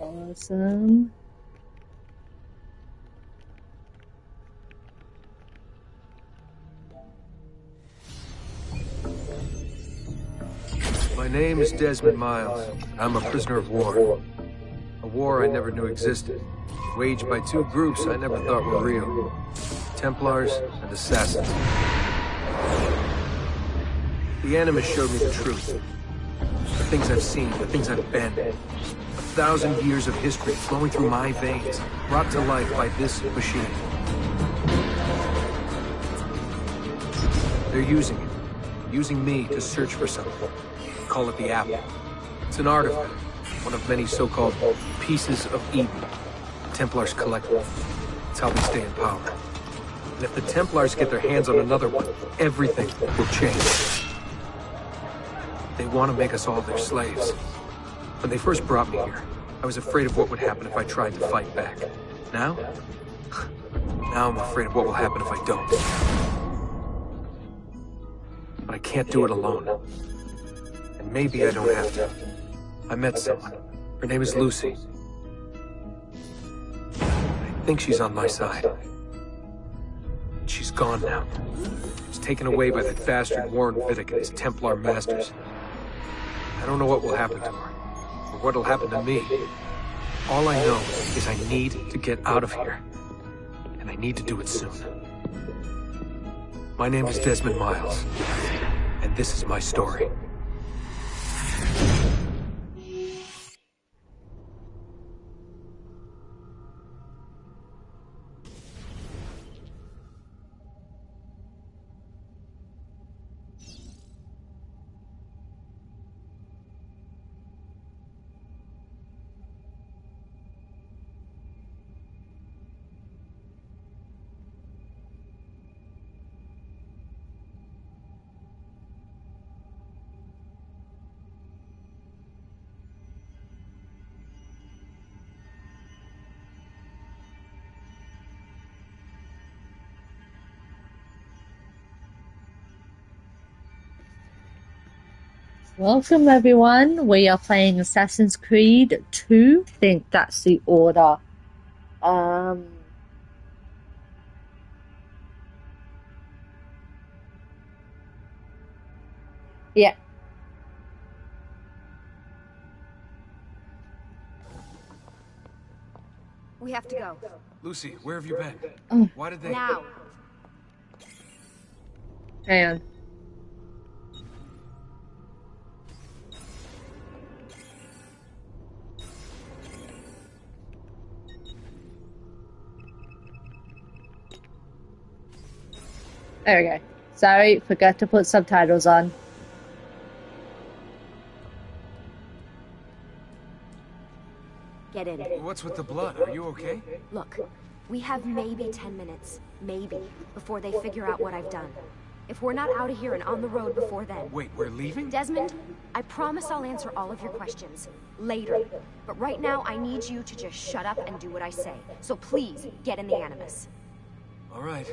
Awesome. My name is Desmond Miles. I'm a prisoner of war. A war I never knew existed, waged by two groups I never thought were real. Templars and Assassins. The Animus showed me the truth. The things I've seen, the things I've been. 1,000 years of history flowing through my veins, brought to life by this machine. They're using me to search for something. Call it the Apple. It's an artifact, one of many so-called pieces of Eden. Templars collect them. It's how they stay in power. And if the Templars get their hands on another one, everything will change. They want to make us all their slaves. When they first brought me here, I was afraid of what would happen if I tried to fight back. Now? Now I'm afraid of what will happen if I don't. But I can't do it alone. And maybe I don't have to. I met someone. Her name is Lucy. I think she's on my side. She's gone now. She's taken away by that bastard Warren Vidic and his Templar masters. I don't know what will happen to her, or what'll happen to me. All I know is I need to get out of here. And I need to do it soon. My name is Desmond Miles, and this is my story. Welcome everyone. We are playing Assassin's Creed 2. I think that's the order. Yeah. We have to go. Lucy, where have you been? Oh. Why did they... Now. Hang on. There we go. Sorry, forgot to put subtitles on. Get in. What's with the blood? Are you okay? Look, we have maybe 10 minutes, maybe, before they figure out what I've done. If we're not out of here and on the road before then... Wait, we're leaving? Desmond, I promise I'll answer all of your questions. Later. But right now, I need you to just shut up and do what I say. So please, get in the Animus. All right.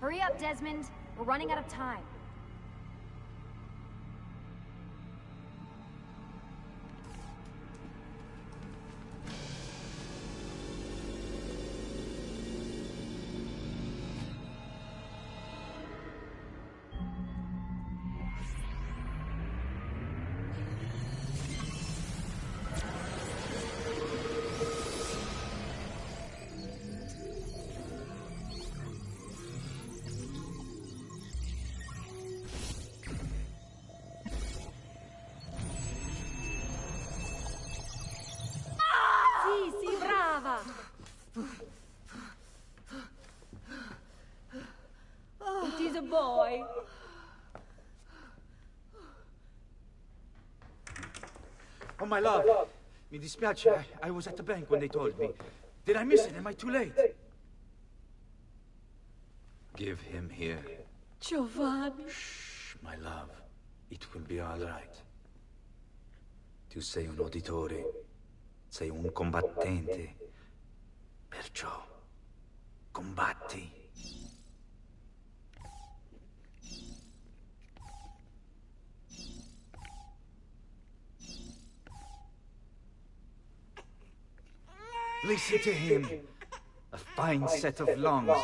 Hurry up, Desmond. We're running out of time. Sì, brava! It is a boy. Oh, my love. Mi dispiace. I was at the bank when they told me. Did I miss it? Am I too late? Give him here. Giovanni. Shh, my love. It will be all right. Tu sei un uditore. Sei un combattente. Perciò, combatti. Listen to him. A fine set of lungs.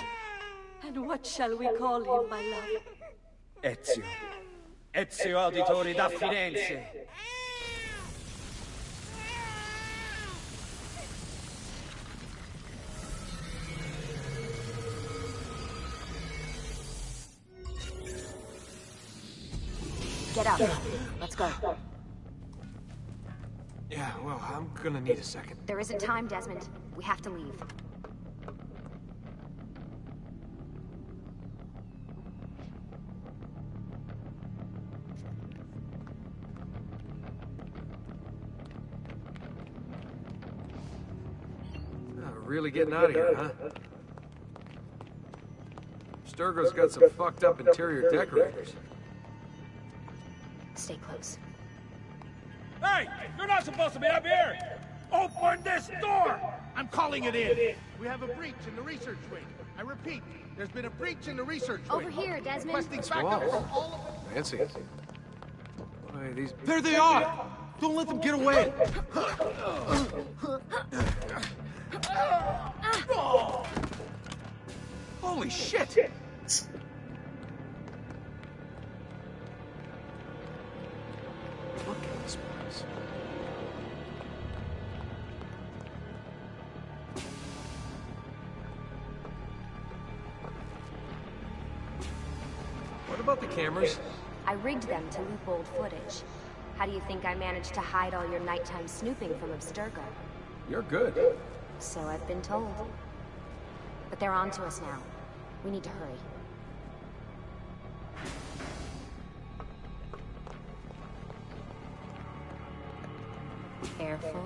And what shall we call him, my love? Ezio. Ezio Auditore da Firenze. Get up. Let's go. Yeah, well, I'm gonna need a second. There isn't time, Desmond. We have to leave. Really getting out of here, huh? Sturgo's got some fucked up interior decorators. Stay close. Hey! You're not supposed to be up here! Open this door! I'm calling it in! We have a breach in the research wing. I repeat, there's been a breach in the research wing. Over here, Desmond. Requesting backup from all of Nancy. Why, these... There they are! Don't let them get away! Holy shit! Look at this place. What about the cameras? I rigged them to loop old footage. How do you think I managed to hide all your nighttime snooping from Abstergo? You're good. So I've been told. But they're on to us now. We need to hurry. Careful.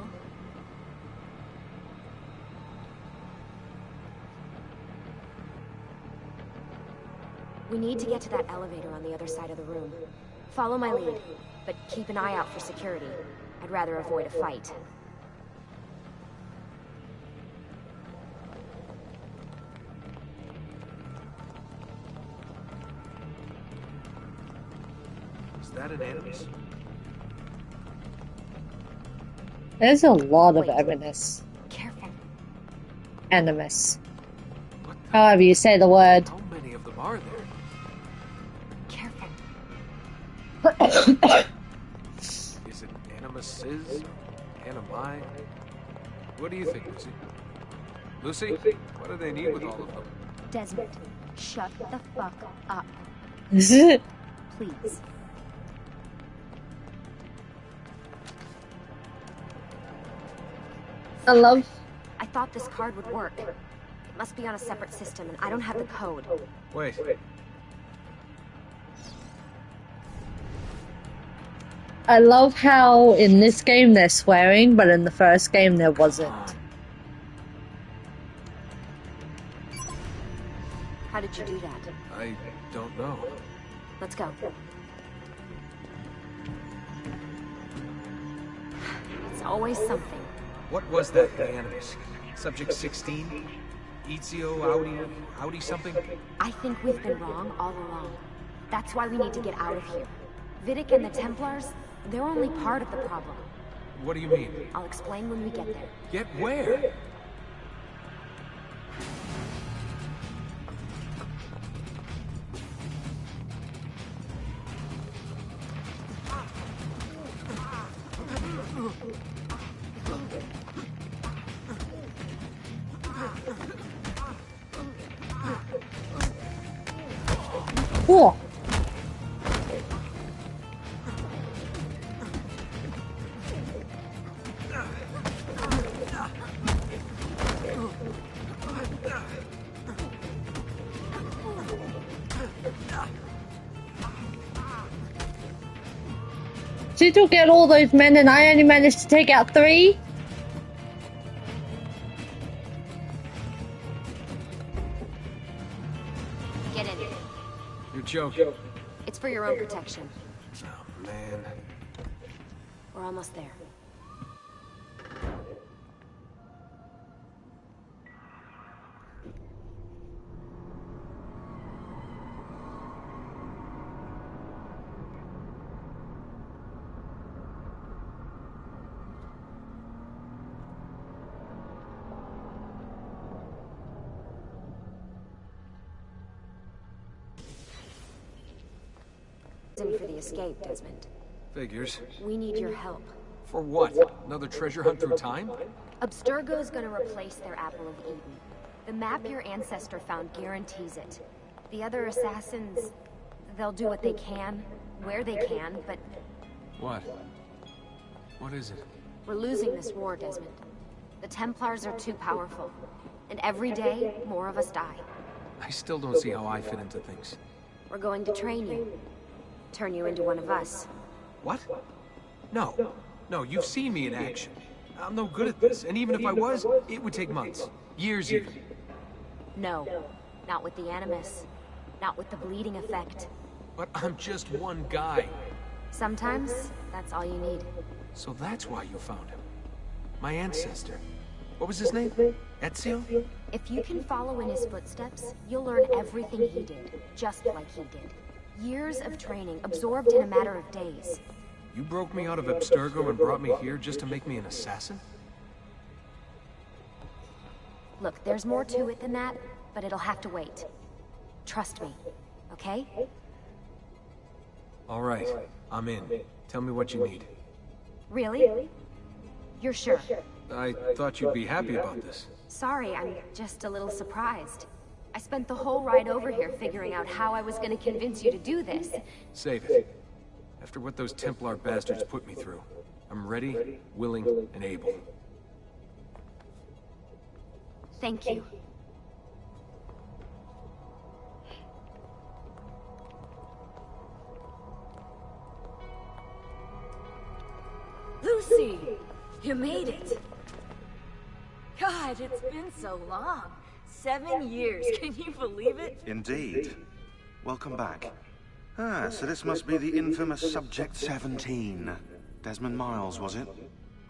We need to get to that elevator on the other side of the room. Follow my lead, but keep an eye out for security. I'd rather avoid a fight. Is that an Animus? There's a lot of Wait. evidence. Careful. Animus. What the... However you say the word. How many of them are there? Careful. Is it Animuses? Animi? What do you think, Lucy? Lucy? What do they need with all of them? Desmond, shut the fuck up, I please. love. I thought this card would work. It must be on a separate system, and I don't have the code. Wait. I love how in this game they're swearing, but in the first game there wasn't. How did you do that? I don't know. Let's go. It's always something. What was that Animus? Subject 16? Ezio, Audi something? I think we've been wrong all along. That's why we need to get out of here. Vidic and the Templars, they're only part of the problem. What do you mean? I'll explain when we get there. Get where? Cool. She took out all those men and I only managed to take out 3? Get in. You're joking. It's for your own protection. Oh, man. We're almost there. destined for the escape, Desmond. Figures. We need your help. For what? Another treasure hunt through time? Abstergo's gonna replace their Apple of Eden. The map your ancestor found guarantees it. The other assassins, they'll do what they can, where they can, but What? What is it? we're losing this war, Desmond. The Templars are too powerful, and every day, more of us die. I still don't see how I fit into things. We're going to train you. Turn you into one of us. What? No. No, you've seen me in action. I'm no good at this, and even if I was, it would take months. Years even. No. Not with the Animus. Not with the bleeding effect. But I'm just one guy. Sometimes, that's all you need. So that's why you found him. My ancestor. What was his name? Ezio? If you can follow in his footsteps, you'll learn everything he did, just like he did. Years of training, absorbed in a matter of days. You broke me out of Abstergo and brought me here just to make me an assassin? Look, there's more to it than that, but it'll have to wait. Trust me, okay? All right, I'm in. Tell me what you need. Really? You're sure? I thought you'd be happy about this. Sorry, I'm just a little surprised. I spent the whole ride over here figuring out how I was gonna convince you to do this. Save it. After what those Templar bastards put me through, I'm ready, willing, and able. Thank you. Lucy! You made it! God, it's been so long. 7 years, can you believe it? Indeed. Welcome back. Ah, so this must be the infamous Subject 17. Desmond Miles, was it?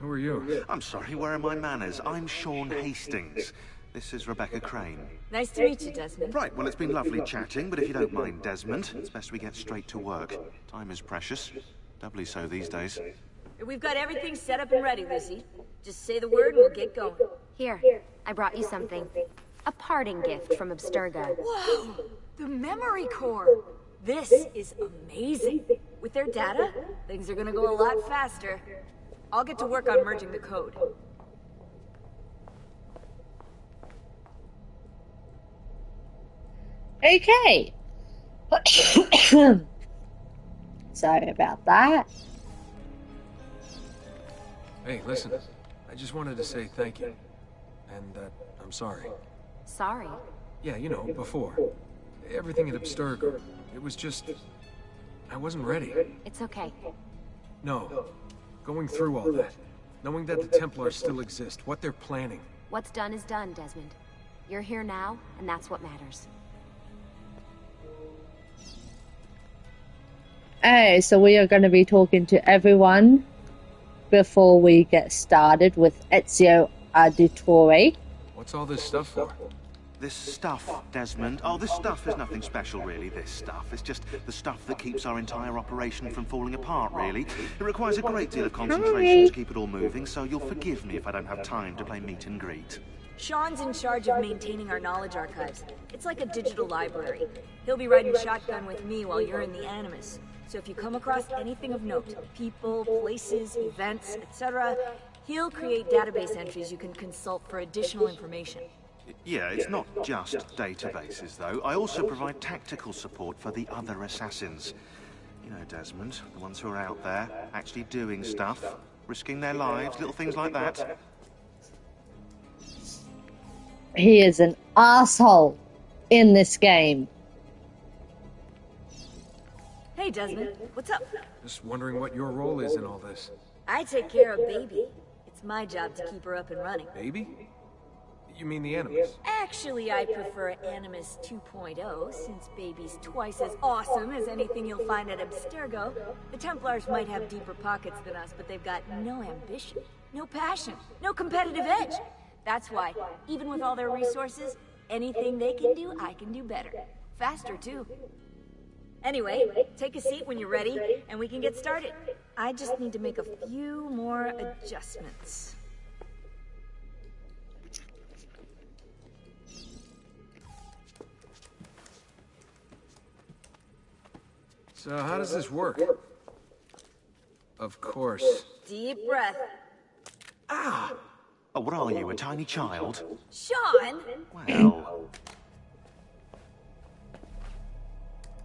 Who are you? I'm sorry, where are my manners? I'm Sean Hastings. This is Rebecca Crane. Nice to meet you, Desmond. Right, well, it's been lovely chatting, but if you don't mind, Desmond, it's best we get straight to work. Time is precious. Doubly so these days. We've got everything set up and ready, Lucy. Just say the word and we'll get going. Here, I brought you something. A parting gift from Abstergo. Whoa! The memory core! This is amazing. With their data, things are gonna go a lot faster. I'll get to work on merging the code. Okay. Sorry about that. Hey, listen. I just wanted to say thank you. And that I'm sorry. Sorry. Yeah, you know, before. Everything at Abstergo. It was just... I wasn't ready. It's okay. No. Going through all that. Knowing that the Templars still exist. What they're planning. What's done is done, Desmond. You're here now, and that's what matters. Okay, so we are going to be talking to everyone before we get started with Ezio Auditore. What's all this stuff for? This stuff, Desmond. Oh, this stuff is nothing special, really, this stuff. It's just the stuff that keeps our entire operation from falling apart, really. It requires a great deal of concentration to keep it all moving, so you'll forgive me if I don't have time to play meet and greet. Sean's in charge of maintaining our knowledge archives. It's like a digital library. He'll be riding shotgun with me while you're in the Animus. So if you come across anything of note, people, places, events, etc., he'll create database entries you can consult for additional information. Yeah, it's not just databases, though. I also provide tactical support for the other assassins. You know, Desmond, the ones who are out there, actually doing stuff, risking their lives, little things like that. He is an asshole in this game. Hey, Desmond, what's up? Just wondering what your role is in all this. I take care of Baby. It's my job to keep her up and running. Baby? You mean the Animus? Actually, I prefer Animus 2.0, since Baby's twice as awesome as anything you'll find at Abstergo. The Templars might have deeper pockets than us, but they've got no ambition, no passion, no competitive edge. That's why, even with all their resources, anything they can do, I can do better. Faster, too. Anyway, take a seat when you're ready, and we can get started. I just need to make a few more adjustments. So how does this work? Of course. Deep breath. Oh, what are you, a tiny child? Sean! Well...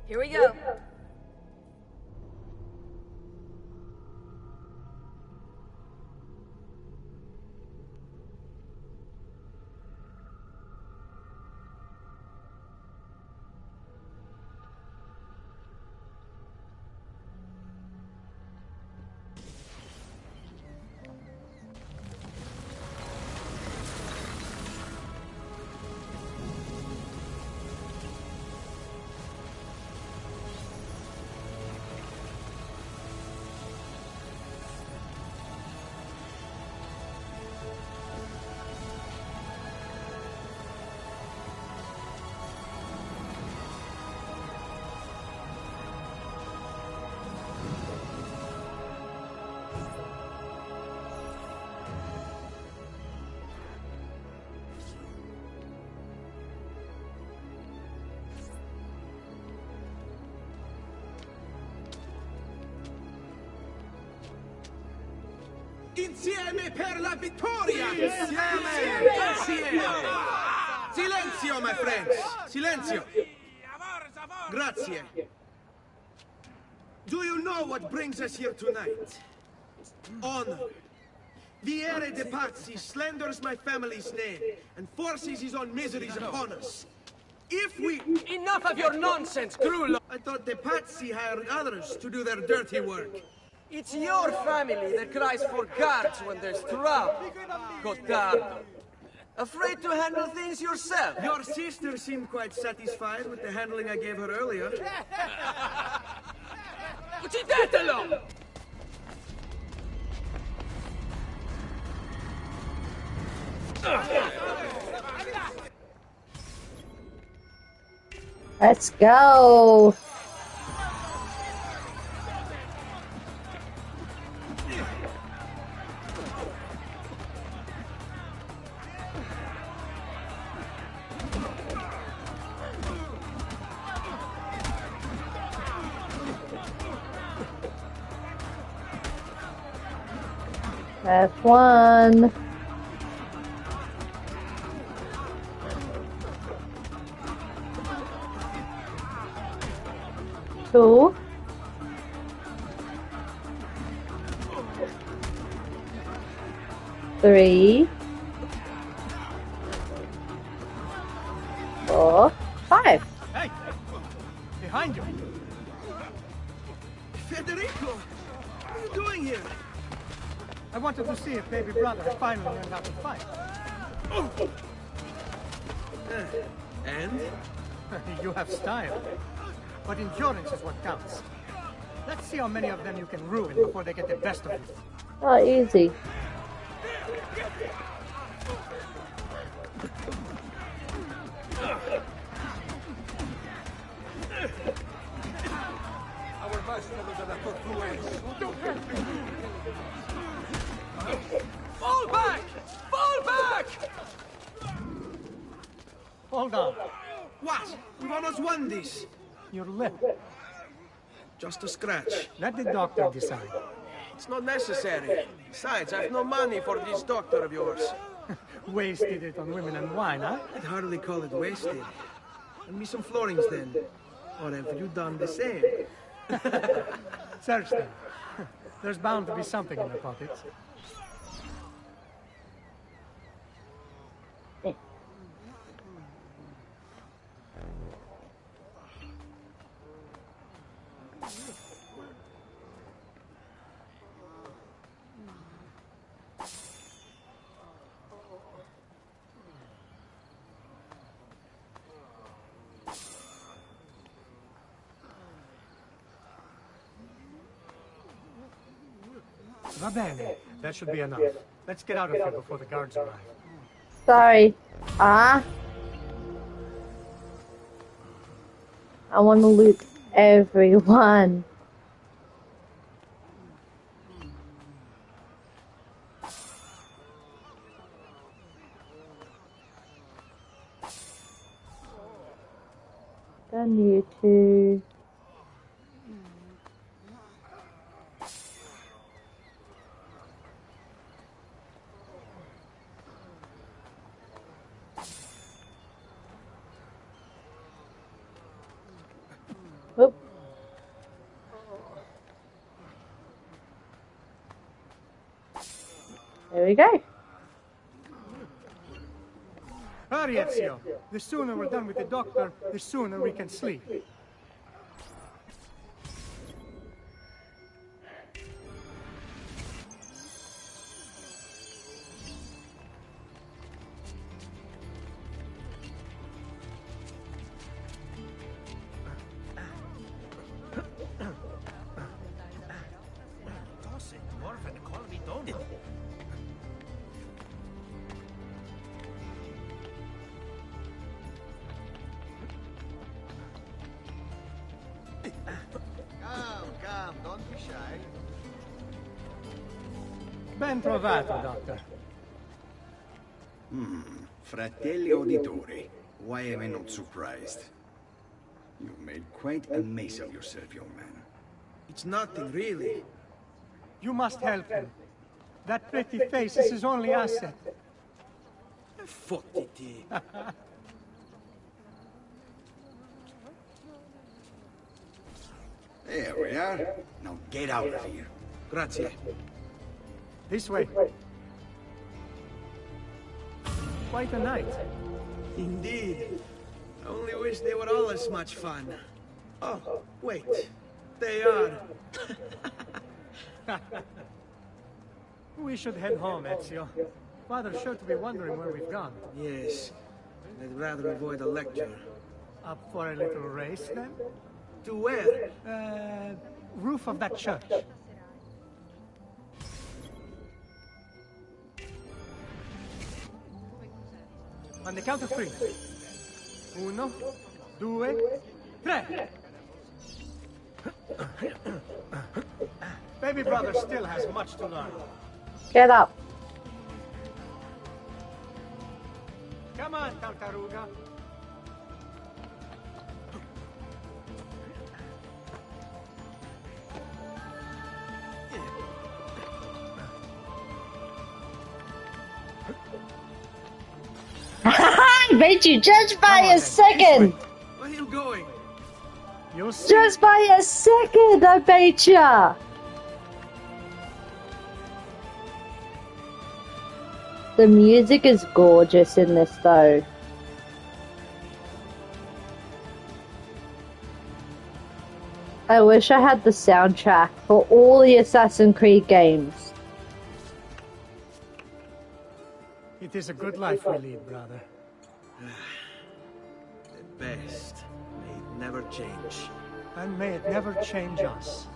Here we go. Insieme per la vittoria! Insieme! Silenzio, my friends! Silenzio! Grazie. Do you know what brings us here tonight? Honor. Viere de Pazzi slanders my family's name and forces his own miseries upon us. If we... Enough of your nonsense, Grullo! I thought the Pazzi hired others to do their dirty work. It's your family that cries for guards when there's trouble. Cotardo. Afraid to handle things yourself? Your sister seemed quite satisfied with the handling I gave her earlier. Uccidetelo! Let's go. That's one. Two. Three. 4, 5. Hey! Behind you! Federico! What are you doing here? I wanted to see if baby brother had finally learned how to fight. And? You have style. But endurance is what counts. Let's see how many of them you can ruin before they get the best of you. Oh, easy. Fall back! Fall back! Hold on. What? We've almost won this. Your lip. Just a scratch. Let the doctor decide. It's not necessary. Besides, I've no money for this doctor of yours. Wasted it on women and wine, huh? I'd hardly call it wasted. Lend me some florins then. Or have you done the same? Search them. There's bound to be something in the pockets. Va bene. That should be enough. Let's get out of here before the guards arrive. Sorry. I want to loot everyone. Done you two. Oop. There we go. Hurry, Ezio. The sooner we're done with the doctor, the sooner we can sleep. Come, don't be shy. Ben trovato, Doctor. Fratelli Auditori, why am I not surprised? You've made quite a mess of yourself, young man. It's nothing, really. You must help him. That pretty face is his only asset. Fottiti. There we are. Now get out of here. Grazie. This way. Quite a night. Indeed. I only wish they were all as much fun. Oh, wait. They are. We should head home, Ezio. Father's sure to be wondering where we've gone. Yes. I'd rather avoid a lecture. Up for a little race, then? To where? Roof of that church. On the count of 3. 1, 2, 3. Baby brother still has much to learn. Get up. Come on, Tartaruga. I bet you just by a second. Where are you going? You'll see. Just by a second, I bet ya. The music is gorgeous in this though. I wish I had the soundtrack for all the Assassin's Creed games. It is a good life we lead, brother. The best. May it never change. And may it never change us.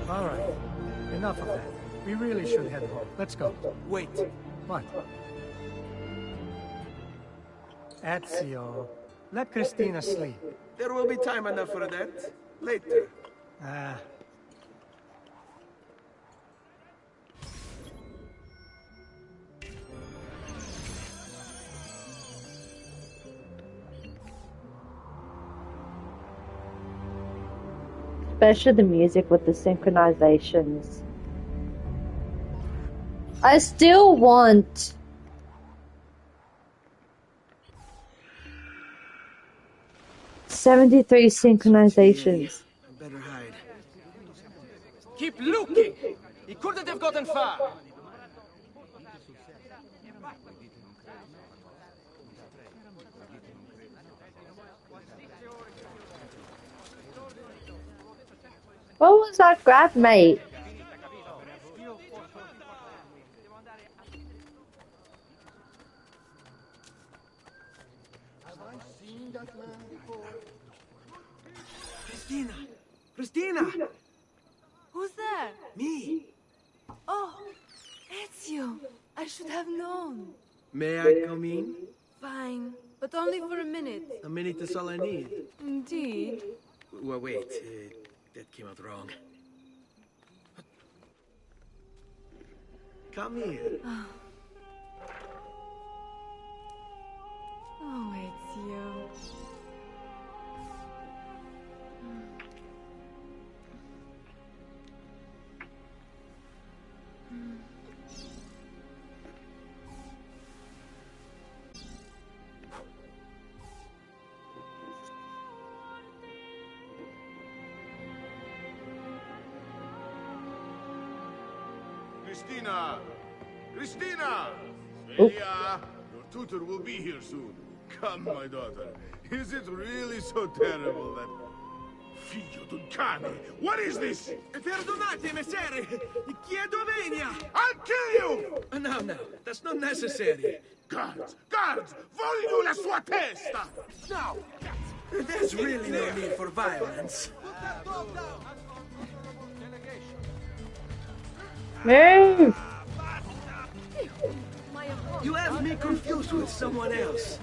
All right. Enough of that. We really should head home. Let's go. Wait. What? Ezio, let Cristina sleep. There will be time enough for that. Later. Ah. Especially the music with the synchronizations. I still want 73 synchronizations. Better hide. Keep looking! He couldn't have gotten far! What was that grab, mate? Cristina! Cristina! Who's there? Me! Oh, Ezio. I should have known. May I come in? Fine, but only for a minute. A minute is all I need. Indeed. Well, wait. That came out wrong. Come here. Oh, Ezio. Christina! Christina! Oop. Svelia, your tutor will be here soon. Come, my daughter. Is it really so terrible that... Figlio d'un cane! What is this? Perdonate, messere! Chiedo venia! I'll kill you! No, no, that's not necessary. Guards! Guards! Voglio la sua testa! No! There's really no need for violence. Move! You have me confused with someone else.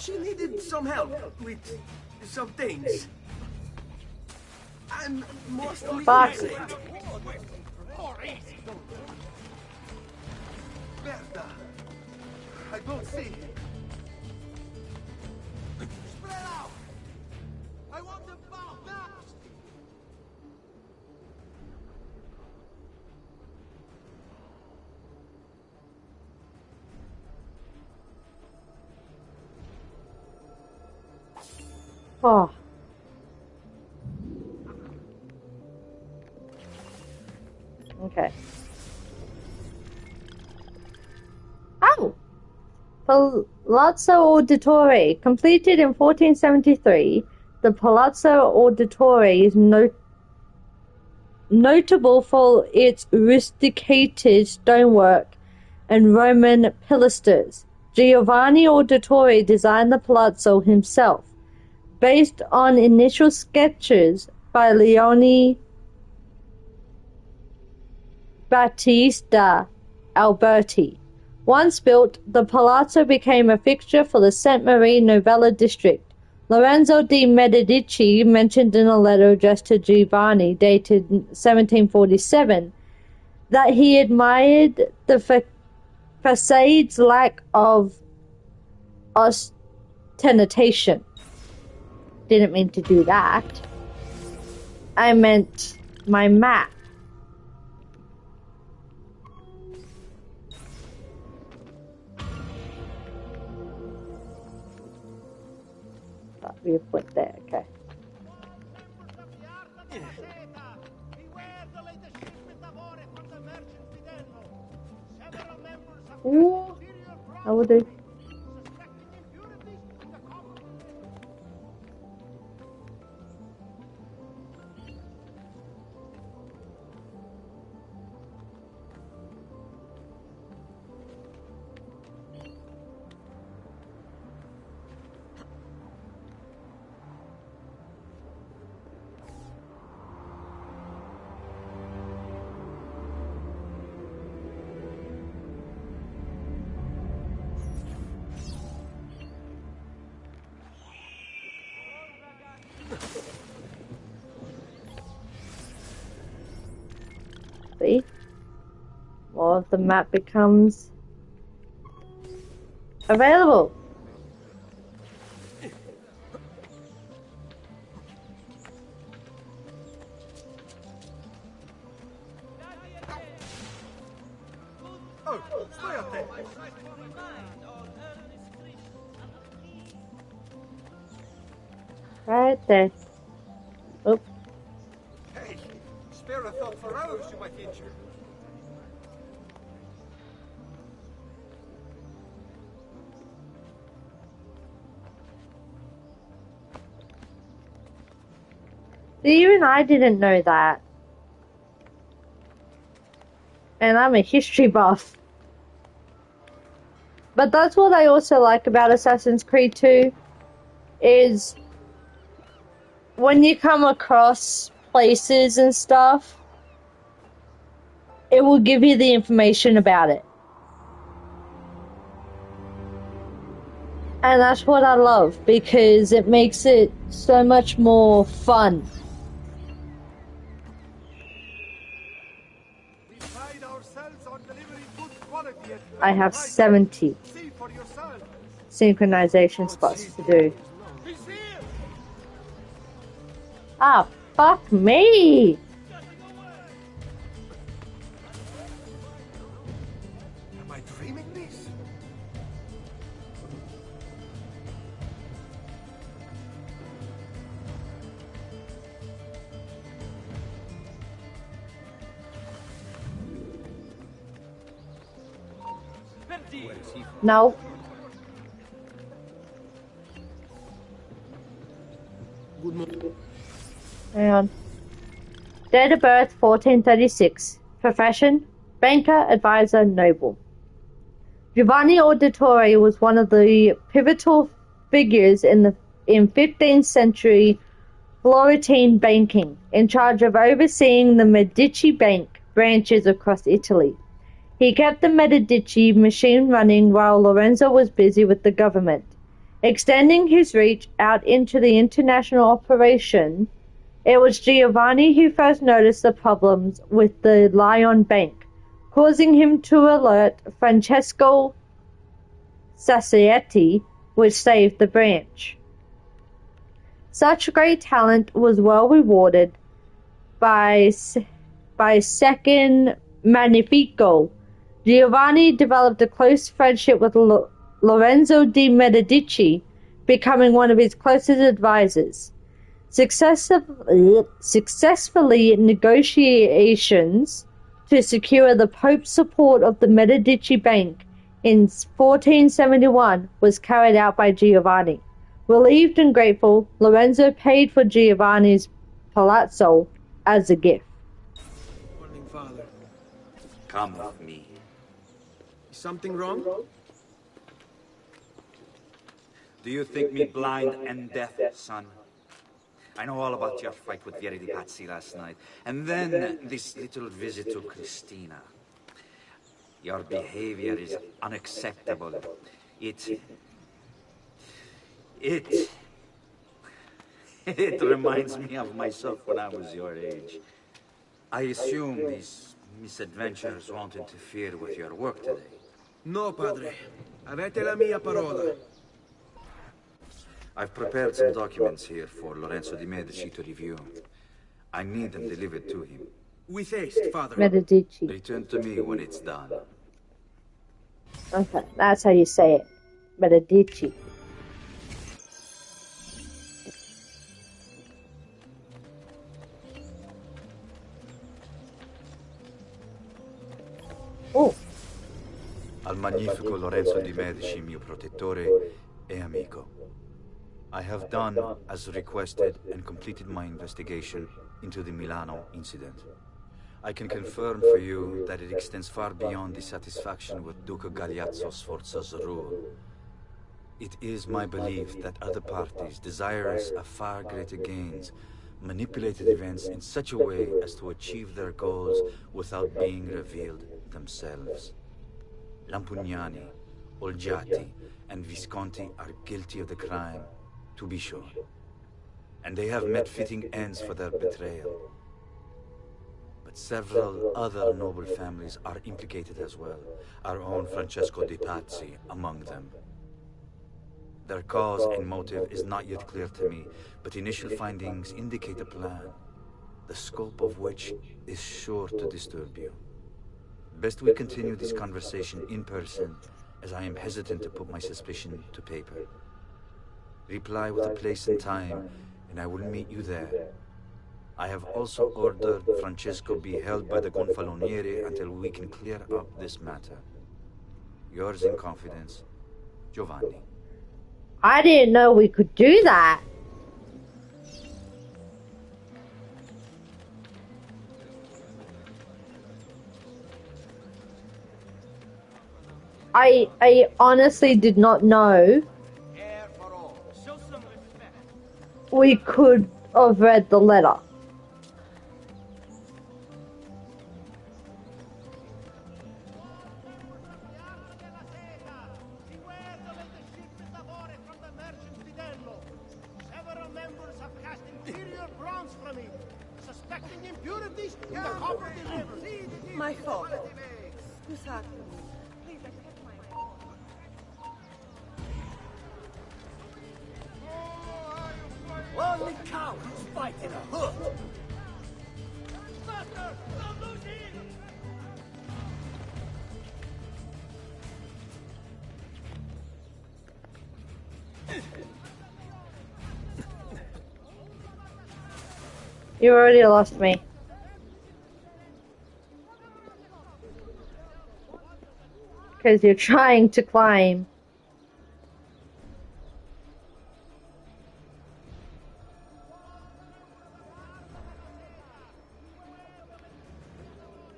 She needed some help with some things. I'm mostly Fuck. innocent. Berta, I don't see him. Spread out! I want them bound now! Oh. Okay. Oh! Palazzo Auditore. Completed in 1473, the Palazzo Auditore is notable for its rusticated stonework and Roman pilasters. Giovanni Auditore designed the palazzo himself, based on initial sketches by Leone Battista Alberti. Once built, the palazzo became a fixture for the Saint Marie Novella district. Lorenzo de' Medici mentioned in a letter addressed to Giovanni, dated 1747, that he admired the facade's lack of ostentation. Didn't mean to do that. I meant my map. We put there, okay. Ooh, I will do. See? More of the map becomes available. Oh, stai attento. Right there. Oop. Hey, spare a thought for others, you might injure. See, even I didn't know that. And I'm a history buff. But that's what I also like about Assassin's Creed 2, is when you come across places and stuff, it will give you the information about it. And that's what I love, because it makes it so much more fun. We pride ourselves on delivering good quality. I have 70 See for yourself. synchronization spots to do. Ah, fuck me! Am I dreaming this? No. Good morning. Hang on. Date of birth 1436. Profession banker, advisor, noble. Giovanni Auditore was one of the pivotal figures in 15th century Florentine banking, in charge of overseeing the Medici Bank branches across Italy. He kept the Medici machine running while Lorenzo was busy with the government, extending his reach out into the international operation. It was Giovanni who first noticed the problems with the Lyon Bank, causing him to alert Francesco Sassetti, which saved the branch. Such great talent was well rewarded by Second Magnifico. Giovanni developed a close friendship with Lorenzo de' Medici, becoming one of his closest advisors. Successfully negotiations to secure the Pope's support of the Medici Bank in 1471 was carried out by Giovanni. Relieved and grateful, Lorenzo paid for Giovanni's palazzo as a gift. Morning, Father. Come with me. Is something wrong? Do you think me blind and deaf, son? I know all about your fight with Vieri di Pazzi last night, and then this little visit to Cristina. Your behavior is unacceptable. It reminds me of myself when I was your age. I assume these misadventures won't interfere with your work today. No, Padre. Avete la mia parola. I've prepared some documents here for Lorenzo de' Medici to review. I need them delivered to him. With haste, Father. Medici. Return to me when it's done. Okay, that's how you say it. Medici. Oh. Al magnifico Lorenzo de' Medici, mio protettore e amico. I have done as requested and completed my investigation into the Milano incident. I can confirm for you that it extends far beyond dissatisfaction with Duca Galeazzo Sforza's rule. It is my belief that other parties, desirous of far greater gains, manipulated events in such a way as to achieve their goals without being revealed themselves. Lampugnani, Olgiati, and Visconti are guilty of the crime, to be sure. And they have met fitting ends for their betrayal. But several other noble families are implicated as well, our own Francesco de' Pazzi among them. Their cause and motive is not yet clear to me, but initial findings indicate a plan, the scope of which is sure to disturb you. Best we continue this conversation in person, as I am hesitant to put my suspicion to paper. Reply with a place and time, and I will meet you there. I have also ordered Francesco be held by the Gonfaloniere until we can clear up this matter. Yours in confidence, Giovanni. I didn't know we could do that. I honestly did not know we could have read the letter. My fault. Scusate. Only cowards fight in a hood. You already lost me. Because you're trying to climb.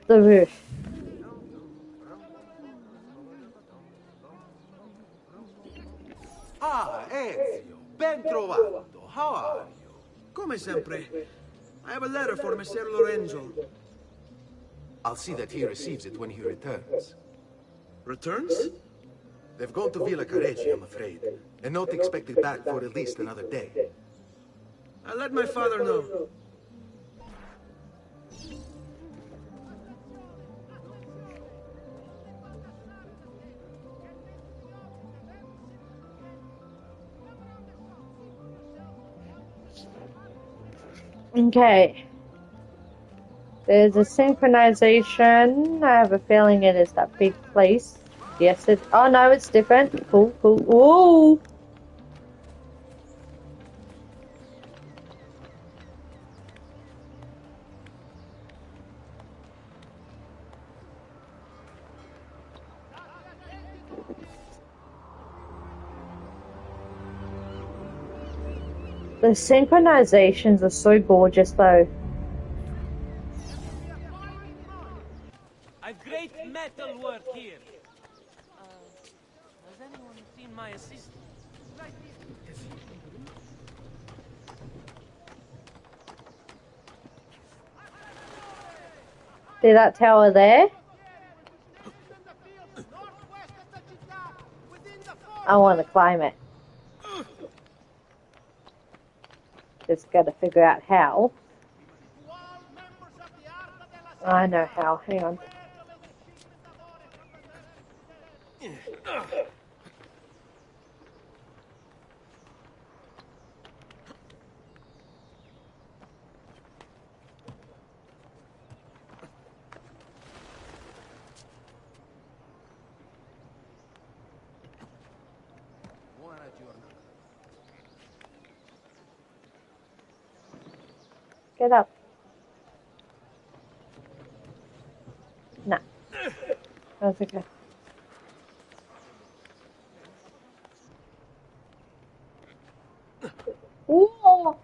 The roof. Ah, Ezio, ben trovato. How are you? Come sempre. I have a letter for Messer Lorenzo. I'll see that he receives it when he returns. Returns? They've gone to Villa Careggi, I'm afraid, and not expected back for at least another day. I'll let my father know. Okay. There's a synchronization. I have a feeling it is that big place. Yes, it. Oh no, it's different. Cool, cool. Whoa! The synchronizations are so gorgeous, though. I've great metal work here. Has anyone seen my assistant? See that tower there? I want to climb it. Just gotta figure out how. I know how. Hang on. Get up. Nah. That's okay. Ooh.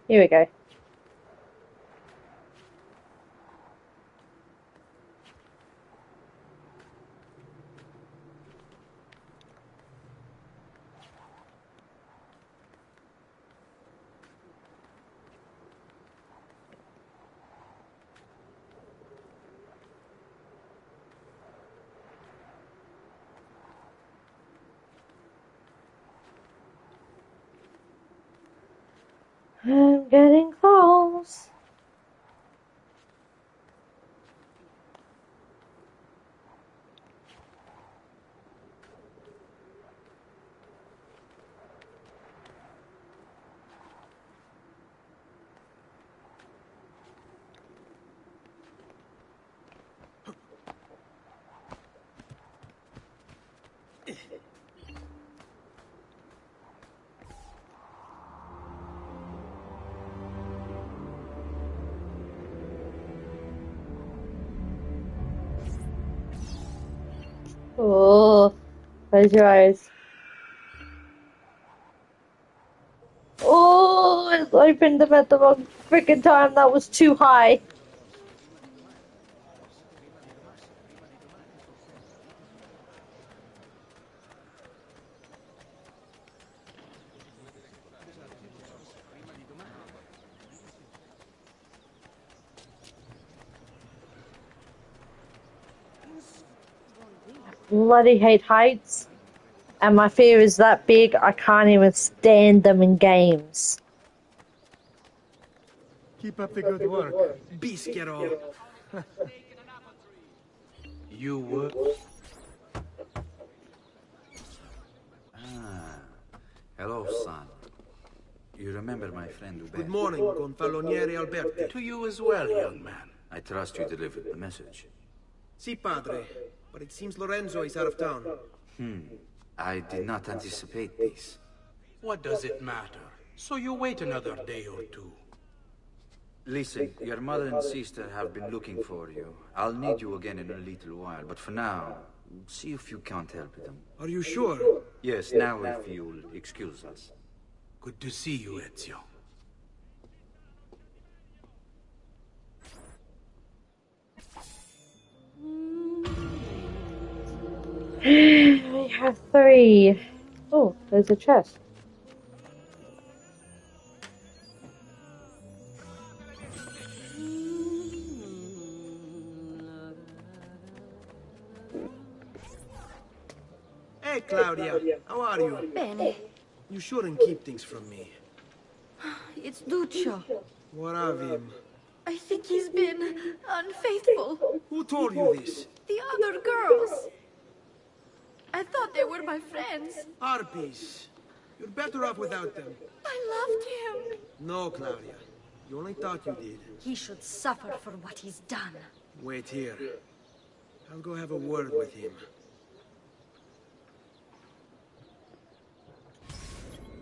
Here we go. I'm getting close. Oh, close your eyes. Oh, I opened them at the wrong freaking time. That was too high. Bloody hate heights, and my fear is that big I can't even stand them in games. Keep up the good work. Bischero. You were? Hello, son. You remember my friend Uber? Good morning, Gonfaloniere Alberti. To you as well, young man. I trust you delivered the message. Si, padre. But it seems Lorenzo is out of town. I did not anticipate this. What does it matter? So you wait another day or two. Listen, your mother and sister have been looking for you. I'll need you again in a little while, but for now, see if you can't help them. Are you sure? Yes, now if you'll excuse us. Good to see you, Ezio. We have 3. Oh, there's a chest. Hey, Claudia. How are you? Bene. You shouldn't keep things from me. It's Duccio. What of him? I think he's been unfaithful. Who told you this? The other girls. I thought they were my friends. Harpies. You're better off without them. I loved him. No, Claudia. You only thought you did. He should suffer for what he's done. Wait here. I'll go have a word with him.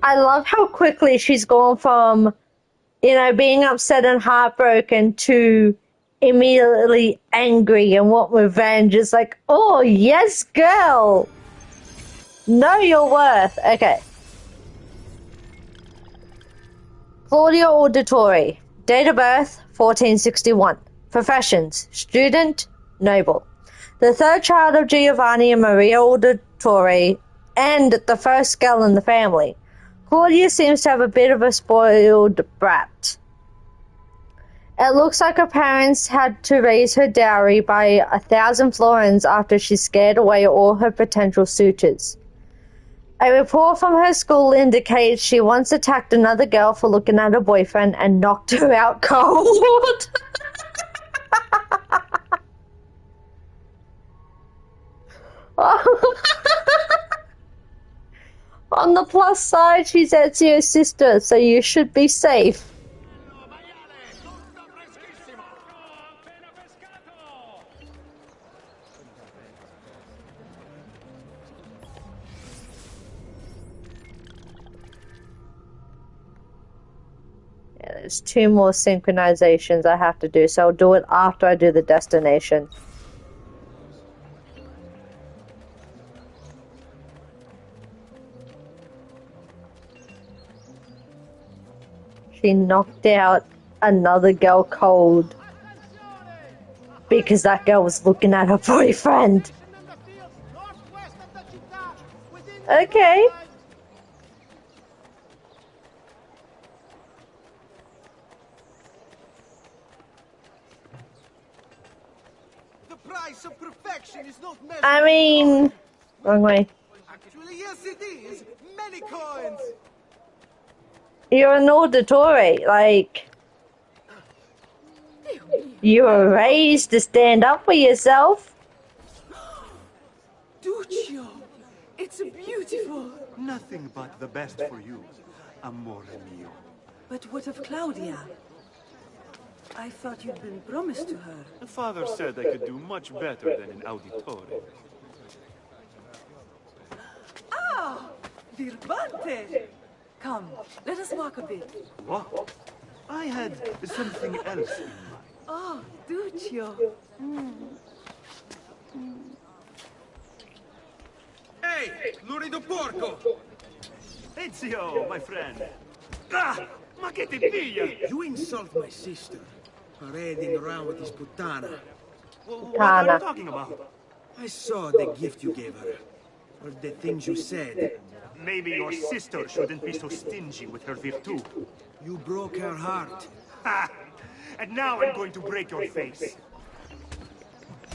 I love how quickly she's gone from, being upset and heartbroken to immediately angry and want revenge. It's like, oh, yes, girl. Know your worth. Okay. Claudia Auditore. Date of birth, 1461. Professions, student, noble. The third child of Giovanni and Maria Auditore, and the first girl in the family. Claudia seems to have a bit of a spoiled brat. It looks like her parents had to raise her dowry by 1,000 florins after she scared away all her potential suitors. A report from her school indicates she once attacked another girl for looking at her boyfriend and knocked her out cold. On the plus side, she's Ezio's sister, so you should be safe. Yeah, there's 2 more synchronizations I have to do, so I'll do it after I do the destination. She knocked out another girl cold because that girl was looking at her boyfriend. Okay. The price of perfection is not measured. I mean, wrong way. Actually, yes, it is. Many coins. You're an auditore, like, you were raised to stand up for yourself. Duccio, it's beautiful. Nothing but the best for you, amore mio. But what of Claudia? I thought you'd been promised to her. The father said I could do much better than an auditore. Ah, Birbante! Come, let us walk a bit. What? I had something else in mind. Oh, Duccio. Hey, lurido porco! Ezio, my friend. Ah, ma che ti piglia? You insult my sister, parading around with this puttana. What are you talking about? I saw the gift you gave her, or the things you said. Maybe your sister shouldn't be so stingy with her virtù. You broke her heart. Ha! And now I'm going to break your face.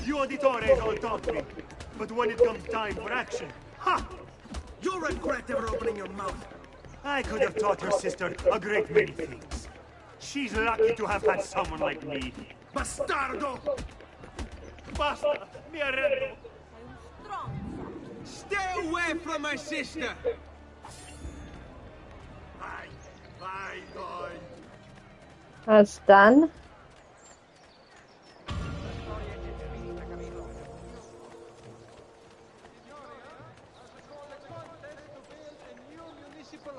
You auditores all talk me, but when it comes time for action, ha! You'll regret ever opening your mouth. I could have taught your sister a great many things. She's lucky to have had someone like me. Bastardo! Basta, mi arrendo. Stay away from my sister! Bye, boy. That's done.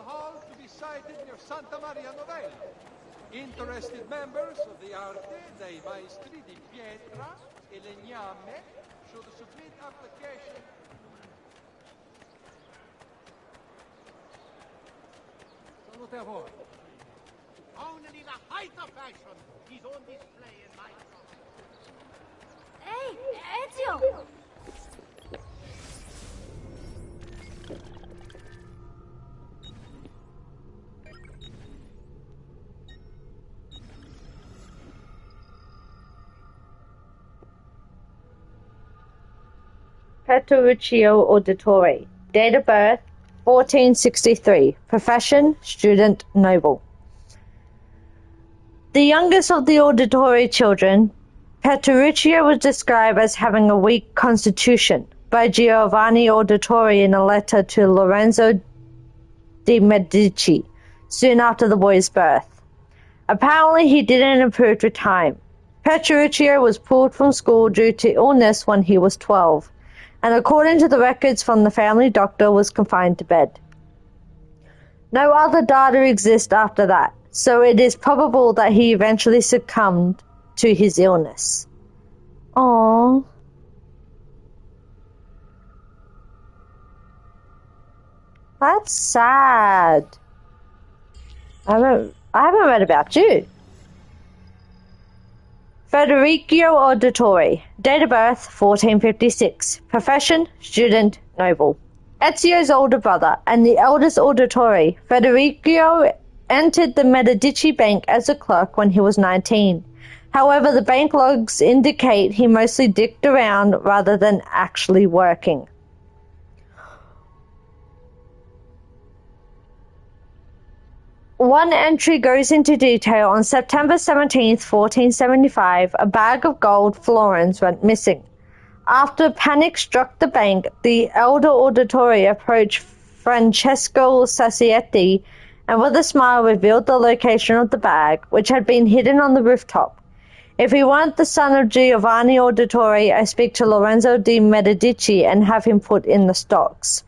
Hall to be sited near Santa Maria Novella. Interested members of the Arte dei Maestri di Pietra e Legname should submit application. Salute a voi. Only the height of fashion is on display in my shop. Hey, Ezio! Petruccio Auditore. Date of birth, 1463. Profession, student, noble. The youngest of the Auditore children, Petruccio was described as having a weak constitution by Giovanni Auditore in a letter to Lorenzo de' Medici soon after the boy's birth. Apparently he didn't improve with time. Petruccio was pulled from school due to illness when he was 12. And according to the records from the family doctor, was confined to bed. No other data exists after that, so it is probable that he eventually succumbed to his illness. Aww. That's sad. I haven't read about you. Federico Auditore. Date of birth, 1456. Profession, student, noble. Ezio's older brother and the eldest Auditore, Federico entered the Medici Bank as a clerk when he was 19. However, the bank logs indicate he mostly dicked around rather than actually working. One entry goes into detail. On September 17, 1475, a bag of gold florins went missing. After panic struck the bank, the elder Auditore approached Francesco Sassetti and with a smile revealed the location of the bag, which had been hidden on the rooftop. If he weren't the son of Giovanni Auditore, I speak to Lorenzo de' Medici and have him put in the stocks.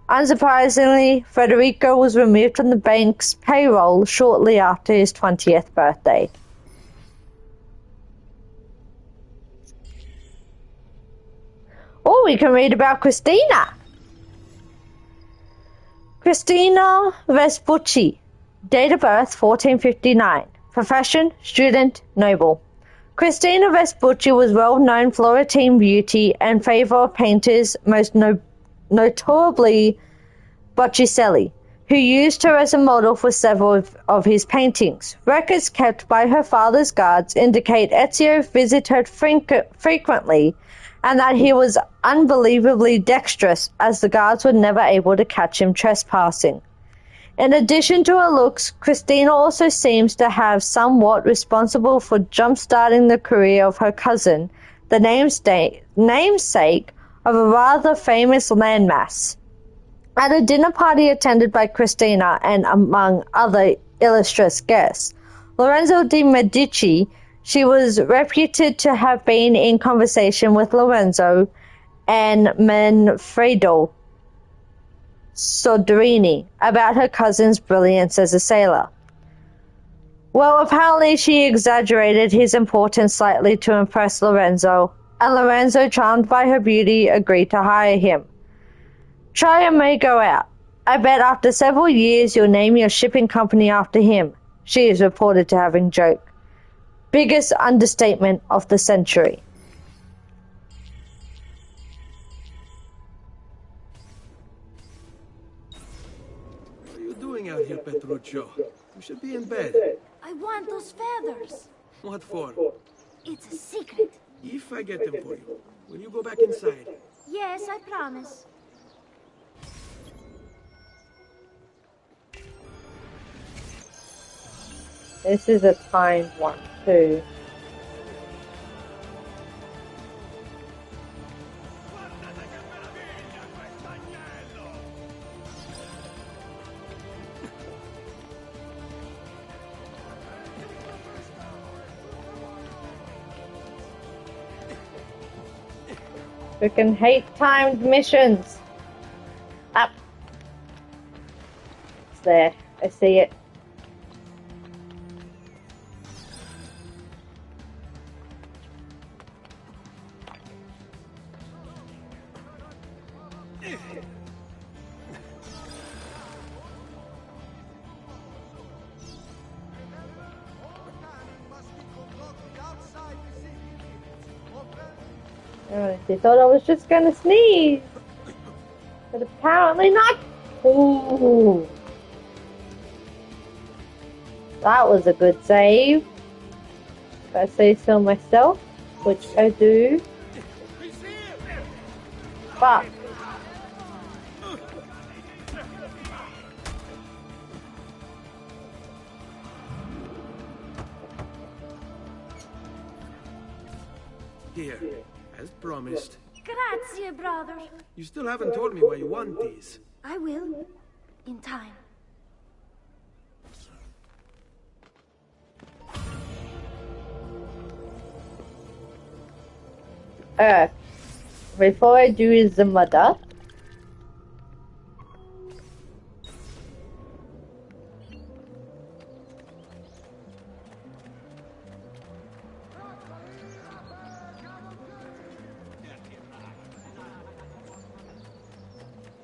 Unsurprisingly, Federico was removed from the bank's payroll shortly after his 20th birthday. Oh, we can read about Cristina. Cristina Vespucci. Date of birth, 1459. Profession, student, noble. Cristina Vespucci was well-known Florentine beauty and favourite of painters, most notably Botticelli, who used her as a model for several of his paintings. Records kept by her father's guards indicate Ezio visited her frequently and that he was unbelievably dexterous, as the guards were never able to catch him trespassing. In addition to her looks, Cristina also seems to have somewhat responsible for jump-starting the career of her cousin, the namesake of a rather famous landmass. At a dinner party attended by Cristina and among other illustrious guests, Lorenzo de' Medici, she was reputed to have been in conversation with Lorenzo and Manfredo Soderini about her cousin's brilliance as a sailor. Well, apparently she exaggerated his importance slightly to impress Lorenzo, and Lorenzo, charmed by her beauty, agreed to hire him. Try and may go out. I bet after several years you'll name your shipping company after him, she is reported to having joked. Biggest understatement of the century. What are you doing out here, Petruccio? You should be in bed. I want those feathers. What for? It's a secret. If I get them for you, will you go back inside? Yes, I promise. This is a timed one too. Freaking hate timed missions. Up. It's there. I see it. They thought I was just gonna sneeze, but apparently not. Ooh, that was a good save, if I say so myself, which I do. Fuck. Here, as promised. Grazie, brother. You still haven't told me why you want these. I will. In time. Before I do the mother.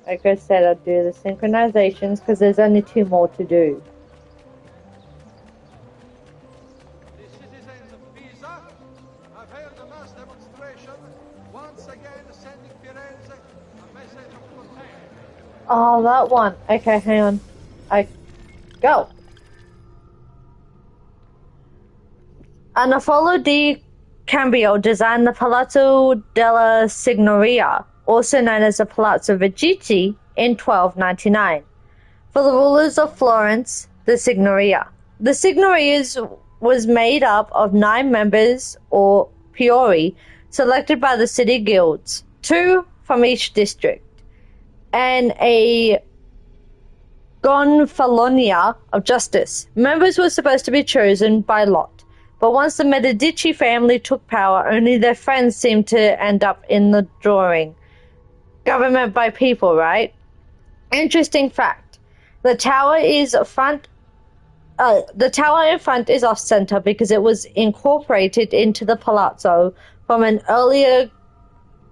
Like I said, I'll do the synchronizations because there's only 2 more to do. The citizens of Pisa have held a mass demonstration, once again sending Firenze a message of contempt. Oh, that one. Okay, hang on. Go. Anafolo di Cambio designed the Palazzo della Signoria, also known as the Palazzo Vecchio, in 1299. For the rulers of Florence, the Signoria. The Signoria was made up of 9 members, or priori, selected by the city guilds, 2 from each district, and a gonfalonia of justice. Members were supposed to be chosen by lot, but once the Medici family took power, only their friends seemed to end up in the drawing. Government by people, right? Interesting fact. The tower in front is off center because it was incorporated into the palazzo from an earlier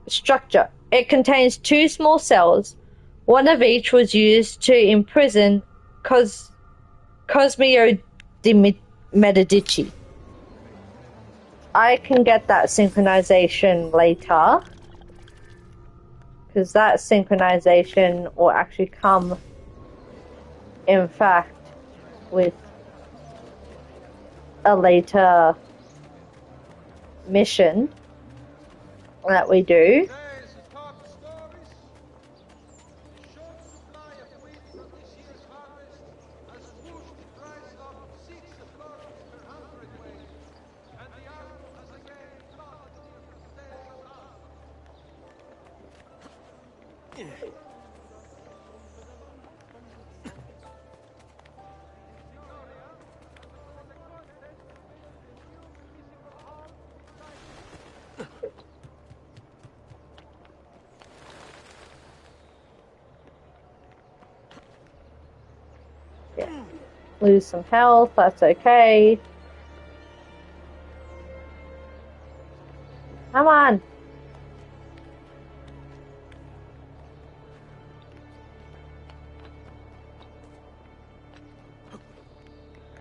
structure. It contains 2 small cells. One of each was used to imprison Cosimo di Medici. I can get that synchronization later, because that synchronization will actually come, in fact, with a later mission that we do. Lose some health, that's okay. Come on.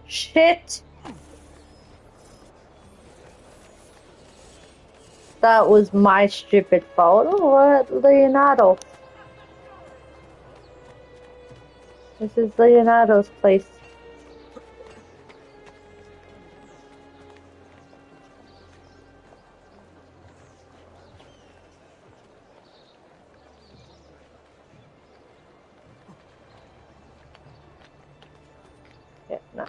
Shit. That was my stupid fault. Oh, what? Leonardo. This is Leonardo's place. Yeah, no.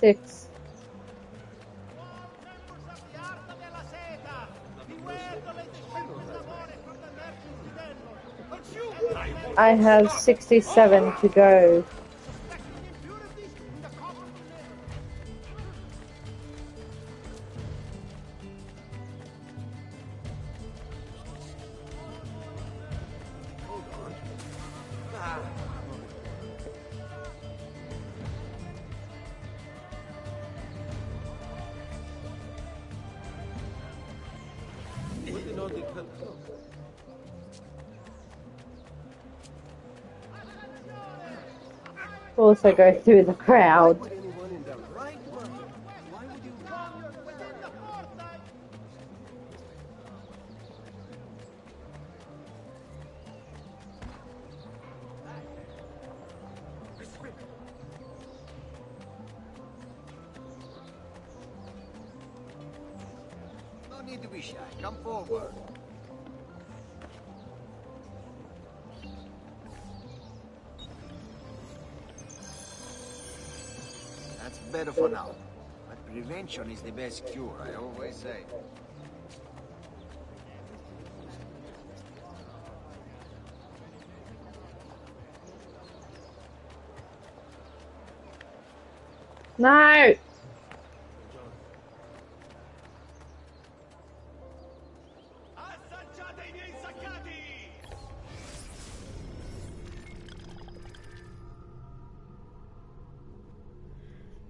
Six. I have 67 to go. Also go through the crowd. No need to be shy. Come forward. That's better for now. But prevention is the best cure, I always say. No!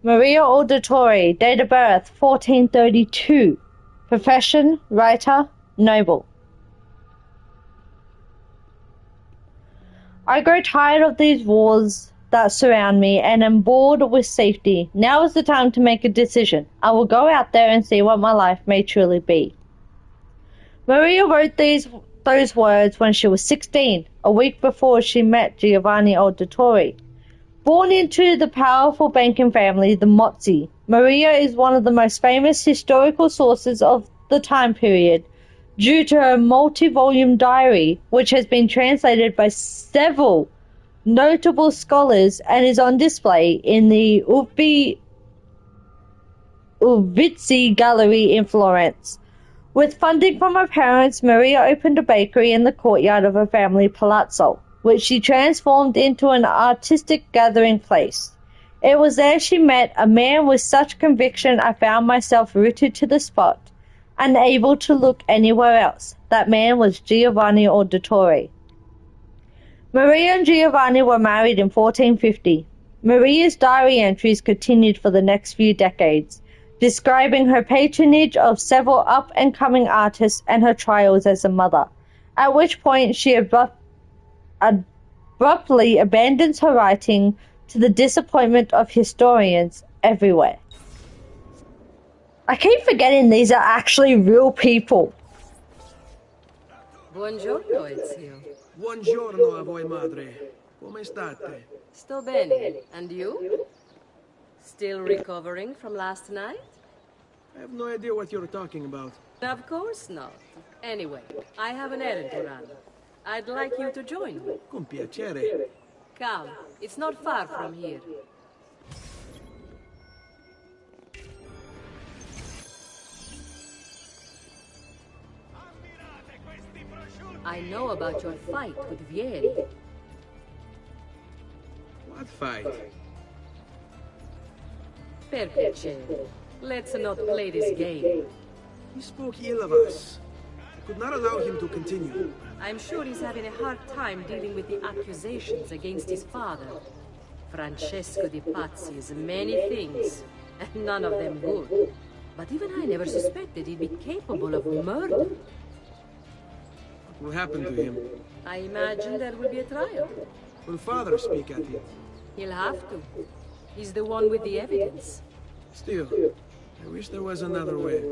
Maria Auditore, date of birth 1432, profession writer, noble. I grow tired of these wars that surround me and am bored with safety. Now is the time to make a decision. I will go out there and see what my life may truly be. Maria wrote those words when she was 16, a week before she met Giovanni Auditore. Born into the powerful banking family, the Mozzi, Maria is one of the most famous historical sources of the time period due to her multi-volume diary, which has been translated by several notable scholars and is on display in the Uffizi Gallery in Florence. With funding from her parents, Maria opened a bakery in the courtyard of her family palazzo, which she transformed into an artistic gathering place. It was there she met a man with such conviction I found myself rooted to the spot, unable to look anywhere else. That man was Giovanni Auditore. Maria and Giovanni were married in 1450. Maria's diary entries continued for the next few decades, describing her patronage of several up-and-coming artists and her trials as a mother, at which point she abruptly abandons her writing to the disappointment of historians everywhere. I keep forgetting these are actually real people. Buongiorno, Ezio. Buongiorno a voi, madre. Come state? Sto bene. And you? Still recovering from last night? I have no idea what you're talking about. Of course not. Anyway, I have an errand to run. I'd like you to join me. Con piacere. Come, it's not far from here. I know about your fight with Vieri. What fight? Per piacere. Let's not play this game. He spoke ill of us. I could not allow him to continue. I'm sure he's having a hard time dealing with the accusations against his father. Francesco Di Pazzi is many things, and none of them good. But even I never suspected he'd be capable of murder. What will happen to him? I imagine there will be a trial. Will father speak at it? He'll have to. He's the one with the evidence. Still, I wish there was another way.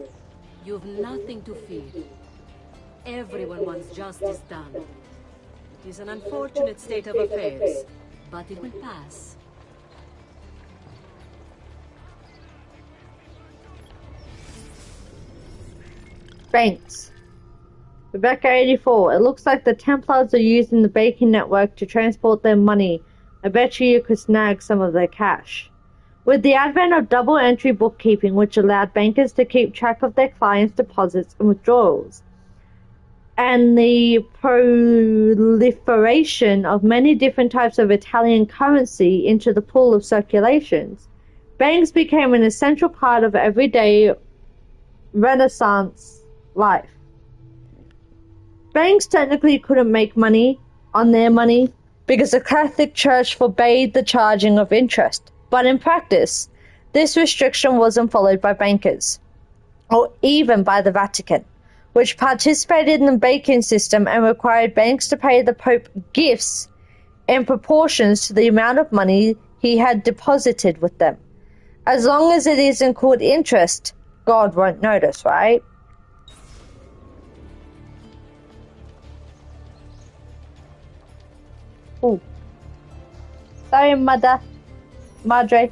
You've nothing to fear. Everyone wants justice done. It is an unfortunate state of affairs, but it will pass. Banks. Rebecca 84. It looks like the Templars are using the banking network to transport their money. I bet you could snag some of their cash. With the advent of double-entry bookkeeping, which allowed bankers to keep track of their clients' deposits and withdrawals, and the proliferation of many different types of Italian currency into the pool of circulations, banks became an essential part of everyday Renaissance life. Banks technically couldn't make money on their money because the Catholic Church forbade the charging of interest. But in practice, this restriction wasn't followed by bankers, or even by the Vatican, which participated in the banking system and required banks to pay the Pope gifts in proportions to the amount of money he had deposited with them. As long as it isn't called interest, God won't notice, right? Oh. Sorry, Madre.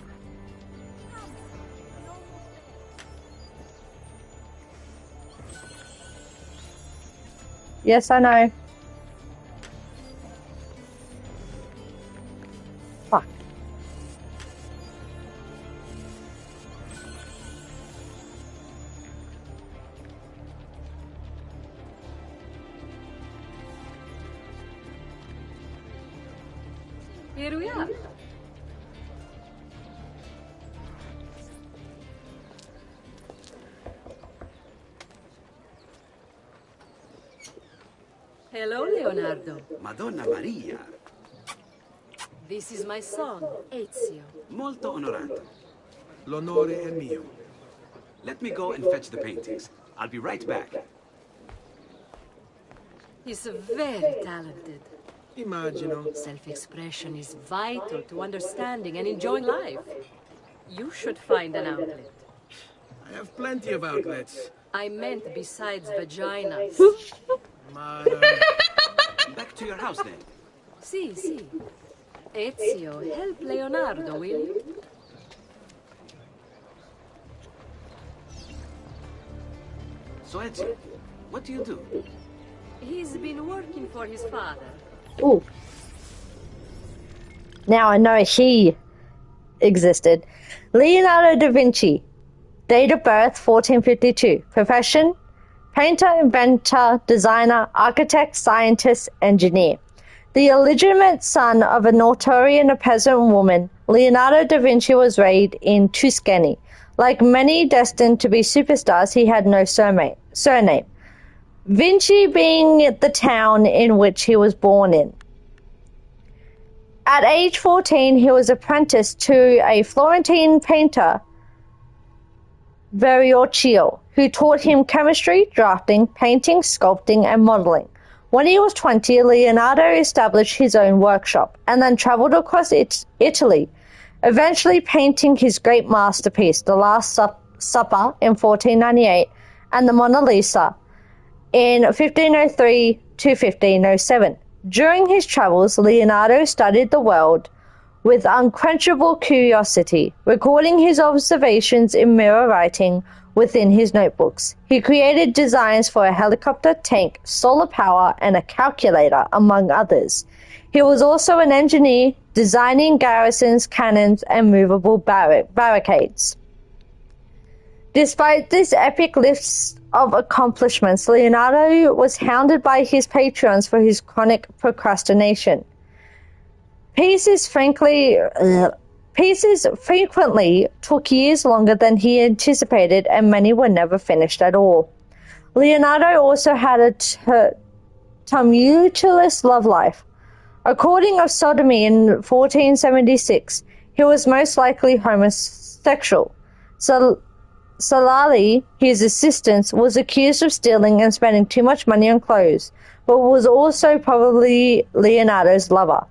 Yes, I know. Fuck. Here we are. Hello, Leonardo. Madonna Maria. This is my son, Ezio. Molto onorato. L'onore è mio. Let me go and fetch the paintings. I'll be right back. He's very talented. Immagino. Self-expression is vital to understanding and enjoying life. You should find an outlet. I have plenty of outlets. I meant besides vaginas. Back to your house, then. Sì. Ezio, help Leonardo, will you? So, Ezio, what do you do? He's been working for his father. Ooh. Now I know he existed. Leonardo da Vinci. Date of birth, 1452. Profession, painter, inventor, designer, architect, scientist, engineer. The illegitimate son of a notary and a peasant woman, Leonardo da Vinci was raised in Tuscany. Like many destined to be superstars, he had no surname. Vinci being the town in which he was born in. At age 14, he was apprenticed to a Florentine painter, Verrocchio, who taught him chemistry, drafting, painting, sculpting, and modeling. When he was 20, Leonardo established his own workshop and then traveled across Italy, eventually painting his great masterpiece, The Last Supper, in 1498, and the Mona Lisa in 1503 to 1507. During his travels, Leonardo studied the world with unquenchable curiosity, recording his observations in mirror writing within his notebooks. He created designs for a helicopter, tank, solar power, and a calculator, among others. He was also an engineer, designing garrisons, cannons, and movable barricades. Despite this epic list of accomplishments, Leonardo was hounded by his patrons for his chronic procrastination. Pieces frequently took years longer than he anticipated, and many were never finished at all. Leonardo also had a tumultuous love life. According to Sodomy in 1476, he was most likely homosexual. Salali, his assistant, was accused of stealing and spending too much money on clothes, but was also probably Leonardo's lover.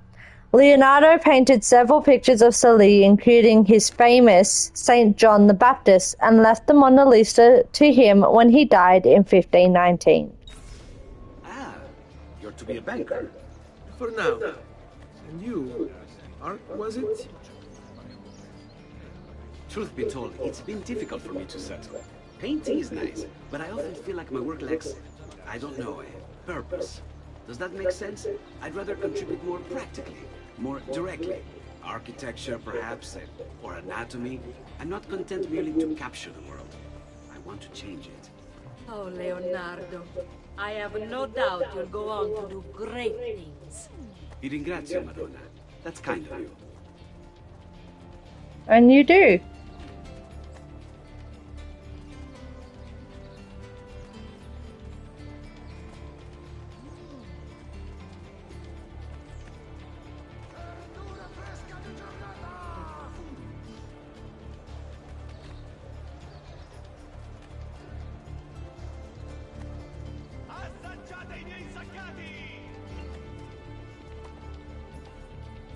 Leonardo painted several pictures of Sali, including his famous Saint John the Baptist, and left the Mona Lisa to him when he died in 1519. Ah, you're to be a banker. For now. And you, art, was it? Truth be told, it's been difficult for me to settle. Painting is nice, but I often feel like my work lacks, I don't know, a purpose. Does that make sense? I'd rather contribute more practically, more directly. Architecture, perhaps, or anatomy. I'm not content merely to capture the world. I want to change it. Oh, Leonardo. I have no doubt you'll go on to do great things. Vi ringrazio, Madonna. That's kind of you. And you do.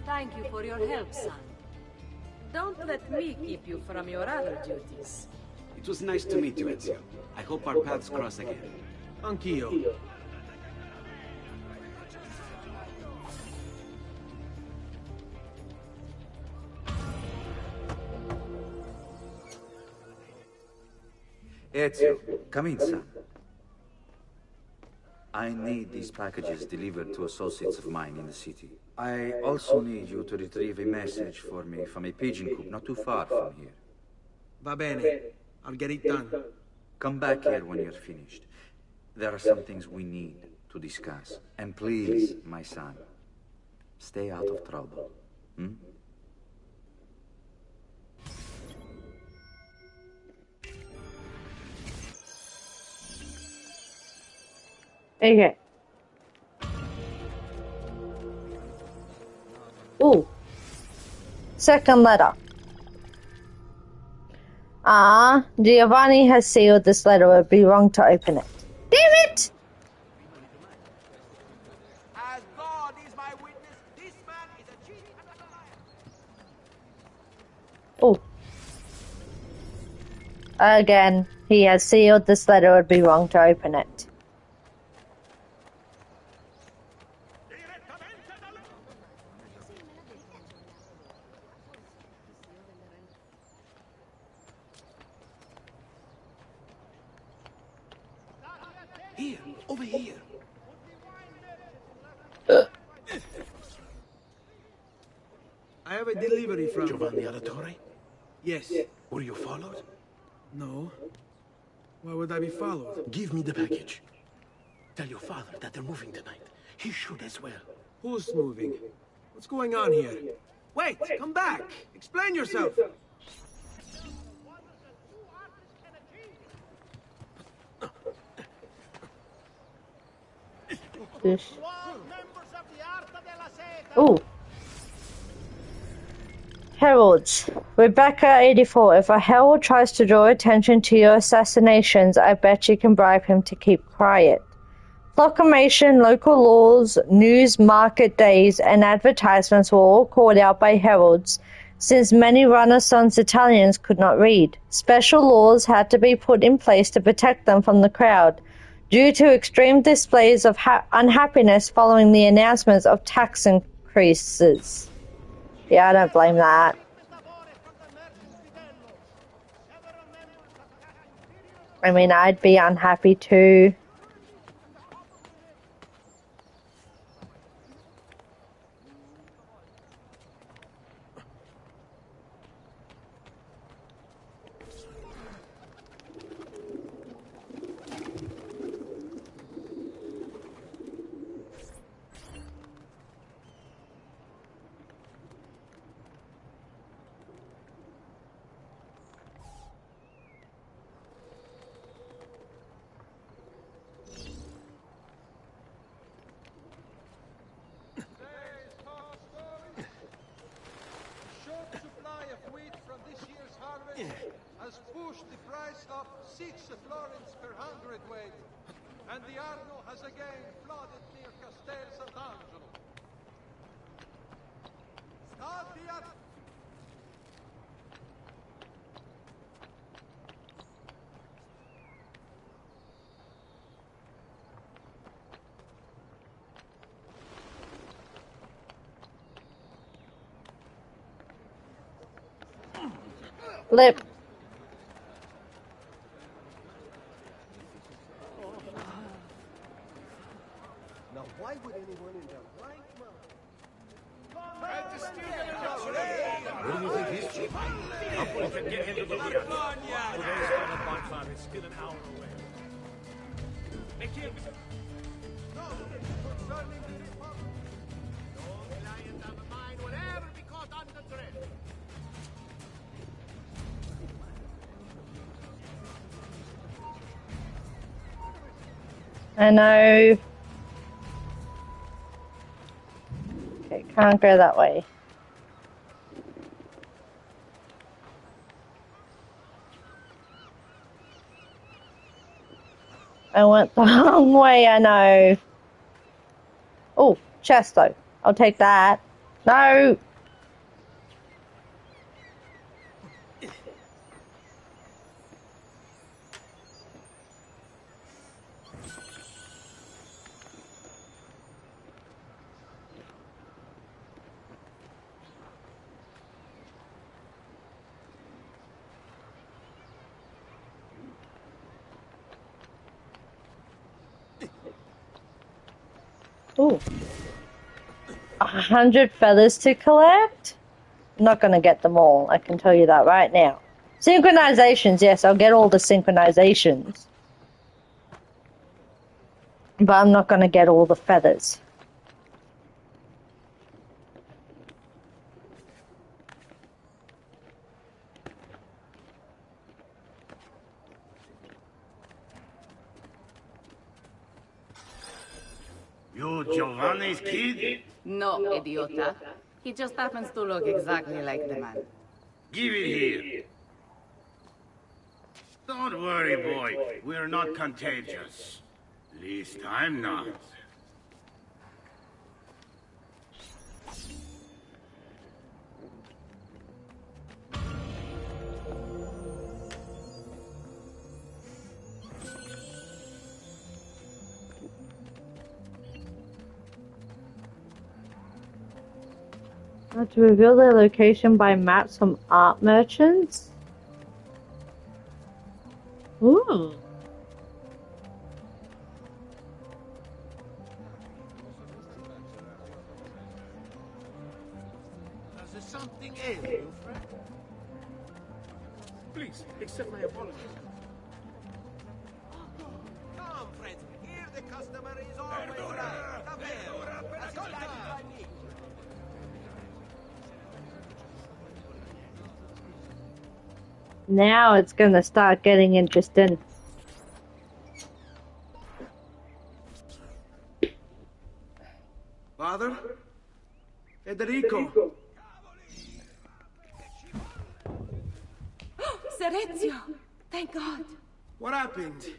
Thank you for your help, son. Don't let me keep you from your other duties. It was nice to meet you, Ezio. I hope our paths cross again. Anch'io. Ezio, come in, son. I need these packages delivered to associates of mine in the city. I also need you to retrieve a message for me from a pigeon coop not too far from here. Va bene. I'll get it done. Come back here when you're finished. There are some things we need to discuss. And please, my son, stay out of trouble. Hmm? Okay. Ooh. Second letter. Giovanni has sealed this letter. It would be wrong to open it. Damn it! As God is my witness, this man is a cheat and a liar. Oh. Again, he has sealed this letter. It would be wrong to open it. Here, over here. I have a delivery from... Giovanni Auditore? Yes. Were you followed? No. Why would I be followed? Give me the package. Tell your father that they're moving tonight. He should as well. Who's moving? What's going on here? Wait, come back. Explain yourself. This. Ooh. Heralds. Rebecca 84. If a herald tries to draw attention to your assassinations, I bet you can bribe him to keep quiet. Proclamation, local laws, news, market days, and advertisements were all called out by heralds, since many Renaissance Italians could not read. Special laws had to be put in place to protect them from the crowd, due to extreme displays of unhappiness following the announcements of tax increases. Yeah, I don't blame that. I mean, I'd be unhappy too. Has pushed the price up 6 florins per hundredweight, and the Arno has again flooded near Castel Sant'Angelo. Start the Lip. Now, why would anyone in their right mind? Where do you think he's from? We can get into the theater. Today's final bonfire is still an hour away. Make him... No, concerning the Republic. No reliance on mine will ever be caught under threat. I know. Okay, can't go that way. I went the wrong way, I know. Oh, chest though. I'll take that. No! Ooh. 100 feathers to collect? I'm not going to get them all, I can tell you that right now. Synchronizations, yes, I'll get all the synchronizations. But I'm not going to get all the feathers. You Giovanni's kid? No, idiota. He just happens to look exactly like the man. Give it here. Don't worry, boy. We're not contagious. Least I'm not. To reveal their location by maps from art merchants? Ooh. Does there something ail you, friend? Please, accept my apologies. Come, friends. Here the customer is always right. Davvero. Ascolta. Now it's gonna start getting interesting. Father? Federico! Serezio! Thank God. What happened?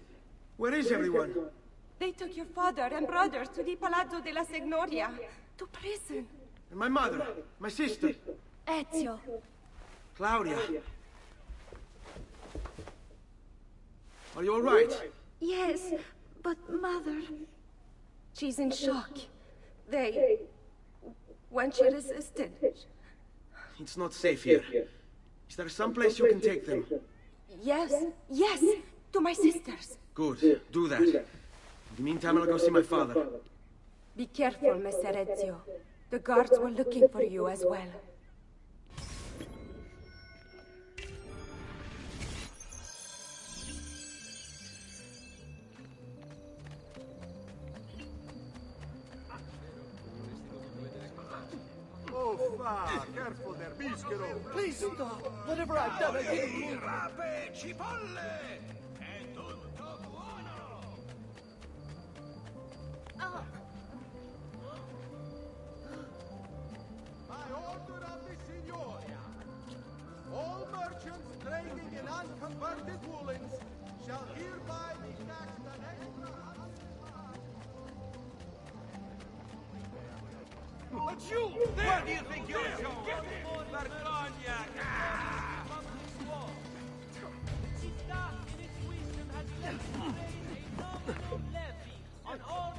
Where is everyone? They took your father and brothers to the Palazzo della Signoria, to prison. And my mother? My sister? Ezio. Claudia? Are you all right? Yes, but Mother... She's in shock. They... When she resisted... It's not safe here. Is there some place you can take them? Yes, yes, to my sisters. Good, do that. In the meantime, I'll go see my father. Be careful, Messer Ezio. The guards were looking for you as well. Oh, far. Careful there, Bischero. Please stop. Whatever I've done, I didn't mean. Rape, cipolle! È tutto buono! By order of the Signoria, all merchants trading in unconverted woolens shall hereby be taxed an extra... But you! Where do you think you're going? Vergogna! Città, in its wisdom, has legislated a nominal levy on all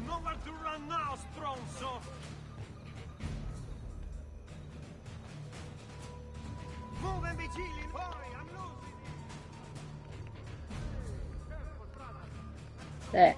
Nowhere to run now, stronzo! Move and vigili, boy! I'm losing it! Careful, brother. There.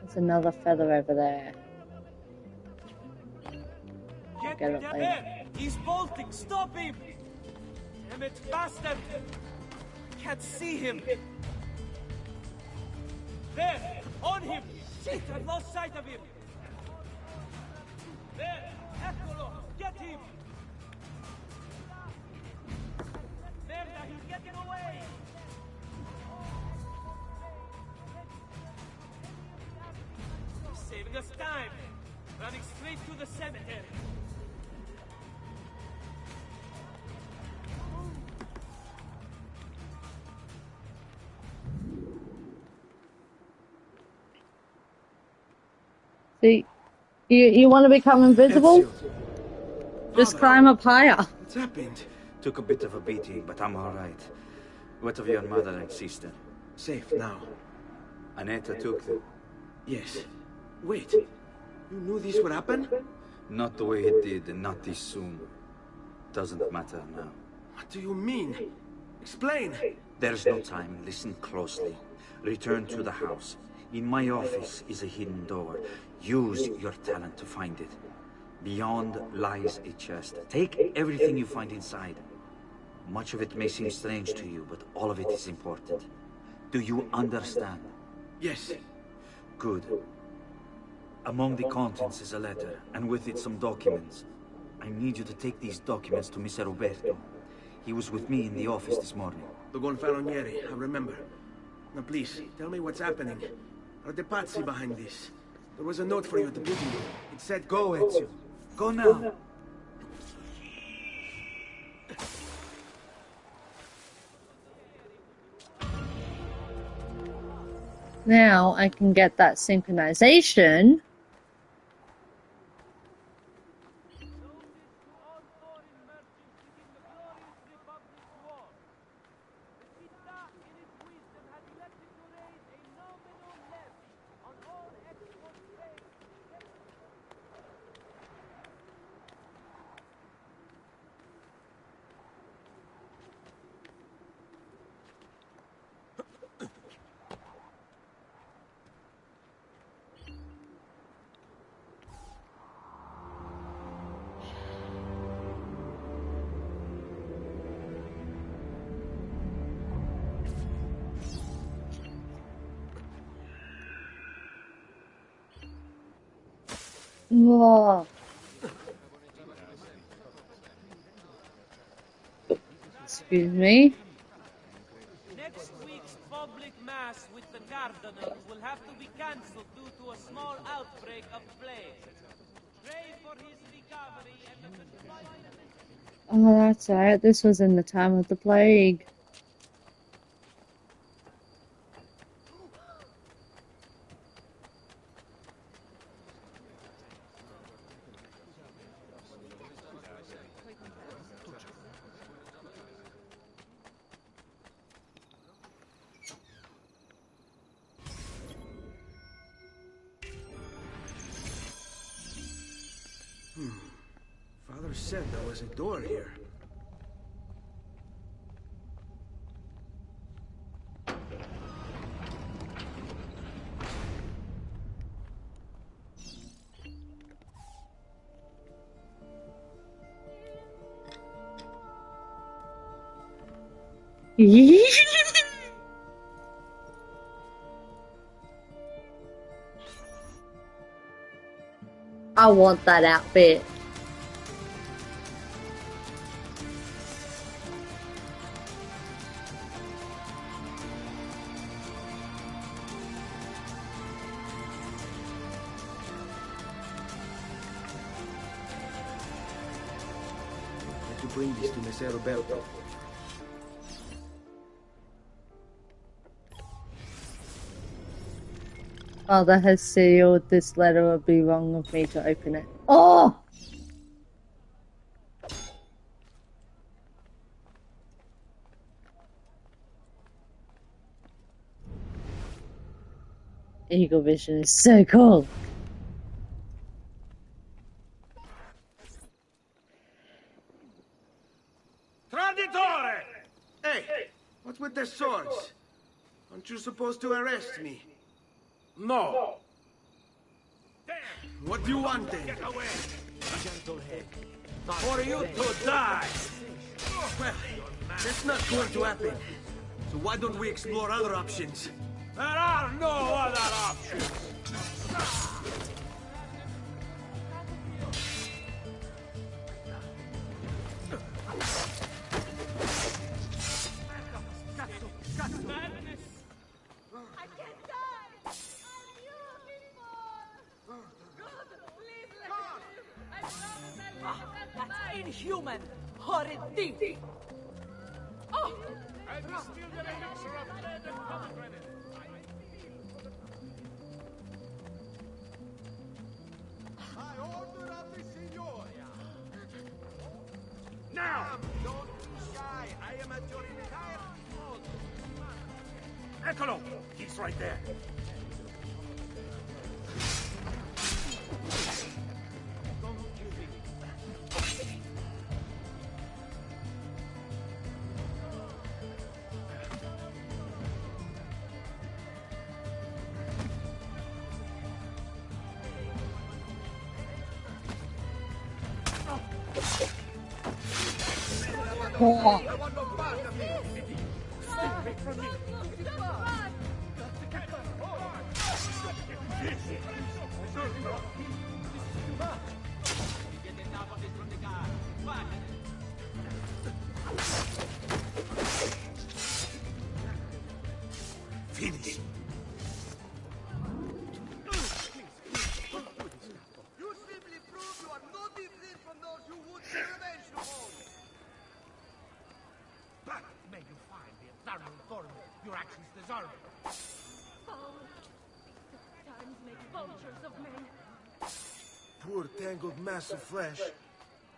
There's another feather over there. I'll get it later. He's bolting! Stop him! Damn it, bastard! Can't see him! There! On him! Shit, I've lost sight of him! There! Eccolo! Get him! Merda, he's getting away! Saving us time! Running straight to the cemetery! See, you want to become invisible? Just climb up higher. What's happened? Took a bit of a beating, but I'm all right. What of your mother and sister? Safe now. Annetta took them. Yes. Wait. You knew this would happen? Not the way it did, and not this soon. Doesn't matter now. What do you mean? Explain. There's no time. Listen closely. Return to the house. In my office is a hidden door. Use your talent to find it. Beyond lies a chest. Take everything you find inside. Much of it may seem strange to you, but all of it is important. Do you understand? Yes. Good. Among the contents is a letter, and with it some documents. I need you to take these documents to Mr. Roberto. He was with me in the office this morning. The Gonfalonieri, I remember. Now please, tell me what's happening. Are the Pazzi behind this? There was a note for you at the beginning. It said go, Ezio. Go now. Now I can get that synchronization. Whoa. Excuse me. Next week's public mass with the Cardinal will have to be cancelled due to a small outbreak of plague. Pray for his recovery and Oh, that's right. This was in the time of the plague. Father said there was a door here. I want that outfit. To bring this to Messer Roberto. Father has sealed. This letter would be wrong of me to open it. Oh! Eagle Vision is so cool. Traditore! Hey, what's with the swords? Aren't you supposed to arrest me? No. What do you want then? Get away! Gentle head. For you to die! Well, that's not going to happen. So why don't we explore other options? There are no other options! That's inhuman! Horrid thing! Oh! And you still get a mixture of lead and pomegranate. By order of the Signor. Now! Don't be shy. I am at your entire Eccolo! He's right there. Oh. I want no part of it. Stay away from me. Finish. You simply prove you are no different from those who would be revenge no more. But may you find the eternal torment your actions deserve. Times make vultures of men. Poor tangled mass of flesh.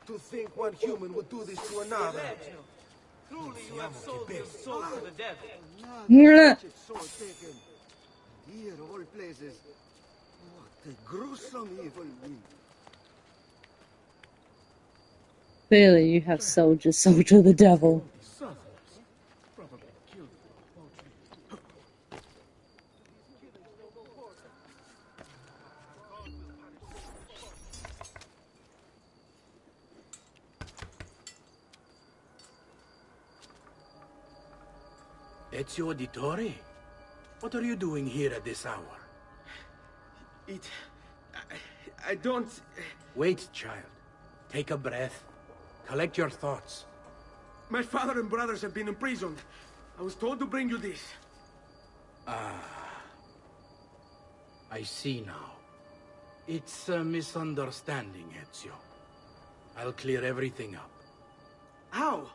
To think one human would do this to another. Truly, you have sold your soul to the devil. Yeah. Soul taken. Here of all places. What a gruesome evil being. Clearly you have sold your soul to the devil. Probably killed. Ezio Auditore? What are you doing here at this hour? I don't... Wait, child. Take a breath. Collect your thoughts. My father and brothers have been imprisoned. I was told to bring you this. I see now. It's a misunderstanding, Ezio. I'll clear everything up. How?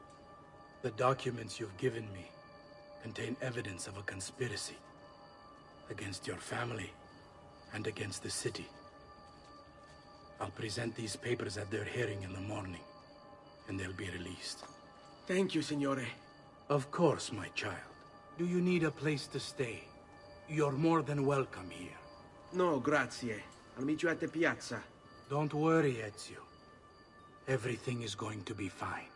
The documents you've given me contain evidence of a conspiracy against your family and against the city. I'll present these papers at their hearing in the morning, and they'll be released. Thank you, Signore. Of course, my child. Do you need a place to stay? You're more than welcome here. No, grazie. I'll meet you at the piazza. Don't worry, Ezio. Everything is going to be fine.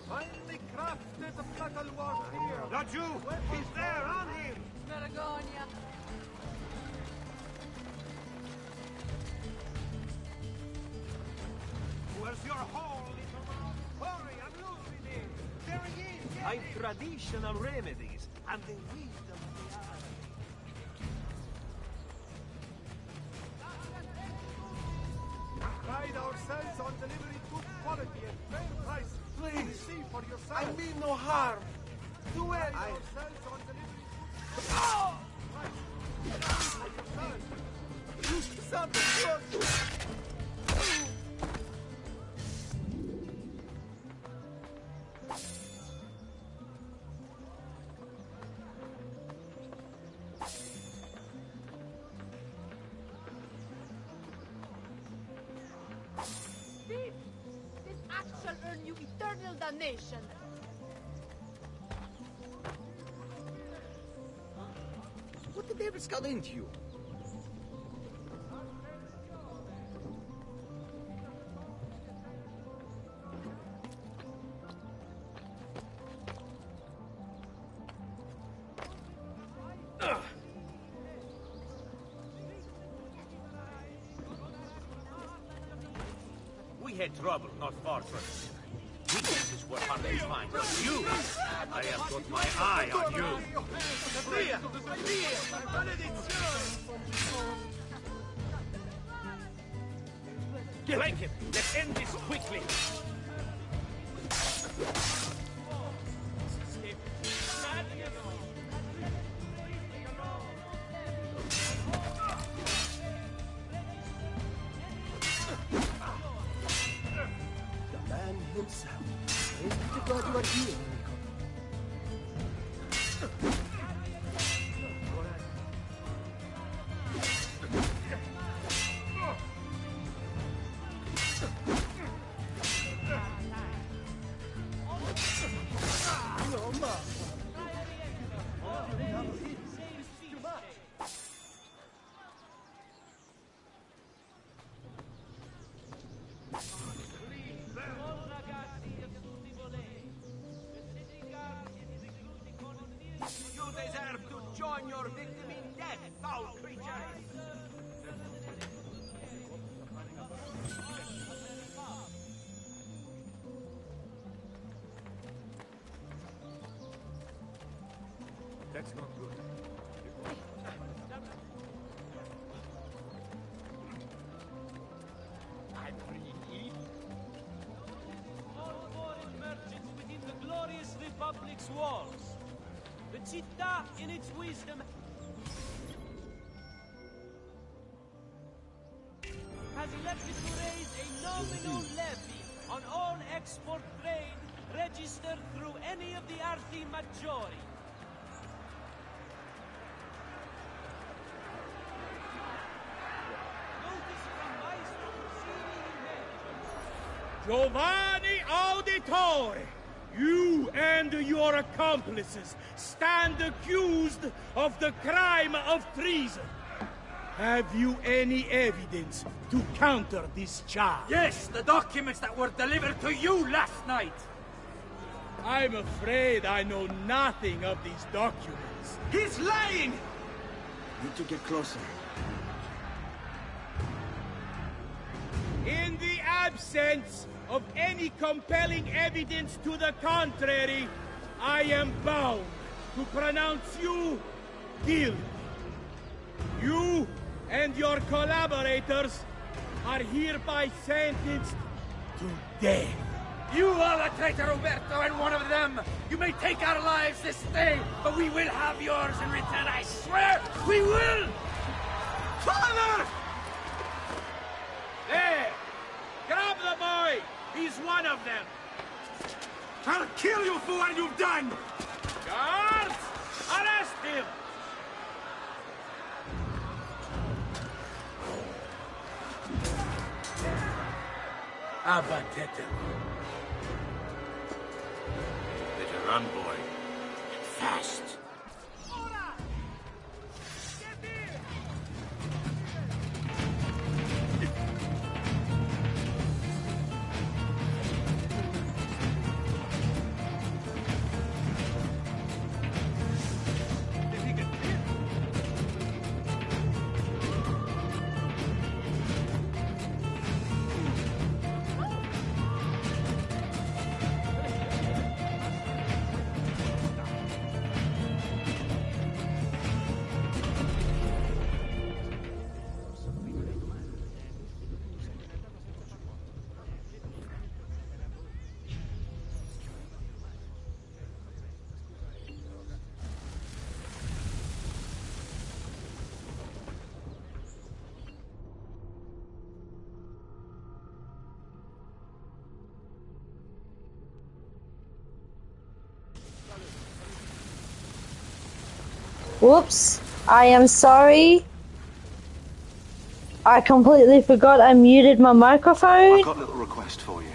Finely crafted metal work here. Not you! He's there, on him! Vergogna. Where's your hole, little mouse? Hurry, I'm losing him! There he is! I've traditional remedies and the wisdom of the art. Pride ourselves on delivering good quality at fair prices. Please. See for yourself. I mean no harm. Do it. Ourselves on delivering good Oh! prices. Something close. act shall earn you eternal damnation. What the devil's got into you? We had trouble not far from here. Weaknesses were hard to find. But you, I have got my eye on you. Flank him. Let's end this quickly. Himself. Praise be to God you are here, Join your victim in death, foul creature! That's not good. All foreign merchants within the glorious Republic's walls. The Città, in its wisdom, has elected to raise a nominal levy on all export trade registered through any of the Arti Maggiori. Notice from Maestro Seeming Giovanni Auditore! You and your accomplices stand accused of the crime of treason. Have you any evidence to counter this charge? Yes, the documents that were delivered to you last night. I'm afraid I know nothing of these documents. He's lying! Need to get closer. In the absence of any compelling evidence to the contrary, I am bound to pronounce you guilty. You and your collaborators are hereby sentenced to death. You are the traitor, Roberto, and one of them. You may take our lives this day, but we will have yours in return, I swear! We will! Father! There! Grab the boy! He's one of them! I'll kill you for what you've done! Guards! Arrest him! Abatete. Better run, boy. Fast. Whoops, I am sorry. I completely forgot I muted my microphone. I've got a little request for you.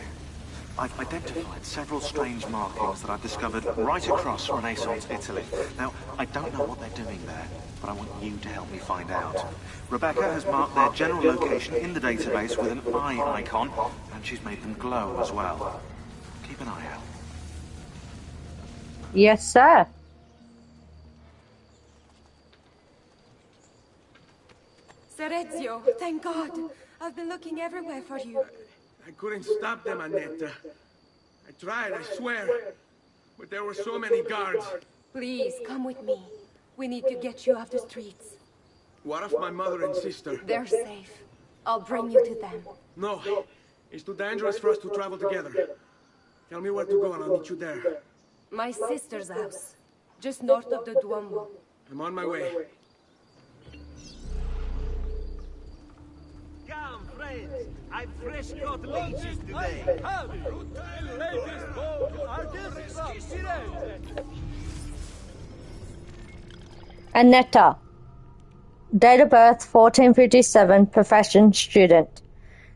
I've identified several strange markings that I've discovered right across Renaissance Italy. Now, I don't know what they're doing there, but I want you to help me find out. Rebecca has marked their general location in the database with an eye icon, and she's made them glow as well. Keep an eye out. Yes, sir. Ser Ezio, thank God. I've been looking everywhere for you. I couldn't stop them, Annetta. I tried, I swear. But there were so many guards. Please, come with me. We need to get you off the streets. What of my mother and sister? They're safe. I'll bring you to them. No. It's too dangerous for us to travel together. Tell me where to go and I'll meet you there. My sister's house. Just north of the Duomo. I'm on my way. Come, friends. I've fresh caught leeches today. Annetta. Date of birth 1457, profession student.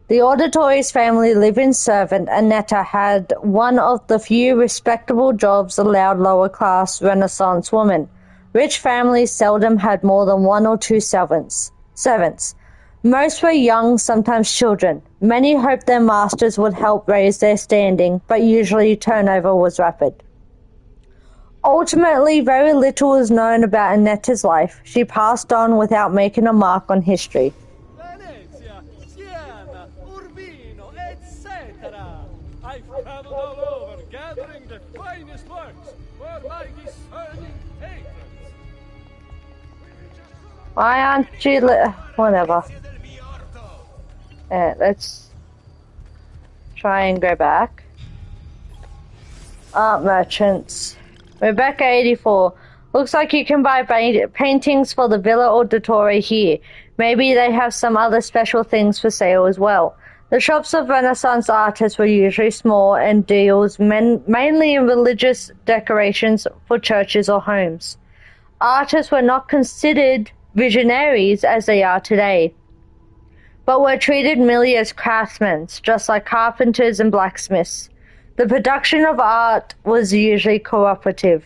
The Auditore's family live-in servant, Annetta, had one of the few respectable jobs allowed lower-class Renaissance women. Rich families seldom had more than 1 or 2 servants. Most were young, sometimes children. Many hoped their masters would help raise their standing, but usually turnover was rapid. Ultimately, very little is known about Annetta's life. She passed on without making a mark on history. Venezia, Siena, Urbino, etc. I've traveled all over, gathering the finest works for my discerning patrons. Why aren't you whatever. Let's try and go back. Art merchants. Rebecca 84. Looks like you can buy paintings for the Villa Auditore here. Maybe they have some other special things for sale as well. The shops of Renaissance artists were usually small and deals mainly in religious decorations for churches or homes. Artists were not considered visionaries as they are today, but were treated merely as craftsmen, just like carpenters and blacksmiths. The production of art was usually cooperative.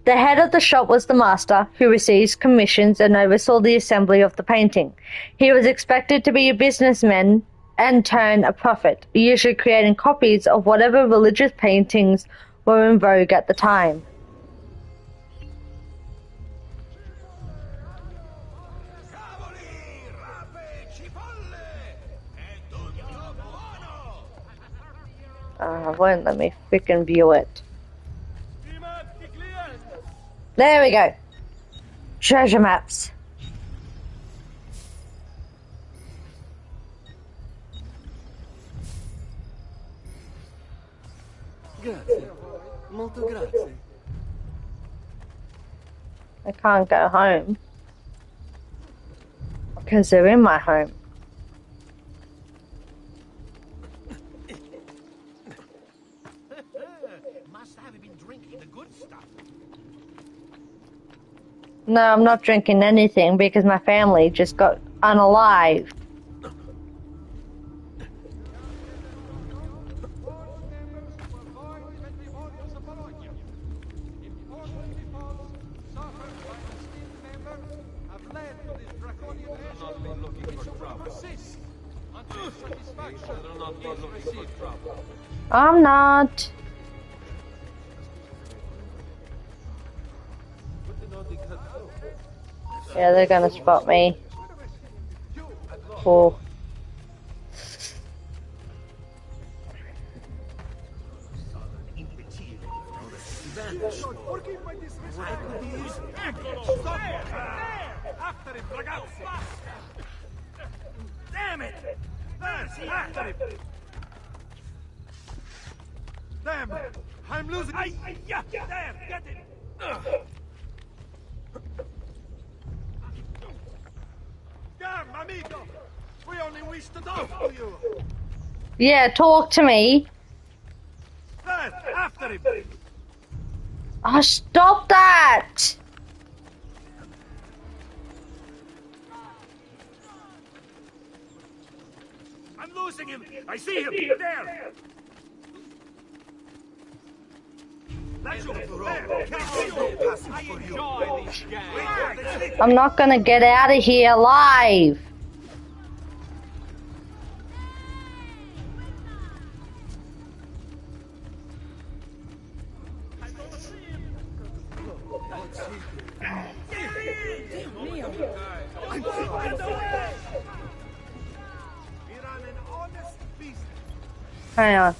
The head of the shop was the master, who received commissions and oversaw the assembly of the painting. He was expected to be a businessman and turn a profit, usually creating copies of whatever religious paintings were in vogue at the time. Won't let me freaking view it. There we go. Treasure maps. Grazie. Molto grazie. I can't go home because they're in my home. No, I'm not drinking anything because my family just got unalived. I'm not. Yeah, they're gonna spot me. Cool. Damn it! After him! Damn! I'm losing. Yeah, there, get it! Damn, amigo! We only wish to talk to you. Yeah, talk to me. There, after him! Oh, stop that! I'm losing him! I see him! There! I'm not gonna get out of here alive. Hang on.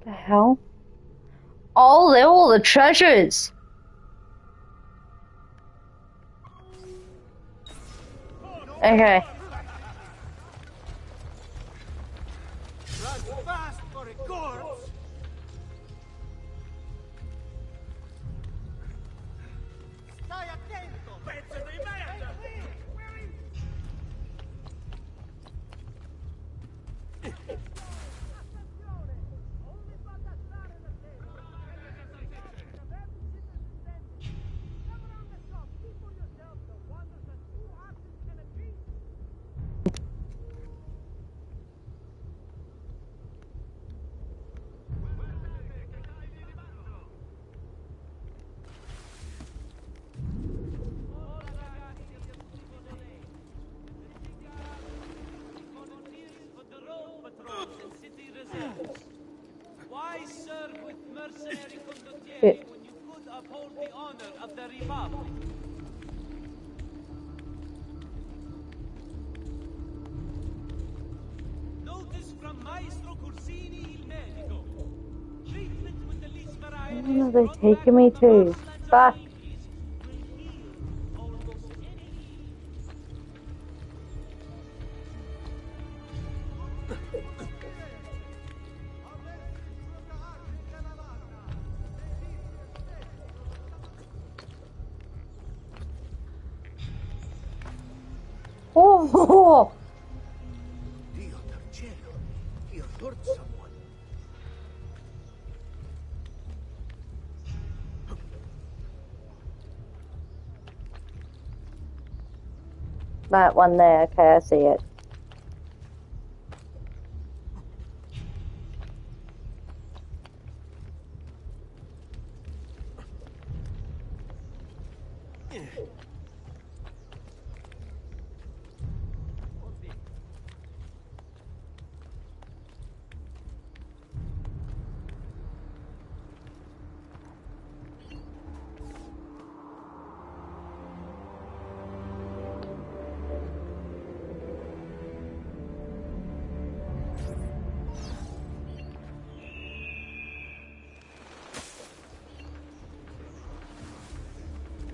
The hell? Oh, they're all the treasures. Okay. Run fast for a corpse. Stai attento, pezzo di merda! Why serve with mercenary condottieri Shit. when you could uphold the honor of the Republic? Notice from Maestro Corsini il medico. Treatment with the least variety. Where are they taking me to? Fuck. Oh! Dio del cielo, he hurt someone. That one there, okay, I see it.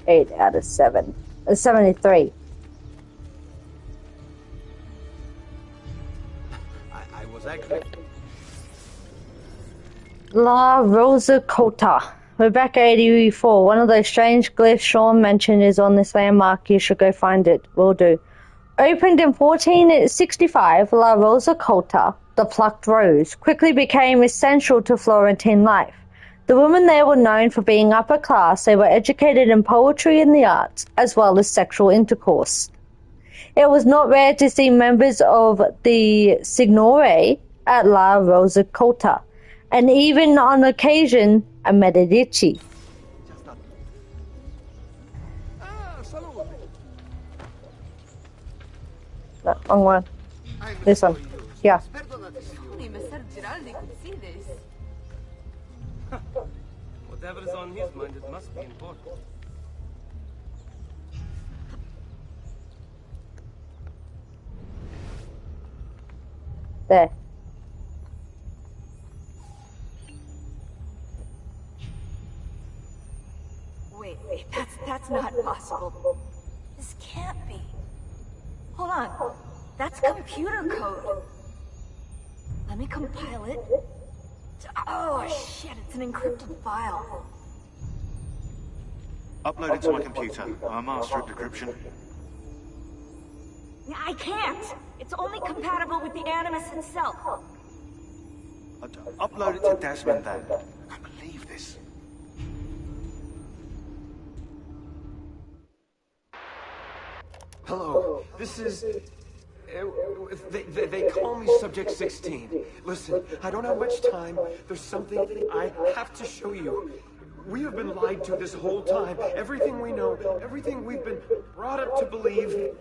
Eight out of 73. I was actually... La Rosa Cota. Rebecca 84. One of those strange glyphs Sean mentioned is on this landmark. You should go find it. Will do. Opened in 1465, La Rosa Cota, the plucked rose, quickly became essential to Florentine life. The women there were known for being upper class. They were educated in poetry and the arts, as well as sexual intercourse. It was not rare to see members of the Signore at La Rosa Cota, and even on occasion a Medici. No, wrong one. This one. Yeah. Whatever's on his mind, it must be important. There. Wait, that's not possible. This can't be. Hold on. That's computer code. Let me compile it. Oh, shit, it's an encrypted file. Upload it to my computer. I'm a master at decryption. I can't. It's only compatible with the Animus itself. Upload it to Desmond then. I can't believe this. Hello, this is They call me Subject 16. Listen, I don't have much time. There's something I have to show you. We have been lied to this whole time. Everything we know, everything we've been brought up to believe,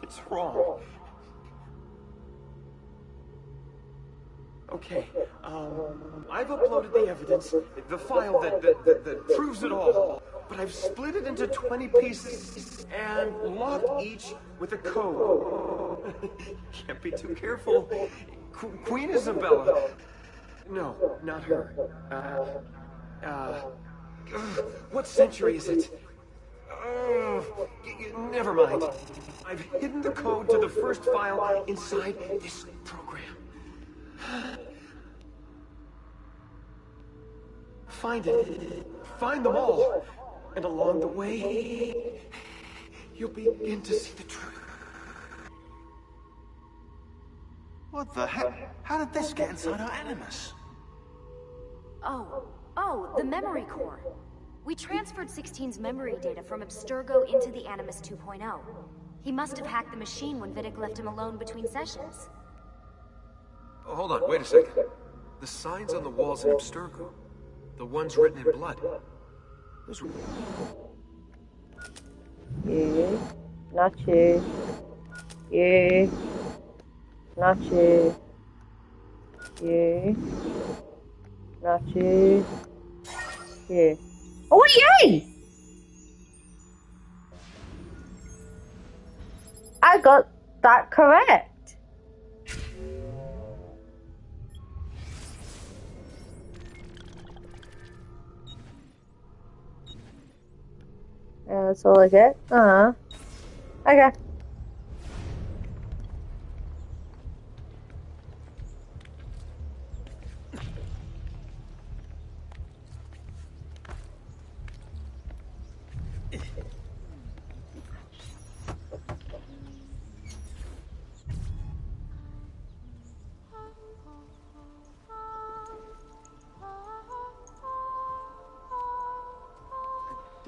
it's wrong. Okay, I've uploaded the evidence, the file that proves it all. But I've split it into 20 pieces and locked each with a code. Can't be too careful. Queen Isabella. No, not her. What century is it? Never mind. I've hidden the code to the first file inside this program. Find it. Find them all. And along the way, you'll begin to see the truth. What the heck? How did this get inside our Animus? Oh, the memory core. We transferred 16's memory data from Abstergo into the Animus 2.0. He must have hacked the machine when Vidic left him alone between sessions. Oh, hold on, wait a second. The signs on the walls in Abstergo. The ones written in blood. Those were... You. Not you. You. Not you. You. Not you. You. Oh, yay! I got that correct. Yeah, that's all I get. Okay.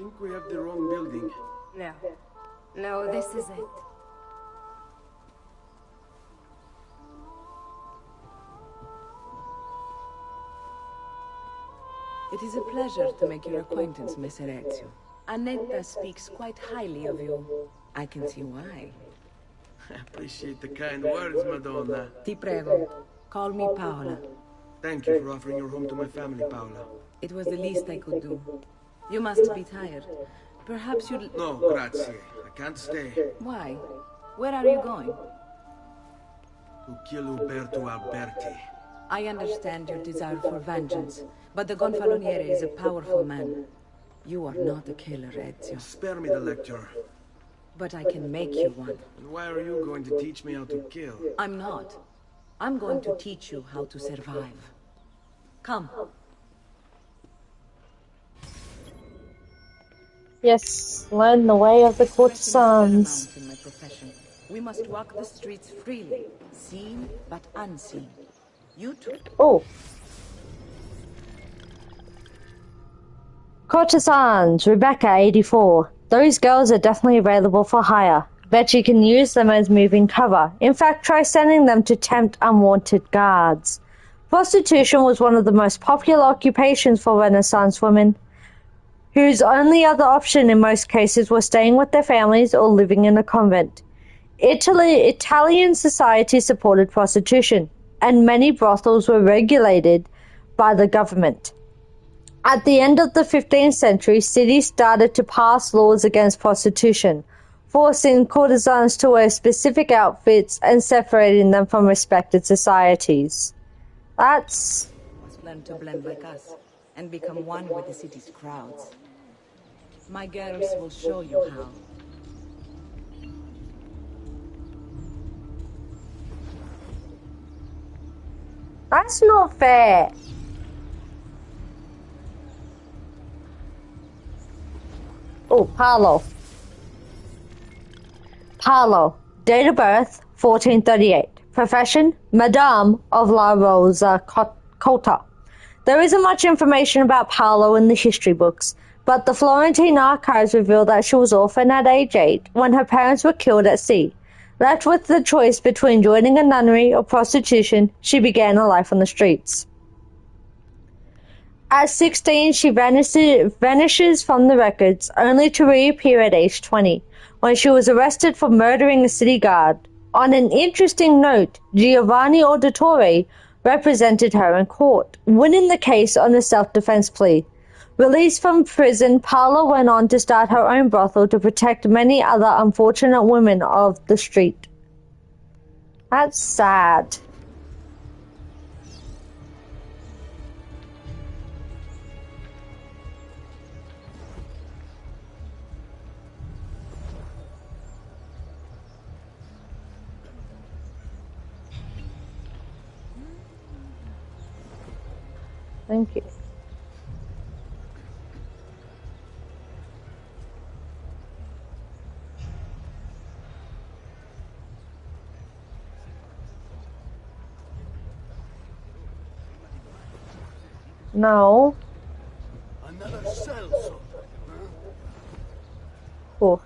I think we have the wrong building. No, this is it. It is a pleasure to make your acquaintance, Messer Ezio. Annetta speaks quite highly of you. I can see why. I appreciate the kind words, Madonna. Ti prego, call me Paola. Thank you for offering your home to my family, Paola. It was the least I could do. You must be tired. Perhaps you'd... No, grazie. I can't stay. Why? Where are you going? To kill Uberto Alberti. I understand your desire for vengeance, but the Gonfaloniere is a powerful man. You are not a killer, Ezio. Spare me the lecture. But I can make you one. And why are you going to teach me how to kill? I'm not. I'm going to teach you how to survive. Come. Yes, learn the way of the courtesans. In my profession, we must walk the streets freely, seen but unseen. You too. Oh. Courtesans, Rebecca, 84. Those girls are definitely available for hire. Bet you can use them as moving cover. In fact, try sending them to tempt unwanted guards. Prostitution was one of the most popular occupations for Renaissance women, whose only other option in most cases was staying with their families or living in a convent. Italian society supported prostitution, and many brothels were regulated by the government. At the end of the 15th century, cities started to pass laws against prostitution, forcing courtesans to wear specific outfits and separating them from respected societies. That's... Must learn to blend like us and become one with the city's crowds. My girls will show you how. That's not fair. Oh, Paolo. Paolo. Date of birth, 1438. Profession, Madame of La Rosa Colta. There isn't much information about Paolo in the history books, but the Florentine archives reveal that she was orphaned at age 8 when her parents were killed at sea, Left with the choice between joining a nunnery or prostitution, she began a life on the streets. At 16, she vanishes from the records, only to reappear at age 20, when she was arrested for murdering a city guard. On an interesting note, Giovanni Auditore represented her in court, winning the case on a self-defense plea. Released from prison, Paula went on to start her own brothel to protect many other unfortunate women of the street. That's sad. Thank you. No. Another cell. Cool.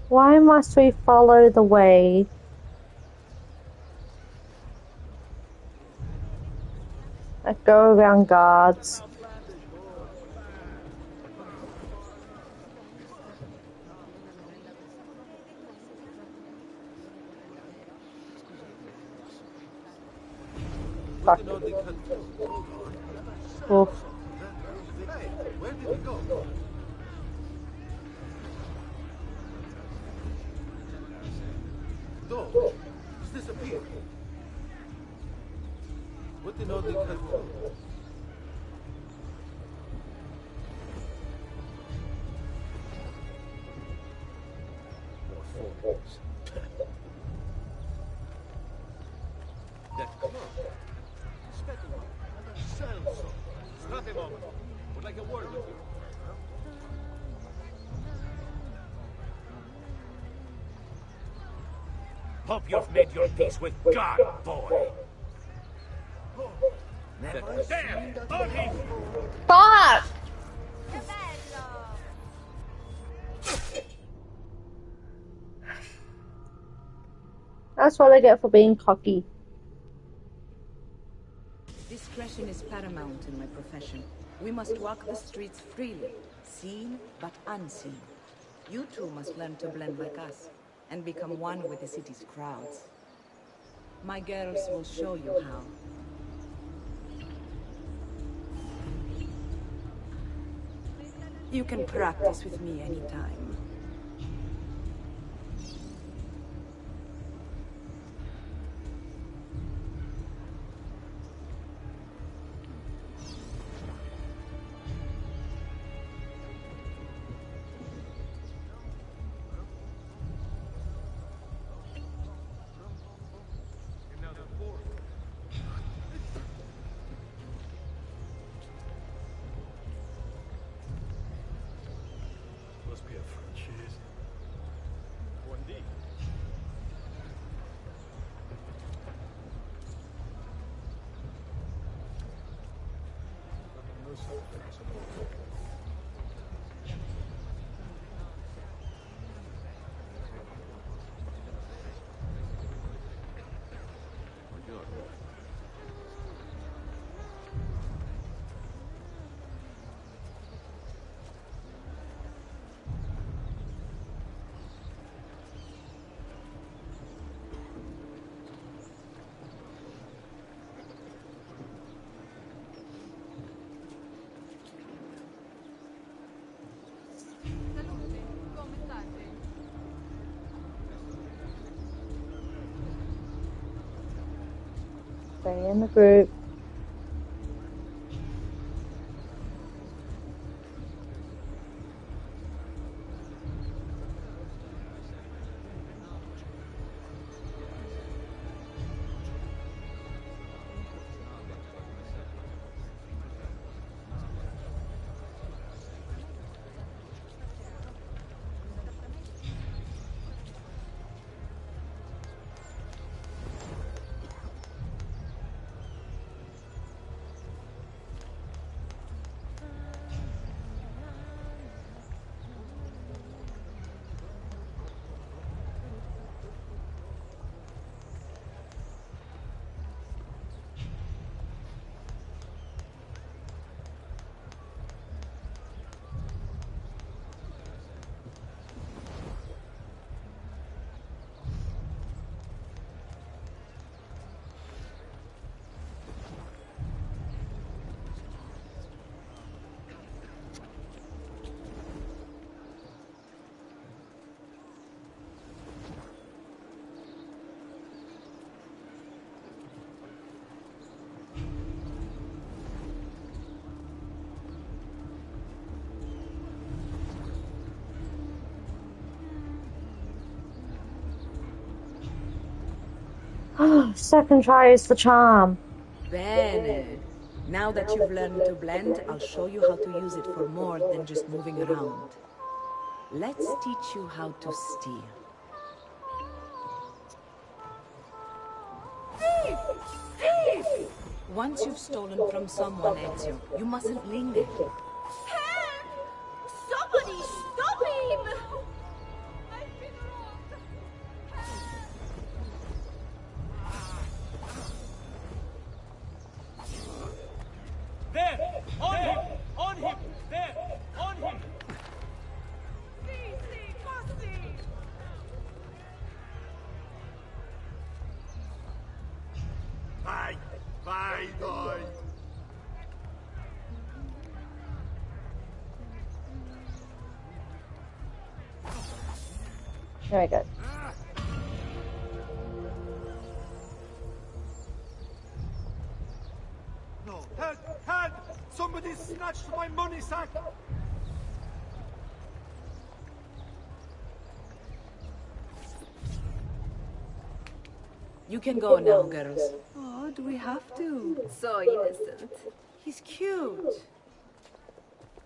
Why must we follow the way? Let's go around guards. Fuck. Oof. Where did he go? Dog, he's disappeared. What did all the cut for? More photos. That clock. Celso. Stop a moment. Would like a word with you. Hope you've made your peace with God, boy. There! Only! Fuck! That's what I get for being cocky. Discretion is paramount in my profession. We must walk the streets freely, seen but unseen. You too must learn to blend like us, and become one with the city's crowds. My girls will show you how. You can practice with me anytime. Must be a franchise. Buondì. Stay in the group. Second try is the charm. Bene. Now that you've learned to blend, I'll show you how to use it for more than just moving around. Let's teach you how to steal. Thief! Thief! Once you've stolen from someone, Ezio, you mustn't linger. Help! Somebody stop him! There! On him! On him! There! On him! Vai! Vai, doi! Very good. No, help! Help! Somebody snatched my money sack! You can go now, girls. Oh, do we have to? So innocent. He's cute.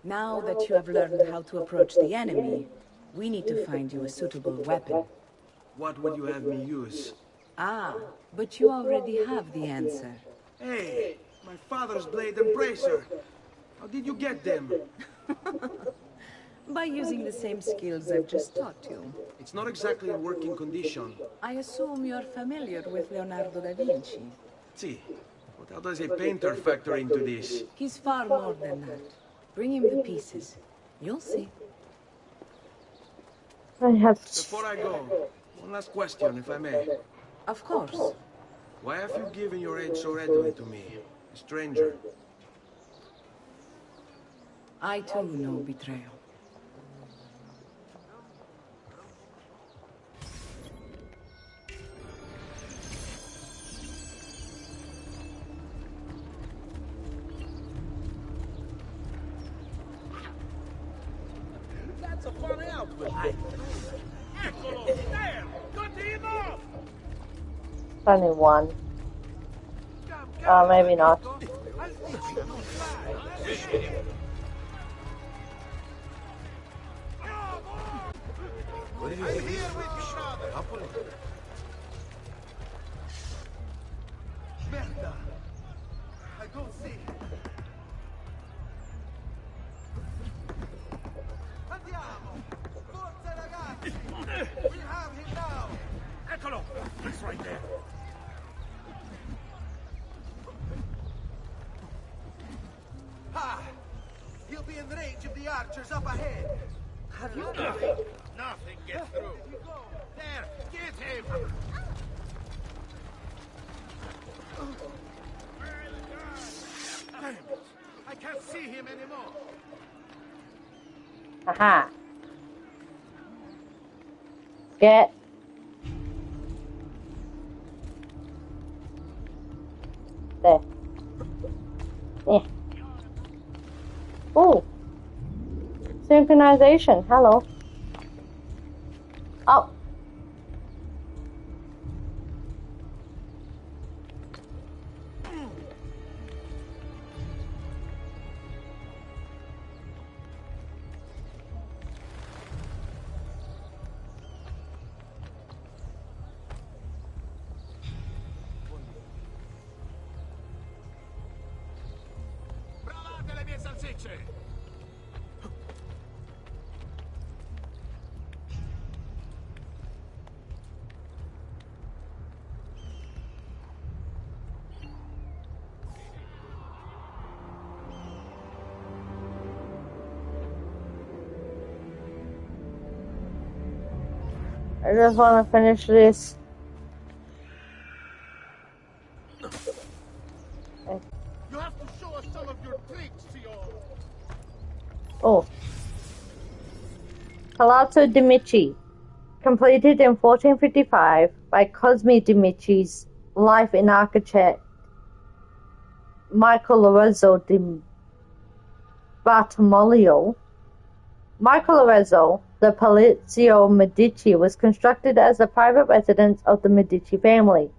Now that you have learned how to approach the enemy, we need to find you a suitable weapon. What would you have me use? Ah, but you already have the answer. Hey, my father's blade and bracer. How did you get them? By using the same skills I've just taught you. It's not exactly in working condition. I assume you're familiar with Leonardo da Vinci. See, but how does a painter factor into this? He's far more than that. Bring him the pieces. You'll see. I have to... Before I go, one last question, if I may. Of course. Why have you given your aid so readily to me, a stranger? I too know betrayal. That's a fun outfit! Eccolo! There! Cut him off! Only one. Maybe not. What did you think? I'm here with you, brother. Merda! I don't see. Andiamo! Forza ragazzi! We have him now! Eccolo! He's right there. Ha! He'll be in range of the archers up ahead. Have you Nothing gets through. There, get him! Damn it! I can't see him anymore. Aha. Get. There. Yeah. Oh. Synchronization. Hello. Oh. Bravate le mie salsicce! I just want to finish this. You have to show us some of your tricks, Signor. Oh. Palazzo de' Medici, completed in 1455 by Cosimo de' Medici's life in architect Michael Lorenzo di Bartolomeo. Michael Lorenzo, the Palazzo Medici was constructed as a private residence of the Medici family.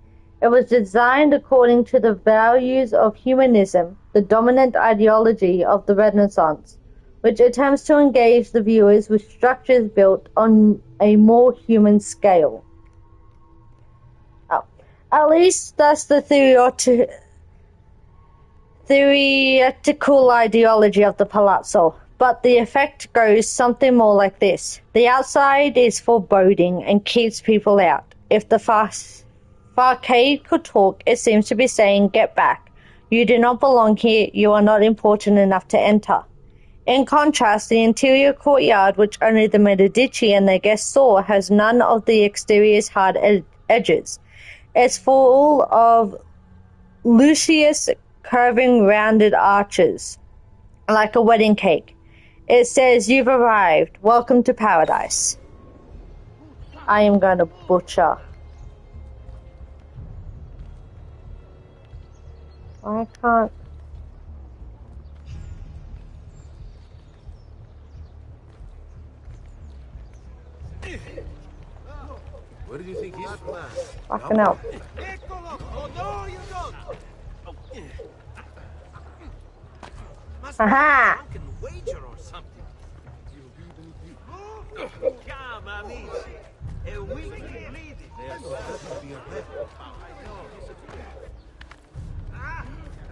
It was designed according to the values of humanism, the dominant ideology of the Renaissance, which attempts to engage the viewers with structures built on a more human scale. At least that's the theoretical ideology of the palazzo, but the effect goes something more like this. The outside is foreboding and keeps people out. If the facade could talk, it seems to be saying, "Get back. You do not belong here. You are not important enough to enter." In contrast, the interior courtyard, which only the Medici and their guests saw, has none of the exterior's hard edges. It's full of luscious, curving, rounded arches, like a wedding cake. It says, "You've arrived. Welcome to paradise." I am going to butcher. I can't. Where do you think he's from? Fucking hell. Oh, no, you don't! Aha! Wager or something. Come, amici. A week bleeding. Ah,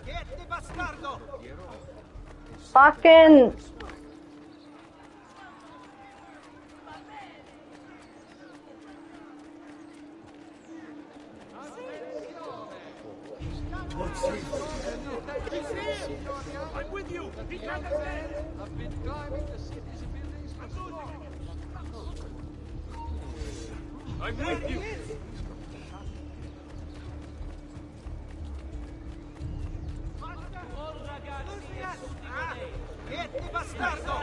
get the bastardo! Fucking. I'm with you. He can't stand. I've been climbing the city's buildings for so long. I'm with you. Get the bastardo!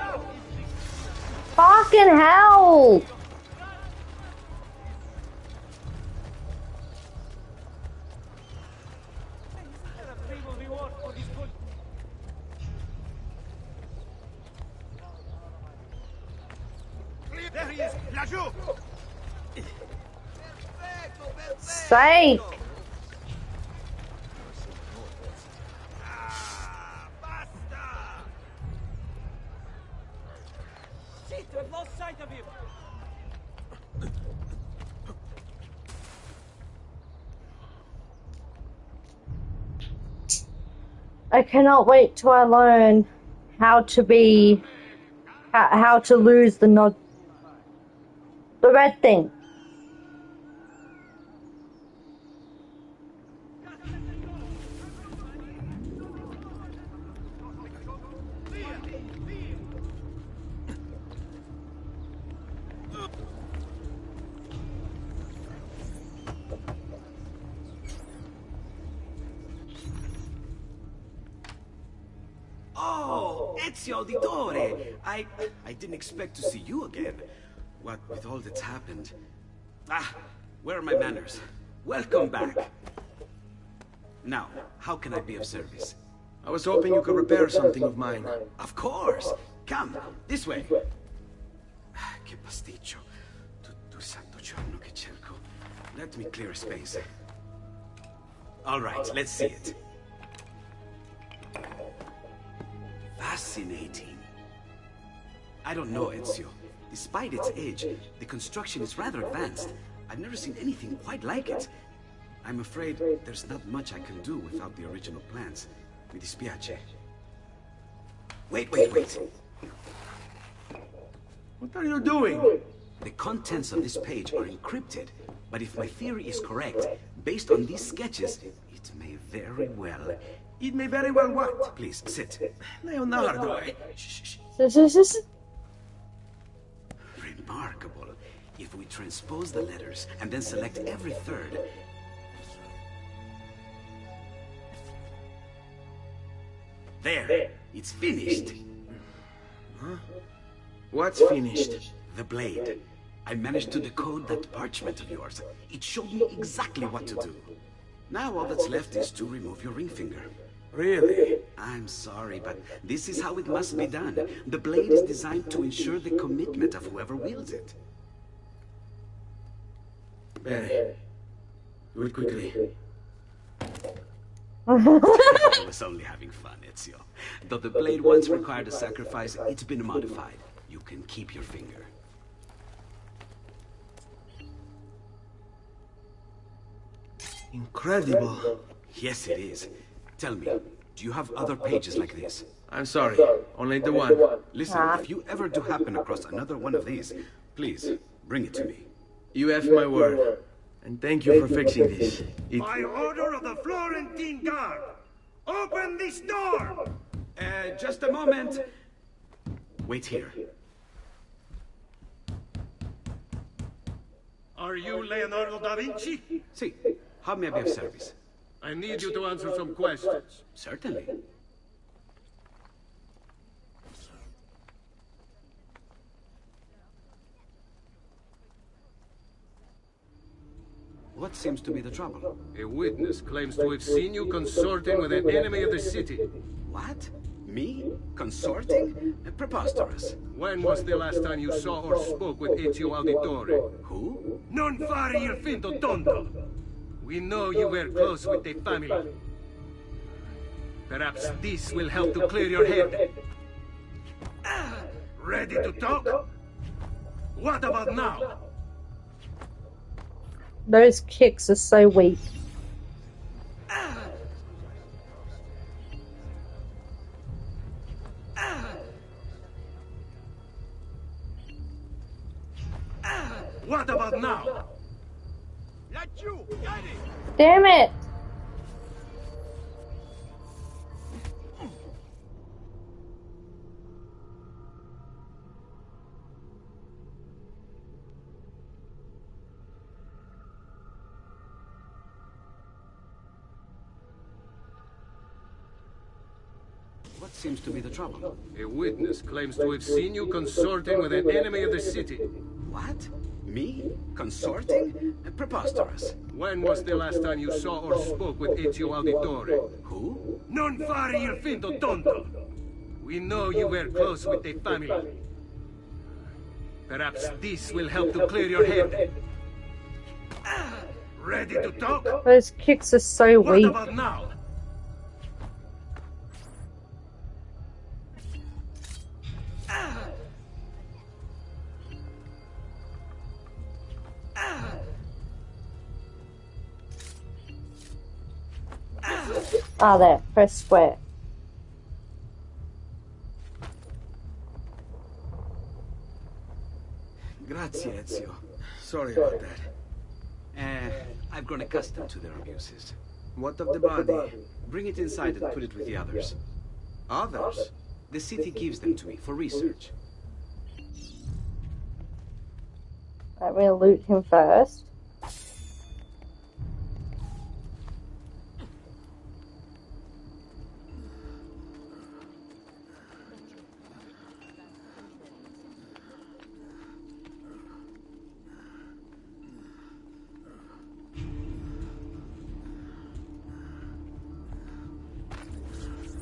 Fucking hell! There he is! Laggiù! Sake! Shit, I've lost sight of him! I cannot wait till I learn how to be... how to lose the red thing. Oh, Ezio Auditore! I didn't expect to see you again. What with all that's happened. Ah, where are my manners? Welcome back. Now, how can I be of service? I was hoping you could repair something of mine. Of course! Come, this way. Che pasticcio. Tutto santo giorno che cerco. Let me clear a space. All right, let's see it. Fascinating. I don't know, Ezio. Despite its age, the construction is rather advanced. I've never seen anything quite like it. I'm afraid there's not much I can do without the original plans. Mi dispiace. Wait. What are you doing? The contents of this page are encrypted, but if my theory is correct, based on these sketches, it may very well... It may very well what? Please, sit. Leonardo. Shh. This Remarkable. If we transpose the letters and then select every third... There! It's finished! Huh? What's finished? The blade. I managed to decode that parchment of yours. It showed me exactly what to do. Now all that's left is to remove your ring finger. Really? I'm sorry, but this is how it must be done. The blade is designed to ensure the commitment of whoever wields it. Bene. Do it quickly. I was only having fun, Ezio. Though the blade once required a sacrifice, it's been modified. You can keep your finger. Incredible. Yes, it is. Tell me, do you have other pages like this? I'm sorry, only the one. Listen, if you ever do happen across another one of these, please, bring it to me. You have my word. And thank you for fixing this. By order of the Florentine Guard, open this door! Just a moment. Wait here. Are you Leonardo da Vinci? See, how may I be of service? I need you to answer some questions. Certainly. What seems to be the trouble? A witness claims to have seen you consorting with an enemy of the city. What? Me? Consorting? Preposterous. When was the last time you saw or spoke with Ezio Auditore? Who? Non fare il finto tondo! We know you were close with the family. Perhaps this will help to clear your head. Ready to talk? What about now? Those kicks are so weak. What about now? Damn it! What seems to be the trouble? A witness claims to have seen you consorting with an enemy of the city. What? Me? Consorting? Preposterous. When was the last time you saw or spoke with Ezio Auditore? Who? Non fare il finto tondo! We know you were close with the family. Perhaps this will help to clear your head. Ready to talk? Those kicks are so weak. What about now? Ah, there. Press square. Grazie, Ezio. Sorry about that. I've grown accustomed to their abuses. What of the body? Bring it inside and put it with the others. Others? The city gives them to me for research. Right, we'll loot him first.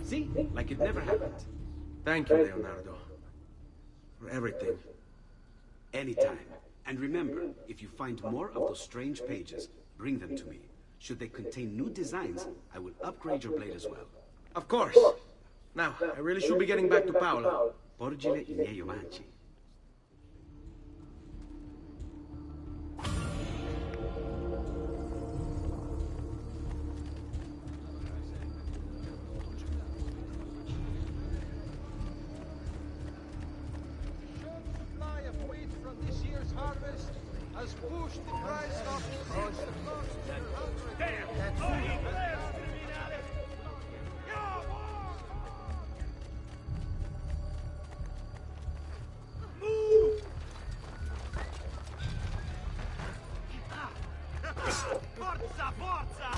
See? Like it never happened. Thank you, Leonardo. For everything. Anytime. And remember, if you find more of those strange pages, bring them to me. Should they contain new designs, I will upgrade your blade as well. Of course. Now, I really should be getting back to Paolo. Porgile I miei omanci. Has pushed the price up Move! Forza, forza!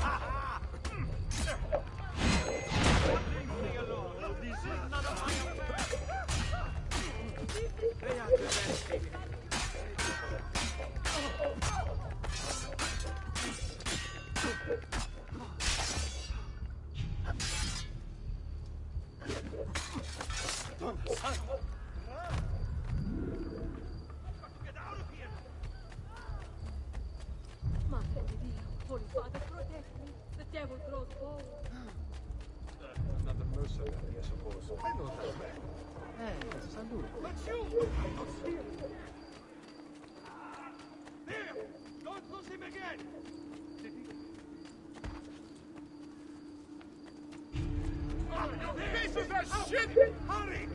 Madre di Dio, Holy Father, protect me. The devil throws bold. Personally, I suppose. I know that man. Salute. But you! There! Don't lose him again! Pieces of shit! Hurry!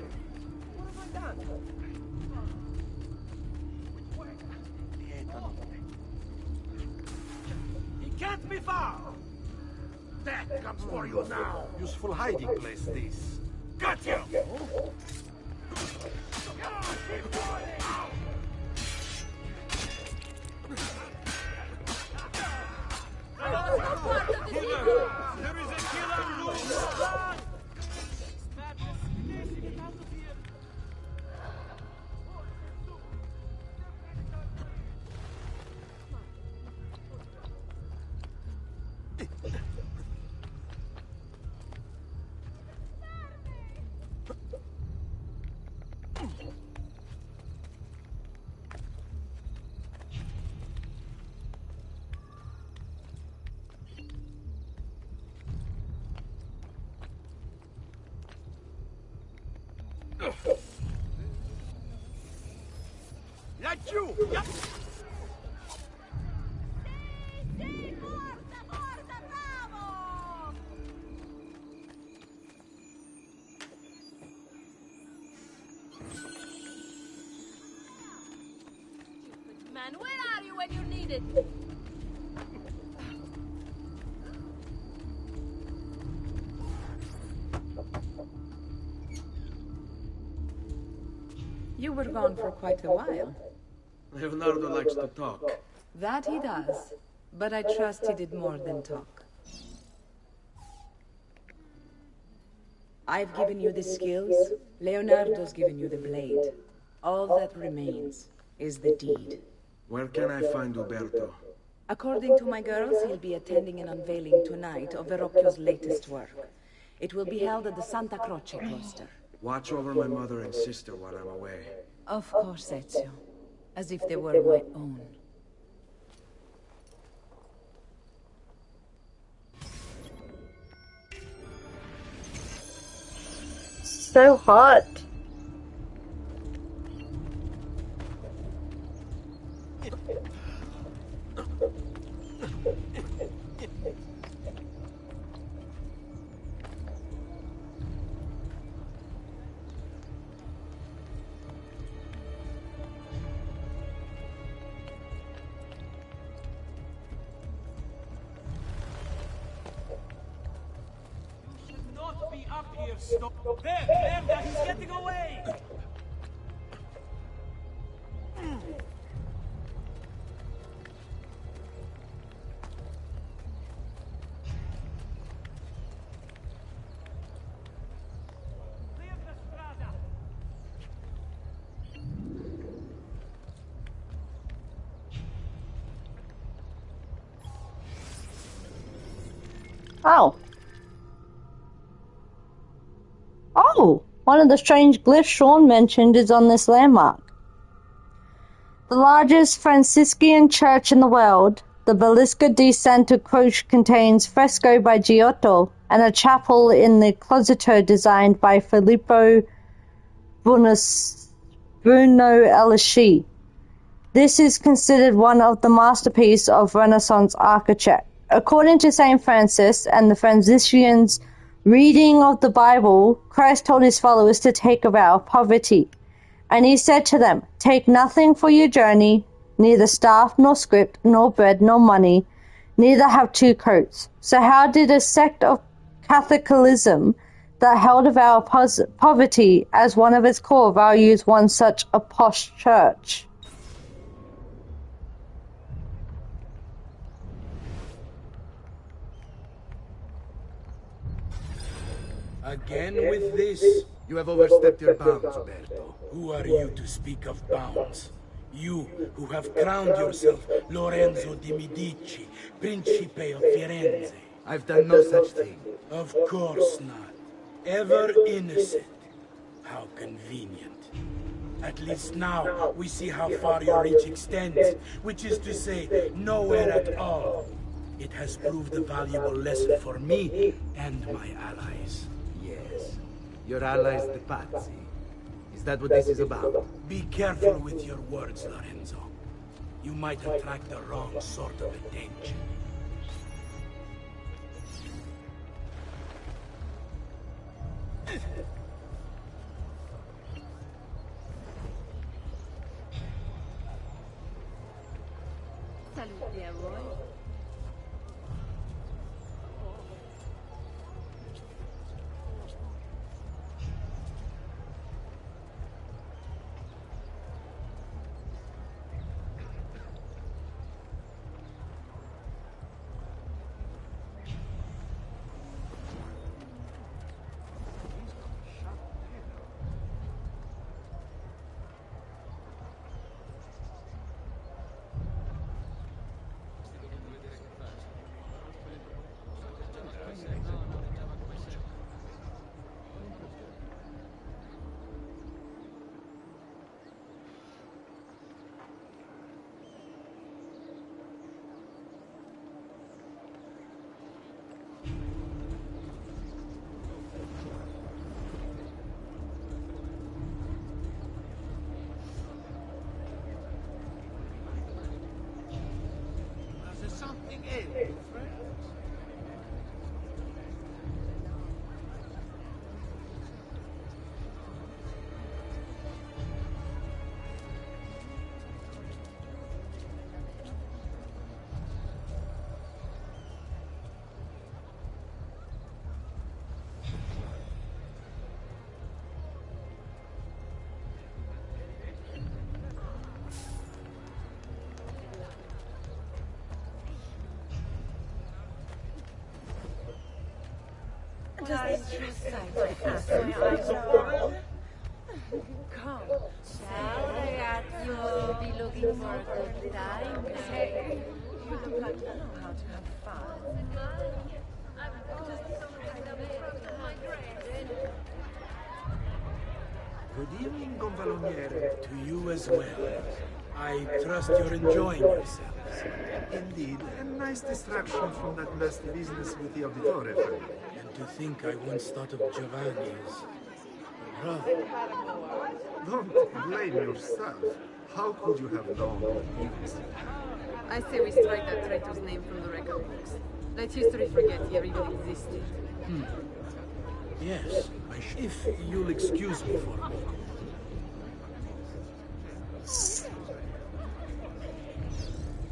What have I done? He can't be far! Death comes for you now! Useful hiding place, this. Got you! There is a killer loose! Like you! Man, where are you when you need it? You were gone for quite a while. Leonardo likes to talk. That he does. But I trust he did more than talk. I've given you the skills. Leonardo's given you the blade. All that remains is the deed. Where can I find Uberto? According to my girls, he'll be attending an unveiling tonight of Verrocchio's latest work. It will be held at the Santa Croce cloister. Watch over my mother and sister while I'm away. Of course, Ezio. As if they were my own. So hot. Not be up here, stop. There, he's getting away! Clear the strada. Oh. Oh, one of the strange glyphs Sean mentioned is on this landmark. The largest Franciscan church in the world, the Basilica di Santa Croce, contains fresco by Giotto and a chapel in the cloister designed by Filippo Brunelleschi. This is considered one of the masterpieces of Renaissance architecture. According to St. Francis and the Franciscans' reading of the Bible, Christ told his followers to take a vow of poverty. And he said to them, "Take nothing for your journey, neither staff, nor scrip, nor bread, nor money, neither have two coats." So how did a sect of Catholicism that held a vow of poverty as one of its core values want such a posh church? Again with this? You have overstepped your bounds, Uberto. Who are you to speak of bounds? You who have crowned yourself Lorenzo di Medici, Principe of Firenze. I've done no such thing. Of course not. Ever innocent. How convenient. At least now we see how far your reach extends, which is to say, nowhere at all. It has proved a valuable lesson for me and my allies. Yes. Your allies, the Pazzi. Is that what this is about? Be careful with your words, Lorenzo. You might attract the wrong sort of attention. Salute a voi. There's something else, friends. Does this true sight pass my eyes are? Come, you will be looking for a good time. You look like you know how to have fun. Good evening, Gonfaloniere. To you as well. I trust you're enjoying yourselves. Indeed, a nice distraction from that last business with the Auditore family. And to think I once thought of Giovanni as a brother. Don't blame yourself. How could you have known evils? I say we strike that traitor's name from the record books. Let history forget he ever even existed. Yes, if you'll excuse me for a moment.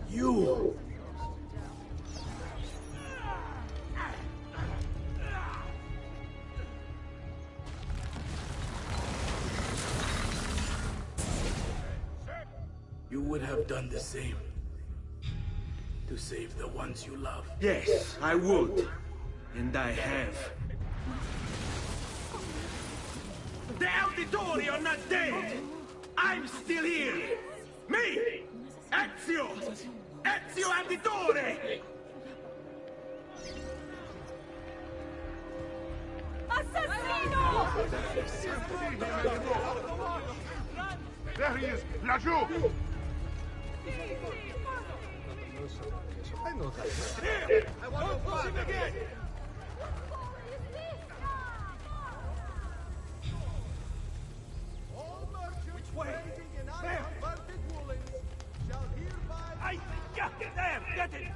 You! You would have done the same. To save the ones you love. Yes, I would. And I have. The Auditori are not dead! I'm still here! Me! Ezio! Ezio Auditore! Assassino! There he is! Laggiù! I know that. I want to push him again! All merchants trading in unconverted woolens shall hereby... There! Get it!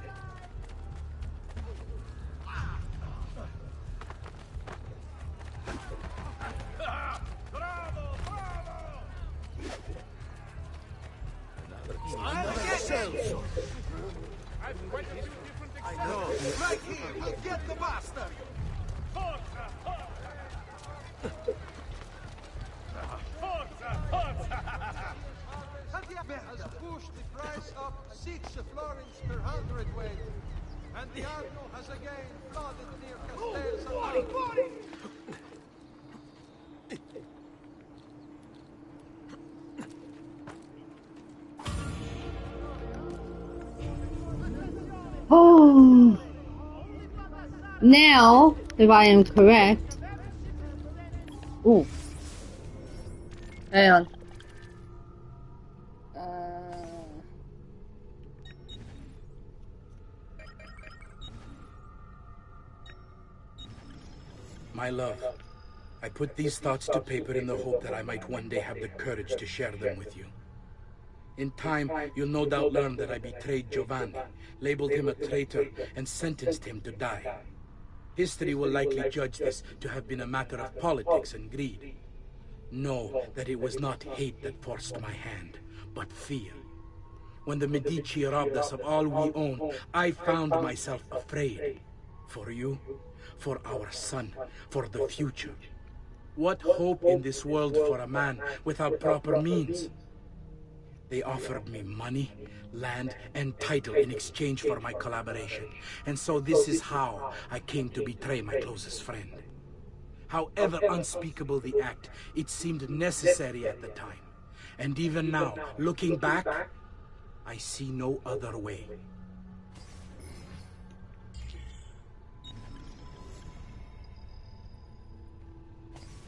Bravo! Celso! I've quite a few different examples. I know. Right here, we'll get the bastard! Forza! Has pushed the price up 6 florins per hundredweight, and the Arno has again flooded near Castel San. Oh. Now, if I am correct. Ooh. Hang on. My love, I put these thoughts to paper in the hope that I might one day have the courage to share them with you. In time, you'll no doubt learn that I betrayed Giovanni, labeled him a traitor, and sentenced him to die. History will likely judge this to have been a matter of politics and greed. Know that it was not hate that forced my hand, but fear. When the Medici robbed us of all we own, I found myself afraid. For you, for our son, for the future. What hope in this world for a man without proper means? They offered me money, land, and title in exchange for my collaboration. And so this is how I came to betray my closest friend. However unspeakable the act, it seemed necessary at the time. And even now, looking back, I see no other way.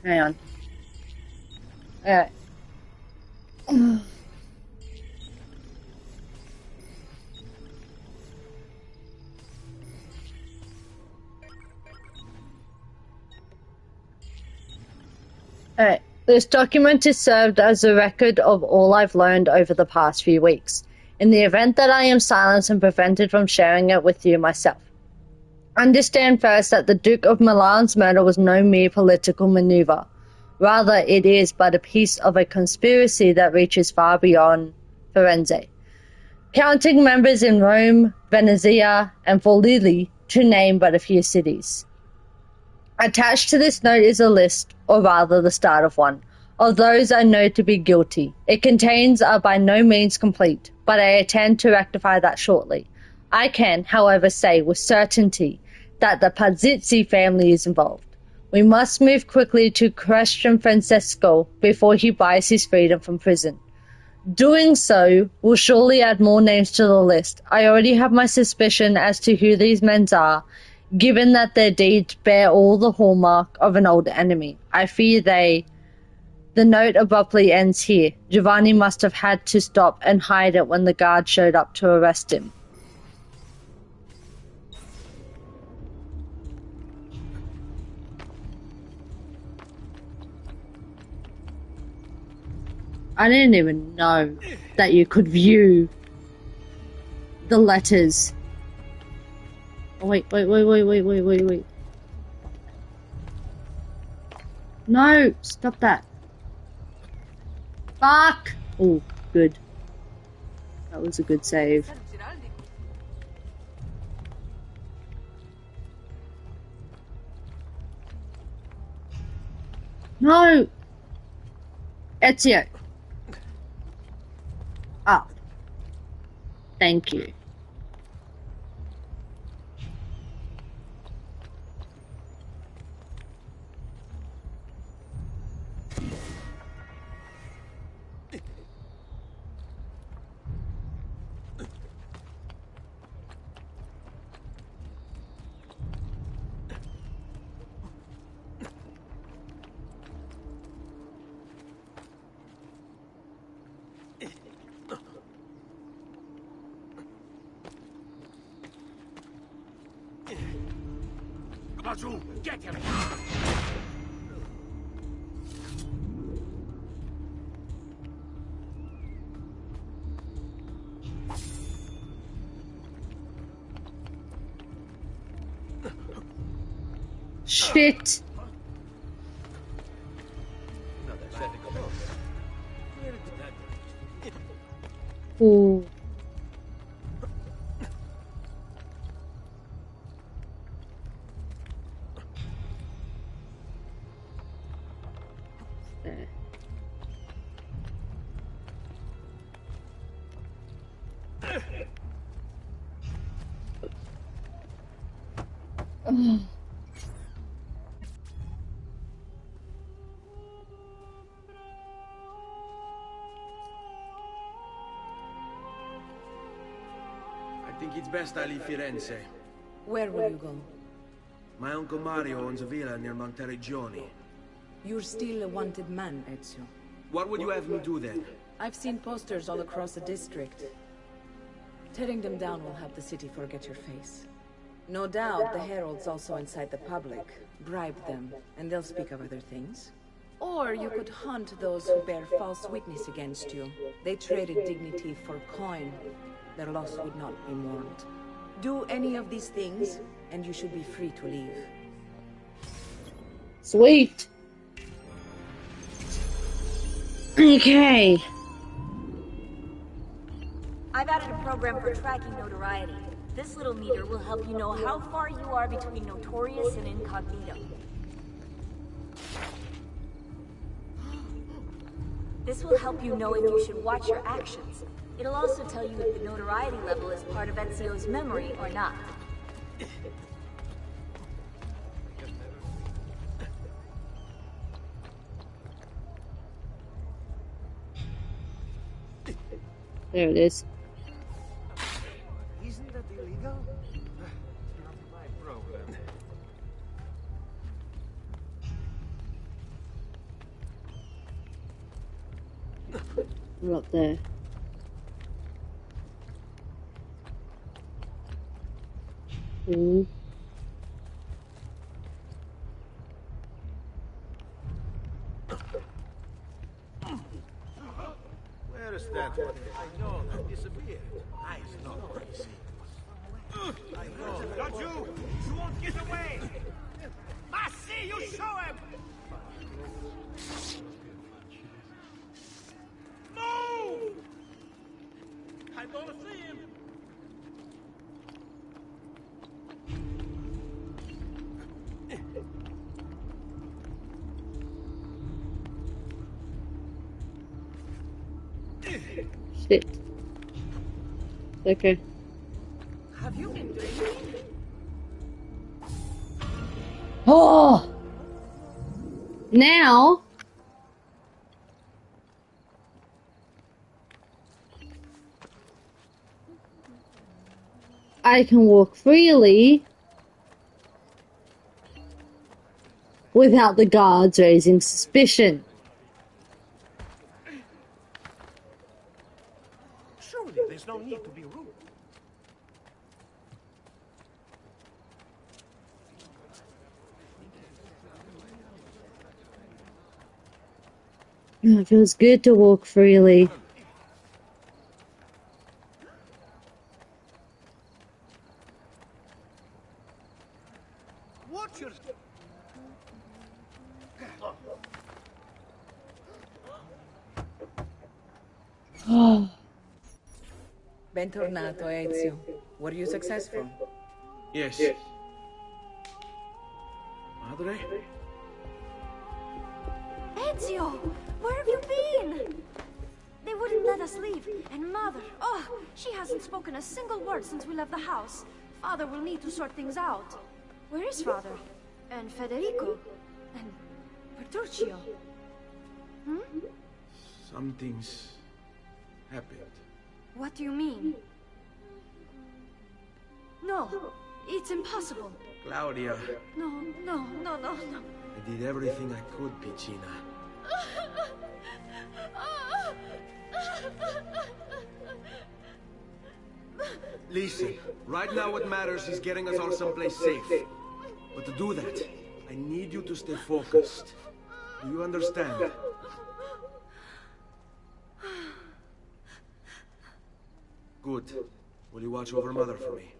Hang on. Alright. Alright. This document is served as a record of all I've learned over the past few weeks, in the event that I am silenced and prevented from sharing it with you myself. Understand first that the Duke of Milan's murder was no mere political maneuver. Rather, it is but a piece of a conspiracy that reaches far beyond Firenze, counting members in Rome, Venezia, and Forlì, to name but a few cities. Attached to this note is a list, or rather the start of one, of those I know to be guilty. It contains are by no means complete, but I intend to rectify that shortly. I can, however, say with certainty that the Pazzi family is involved. We must move quickly to question Francesco before he buys his freedom from prison. Doing so will surely add more names to the list. I already have my suspicion as to who these men are, given that their deeds bear all the hallmark of an old enemy. I fear they... The note abruptly ends here. Giovanni must have had to stop and hide it when the guard showed up to arrest him. I didn't even know that you could view the letters. Oh, wait. No, stop that. Fuck! Oh, good. That was a good save. No! Ezio. Ah. Thank you. Get him! Shit! Ooh. I think it's best I leave Firenze. Where will you go? My Uncle Mario owns a villa near Monteriggioni. You're still a wanted man, Ezio. What would you have me do then? I've seen posters all across the district. Tearing them down will help the city forget your face. No doubt the heralds also incite the public. Bribe them, and they'll speak of other things. Or you could hunt those who bear false witness against you. They traded dignity for coin. Their loss would not be mourned. Do any of these things, and you should be free to leave. Sweet. Okay. I've added a program for tracking notoriety. This little meter will help you know how far you are between notorious and incognito. This will help you know if you should watch your actions. It'll also tell you if the notoriety level is part of Ezio's memory or not. There it is. Isn't that illegal? Not my problem. We're up there. Ooh. Where is that one? I know that disappeared. Eyes not crazy. I know. Don't you! You won't get away! I see you show him! Move! I don't see him! Shit. Okay. Have you been drinking? Oh! Now I can walk freely without the guards raising suspicion. Surely there's no need to be rude. It feels good to walk freely. Watch your... Bentornato, Ezio. Were you successful? Yes. Madre? Ezio! Where have you been? They wouldn't let us leave. And Mother, oh, she hasn't spoken a single word since we left the house. Father will need to sort things out. Where is Father? And Federico? And Petruccio? Hmm? Something's happened. What do you mean? No, it's impossible. Claudia, No, no, no, no, no. I did everything I could, Piccina. Listen, right now what matters is getting us all someplace safe. But to do that, I need you to stay focused. Do you understand? Good. Will you watch over Mother for me?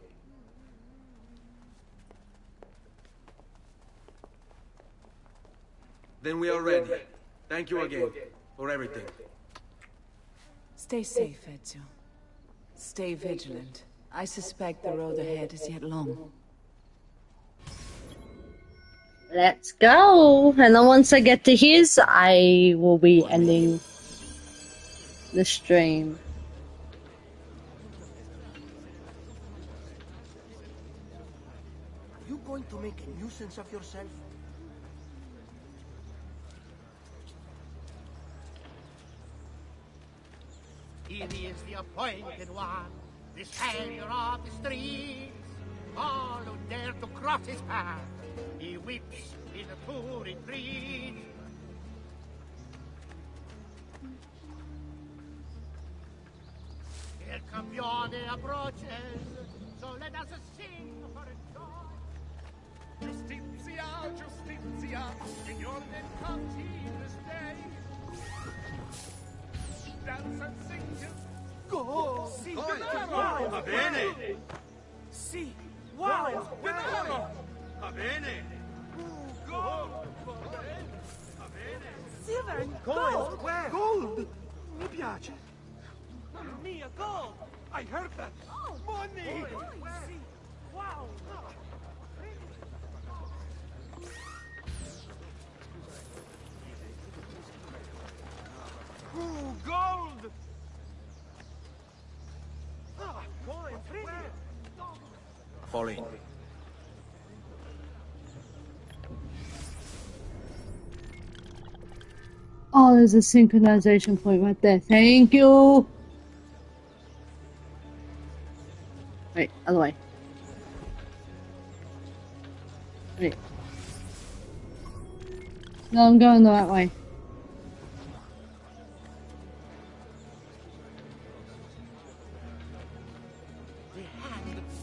Then we are ready. Thank you again for everything. Stay safe, Ezio. Stay vigilant. I suspect the road ahead is yet long. Let's go. And then once I get to his, I will be ending the stream. Are you going to make a nuisance of yourself? He is the appointed one, the savior of the streets. All who dare to cross his path, he whips in a to retreat. El campione approaches, So let us sing for joy. Justitia, Justitia, in your name comes he this day. Dance and sing till... Go! Sì, Denaro! Va bene! Sì! Wow! Denaro! Va bene! Go! Va bene! Silver and Gold! gold! Where? Gold! Mi piace! Mamma mia, gold! I heard that! Money! Sì. Wow! Ooh, gold! Ah, coins! Where? Fall in. Oh, there's a synchronization point right there. Thank you. Wait, other way. Wait. No, I'm going the right way.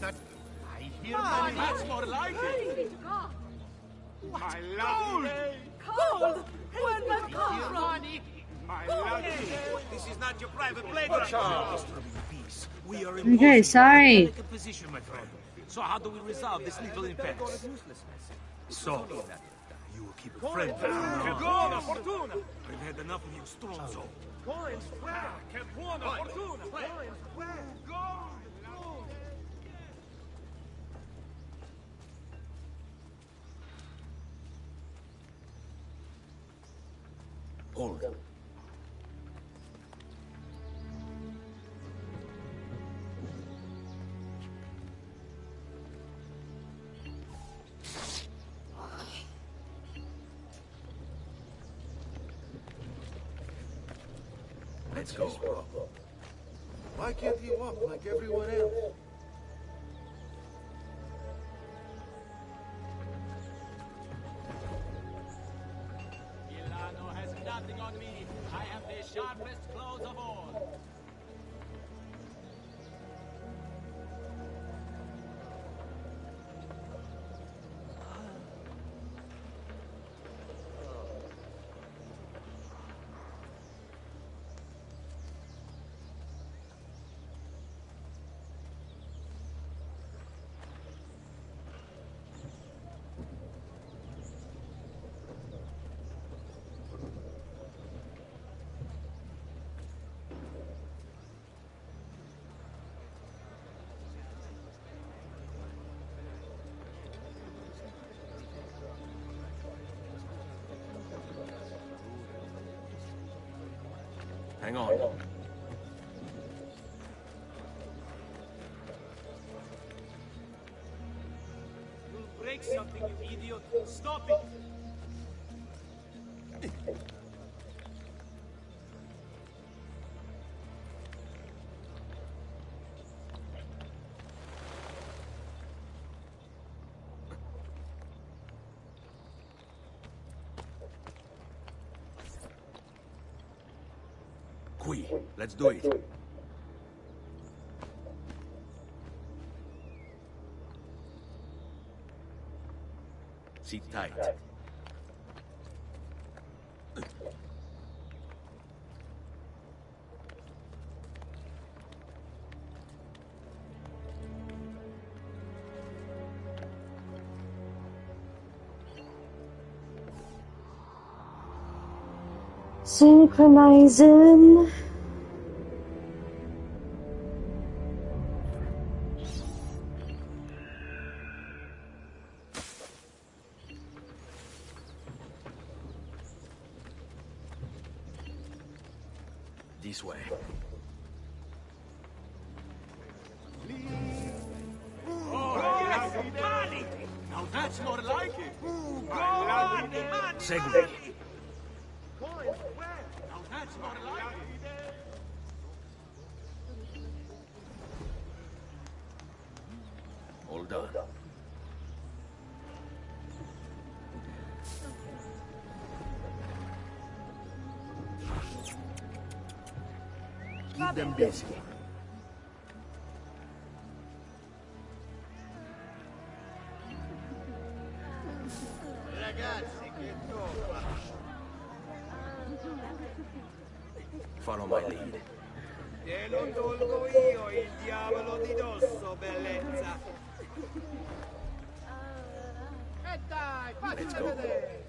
That... I hear Ah, that's more like it! My love! Gold! Where'd that come from? My love! This is not your private playground. We are in Okay, most sorry. delicate position, my friend. So how do we resolve this little impasse? So, you will keep a friend. Buona fortuna! I've had enough of you, Stronzo. Coins, where? Che buona fortuna! Coins, where? Gold! Hold. Let's go. Why can't he walk like everyone else? Milano has nothing on me. I have the sharpest claws of all. Hang on. You'll break something, you idiot. Stop it! Qui. Let's do it. Sit tight. Synchronizing. This way. Oh, yes! Money! Now that's more like it! Money! Segui. Coins, where? Now that's more like it! All done. Keep them busy. follow my lead. Te lo tolgo io il diavolo di dosso, bellezza. E dai, Let's fatemi go. vedere.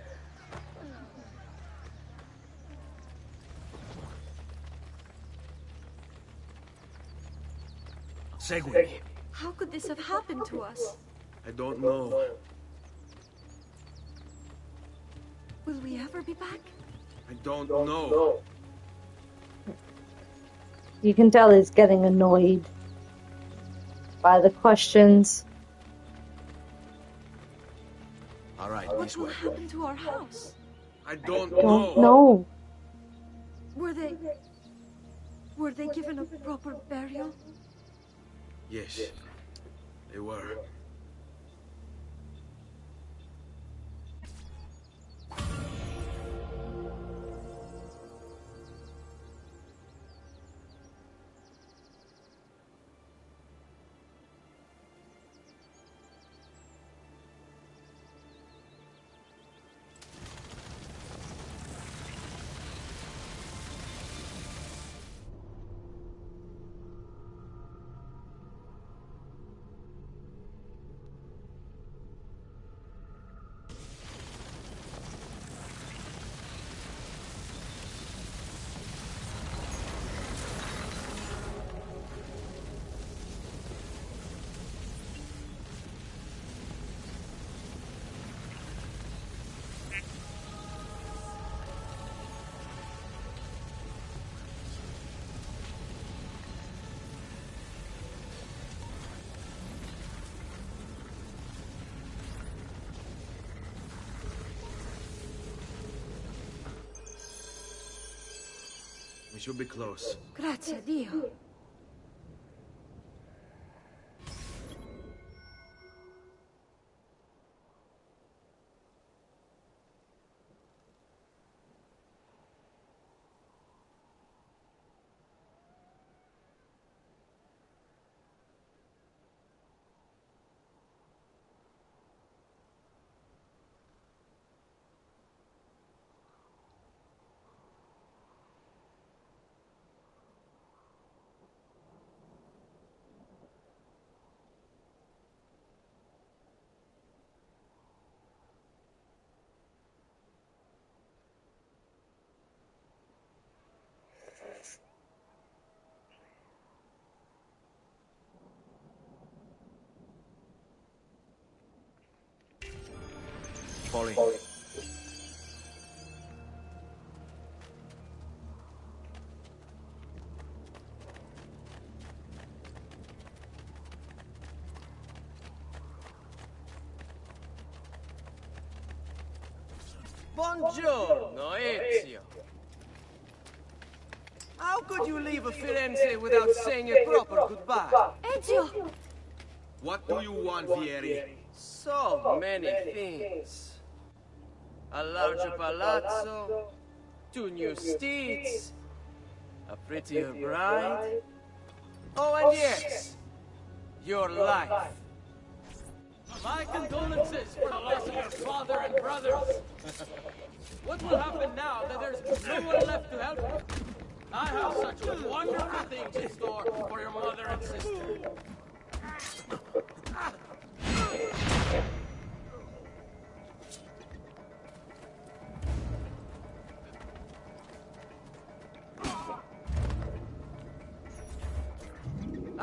Seguimi. How could this have happened to us? I don't know. Will we ever be back? I don't know. You can tell he's getting annoyed by the questions. All right, What this will way. happen to our house? I don't Don't know. know. Were they given a proper burial? Yes, they were. We should be close. Grazie a Dio. Polly. Buongiorno, Ezio. How could you leave a Firenze without saying a proper goodbye? Ezio! What do you want, Vieri? So many things. A larger palazzo, 2 new steeds, a prettier bride. Oh, and yes, your life. My condolences for the loss of your father and brothers. What will happen now that there's no one left to help you? I have such wonderful things in store for your mother and sister.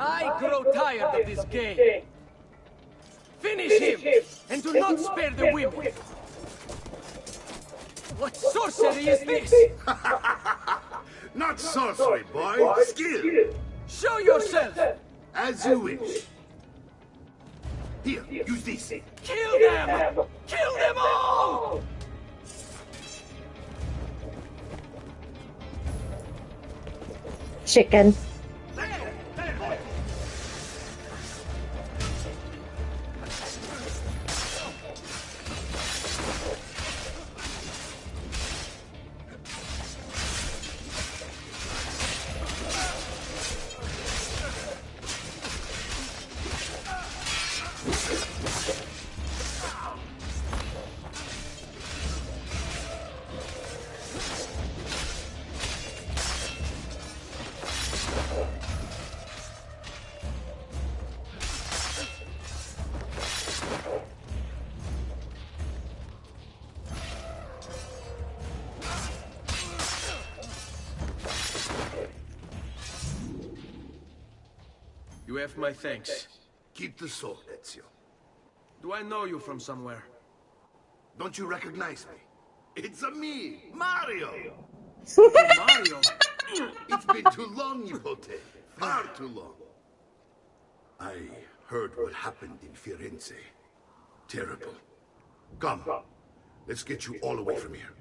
I grow tired of this game. Finish him, and do not spare the women. What sorcery is this? Not sorcery, boy. Skill. Show yourself. As you wish. Here, use this. Kill them! Kill them all! Chicken. You have my thanks. Keep the sword, Ezio. Do I know you from somewhere? Don't you recognize me? It's me, Mario! Mario? It's been too long, Nipote. Far too long. I heard what happened in Firenze. Terrible. Come, let's get you all away from here.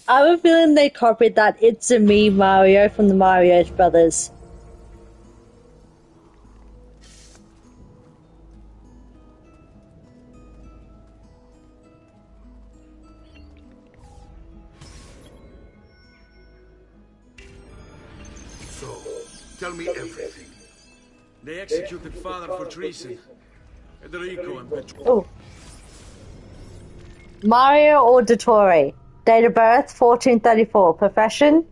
I have a feeling they copied that It's a Me Mario from the Mario Brothers. So, tell me everything. They executed father for treason. Federico and Petro. Oh. Mario Auditore. Date of birth 1434. Profession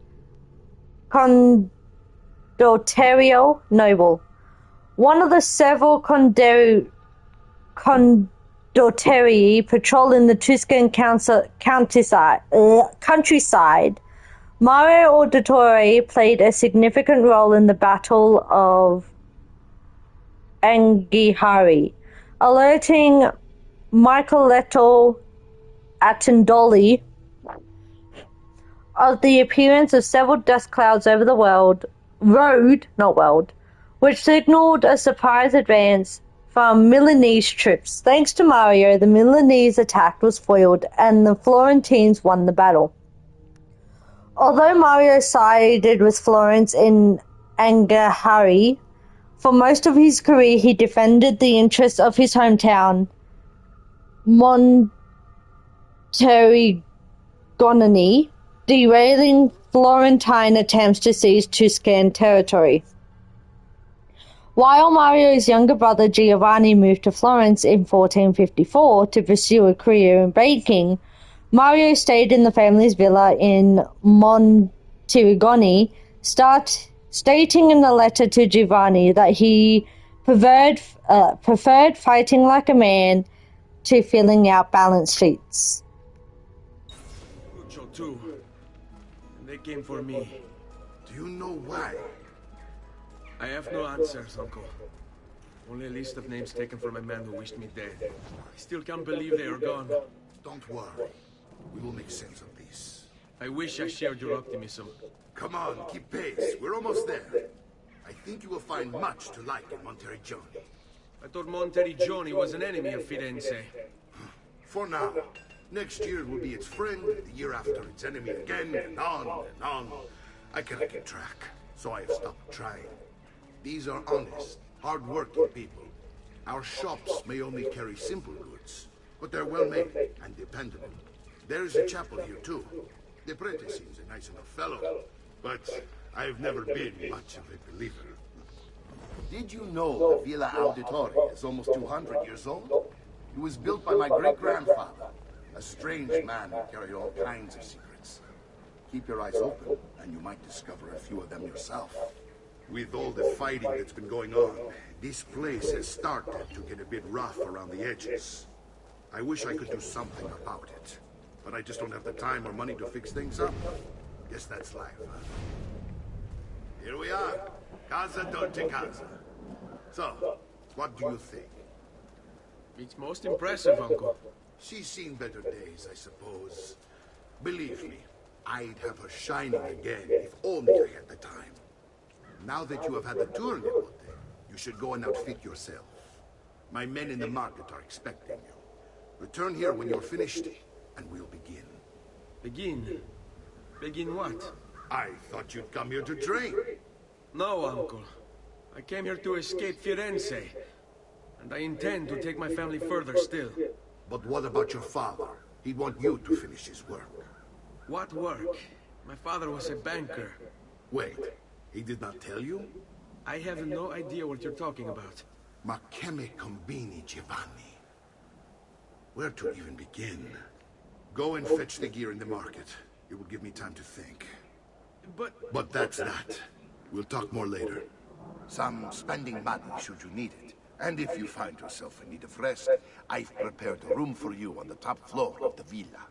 Condottiero Noble. One of the several condottieri patrolling the Tuscan countryside. Mario Auditore played a significant role in the Battle of Anghiari, alerting Micheletto Attendoli of the appearance of several dust clouds over the road, which signaled a surprise advance from Milanese troops. Thanks to Mario, the Milanese attack was foiled and the Florentines won the battle. Although Mario sided with Florence in Anghiari, for most of his career he defended the interests of his hometown, Monterigoni, derailing Florentine attempts to seize Tuscan territory. While Mario's younger brother Giovanni moved to Florence in 1454 to pursue a career in baking, Mario stayed in the family's villa in Monterigoni, stating in a letter to Giovanni that he preferred fighting like a man to filling out balance sheets. Lucio too. And they came for me. Do you know why? I have no answers, Uncle. Only a list of names taken from a man who wished me dead. I still can't believe they are gone. Don't worry. We will make sense of this. I wish I shared your optimism. Come on, keep pace. We're almost there. I think you will find much to like in Monteriggioni. I thought Monteriggioni was an enemy of Firenze. For now. Next year will be its friend, the year after its enemy again, and on and on. I cannot keep track, so I have stopped trying. These are honest, hard-working people. Our shops may only carry simple goods, but they're well-made and dependable. There is a chapel here, too. The prete seems a nice enough fellow, but I've never been much of a believer. Did you know the Villa Auditore is almost 200 years old? It was built by my great-grandfather, a strange man who carried all kinds of secrets. Keep your eyes open, and you might discover a few of them yourself. With all the fighting that's been going on, this place has started to get a bit rough around the edges. I wish I could do something about it, but I just don't have the time or money to fix things up. Guess that's life, huh? Here we are. Casa Dolce Casa. So, what do you think? It's most impressive, Uncle. She's seen better days, I suppose. Believe me, I'd have her shining again if only I had the time. Now that you have had the tour, Nipote, you should go and outfit yourself. My men in the market are expecting you. Return here when you're finished, and we'll begin. Begin? Begin what? I thought you'd come here to train. No, Uncle. I came here to escape Firenze. And I intend to take my family further still. But what about your father? He'd want you to finish his work. What work? My father was a banker. Wait, he did not tell you? I have no idea what you're talking about. Ma che me combini, Giovanni? Where to even begin? Go and fetch the gear in the market. It will give me time to think. But that's that. We'll talk more later. Some spending money should you need it. And if you find yourself in need of rest, I've prepared a room for you on the top floor of the villa.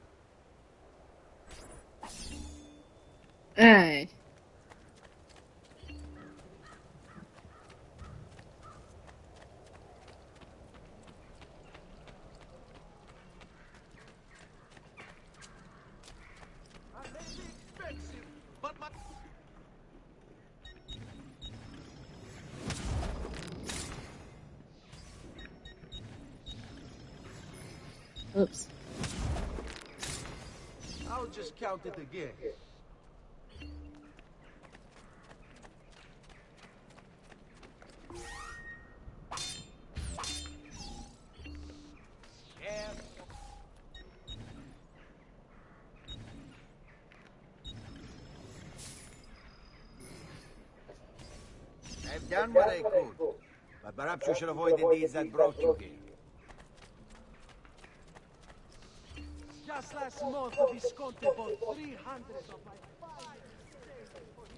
Oops. I'll just count it again. I've done what I could, but perhaps you should avoid the deeds that brought you here. Just last month, the Visconti bought 300 of my finest steaks before he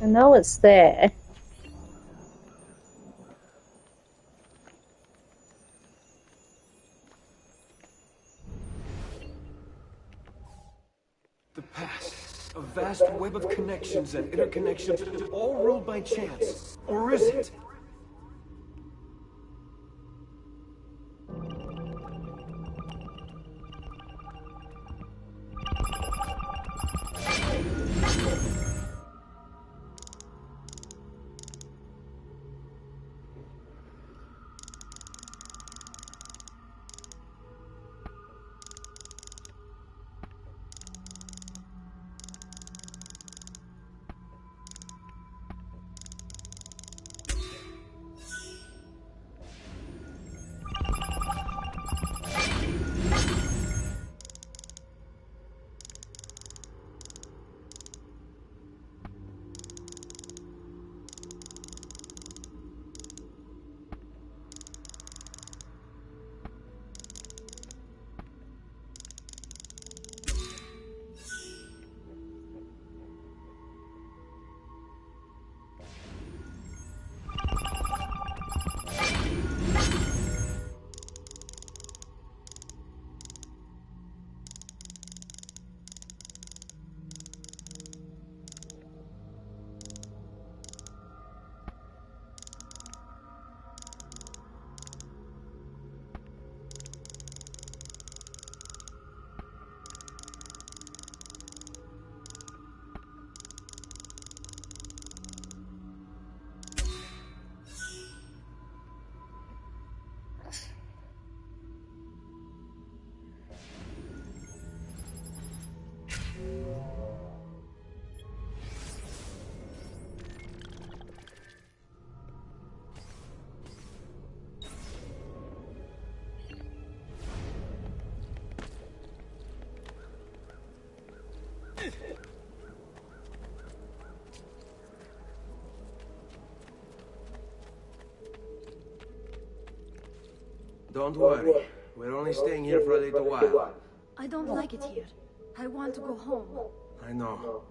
I know it's there. The past. A vast web of connections and interconnections, all ruled by chance. Or is it? Don't worry. We're only staying here for a little while. I don't like it here. I want to go home. I know.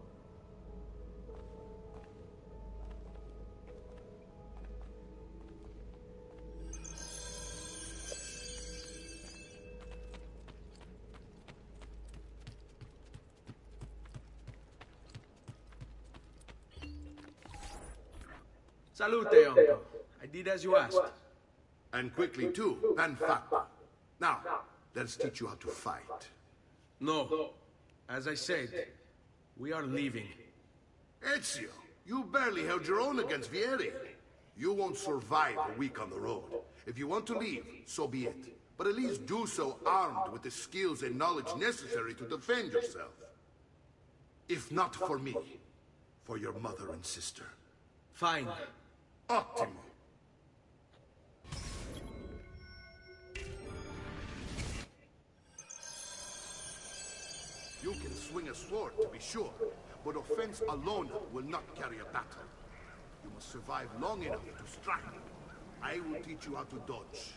Salute, Uncle. I did as you asked. And quickly, too, and facto. Now, let's teach you how to fight. No. As I said, we are leaving. Ezio, you barely held your own against Vieri. You won't survive a week on the road. If you want to leave, so be it. But at least do so armed with the skills and knowledge necessary to defend yourself. If not for me, for your mother and sister. Fine. Ottimo. You can swing a sword, to be sure, but offense alone will not carry a battle. You must survive long enough to strike. I will teach you how to dodge.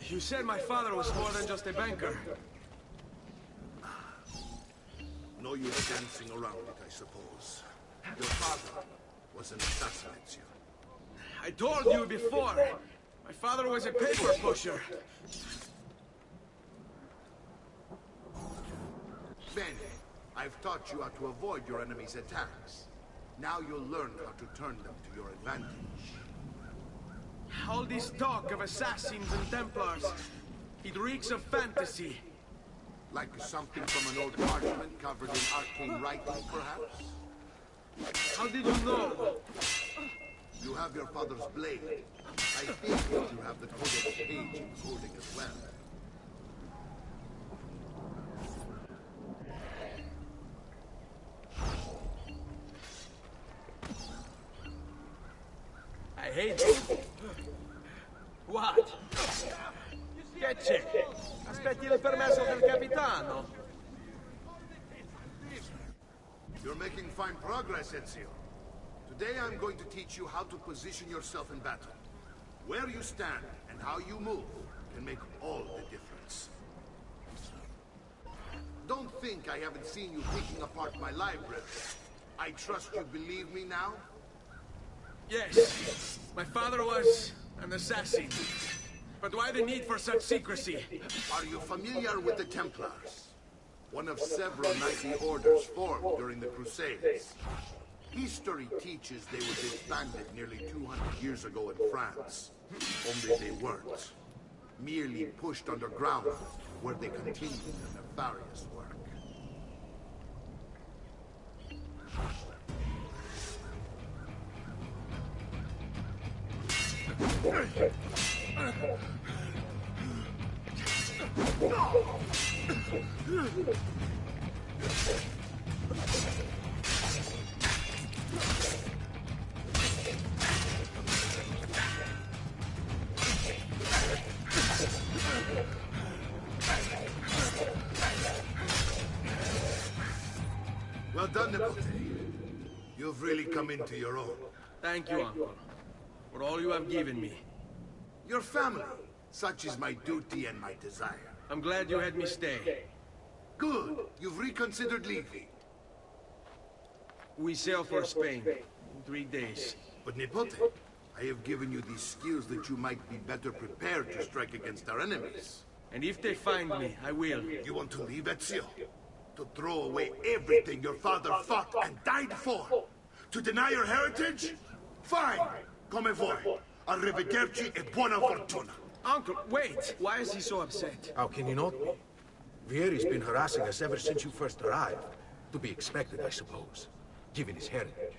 You said my father was more than just a banker. No use dancing around it, I suppose. Your father was an assassin, Ezio. I told you before. My father was a paper pusher. Bene, I've taught you how to avoid your enemy's attacks. Now you'll learn how to turn them to your advantage. All this talk of assassins and Templars, it reeks of fantasy. Like something from an old parchment covered in arcane writing, perhaps? How did you know? You have your father's blade. I think that you have the codex page he was holding as well. I hate you. What? Che c'è? Aspetti il permesso del capitano. You're making fine progress, Ezio. Today I'm going to teach you how to position yourself in battle. Where you stand and how you move can make all the difference. Don't think I haven't seen you picking apart my library. I trust you believe me now? Yes, my father was an assassin. But why the need for such secrecy? Are you familiar with the Templars? One of several knightly orders formed during the Crusades. History teaches they were disbanded nearly 200 years ago in France. Only they weren't. Merely pushed underground, where they continued their nefarious work. Well done, Nipote. You've really come into your own. Thank you, Uncle, for all you have given me. Your family. Such is my duty and my desire. I'm glad you had me stay. Good. You've reconsidered leaving. We sail for Spain in 3 days. But Nipote, I have given you these skills that you might be better prepared to strike against our enemies. And if they find me, I will. You want to leave, Ezio? To throw away everything your father fought and died for? To deny your heritage? Fine. Come voi. Arrivederci e buona fortuna. Uncle, wait! Why is he so upset? How can you not be? Vieri's been harassing us ever since you first arrived. To be expected, I suppose, given his heritage.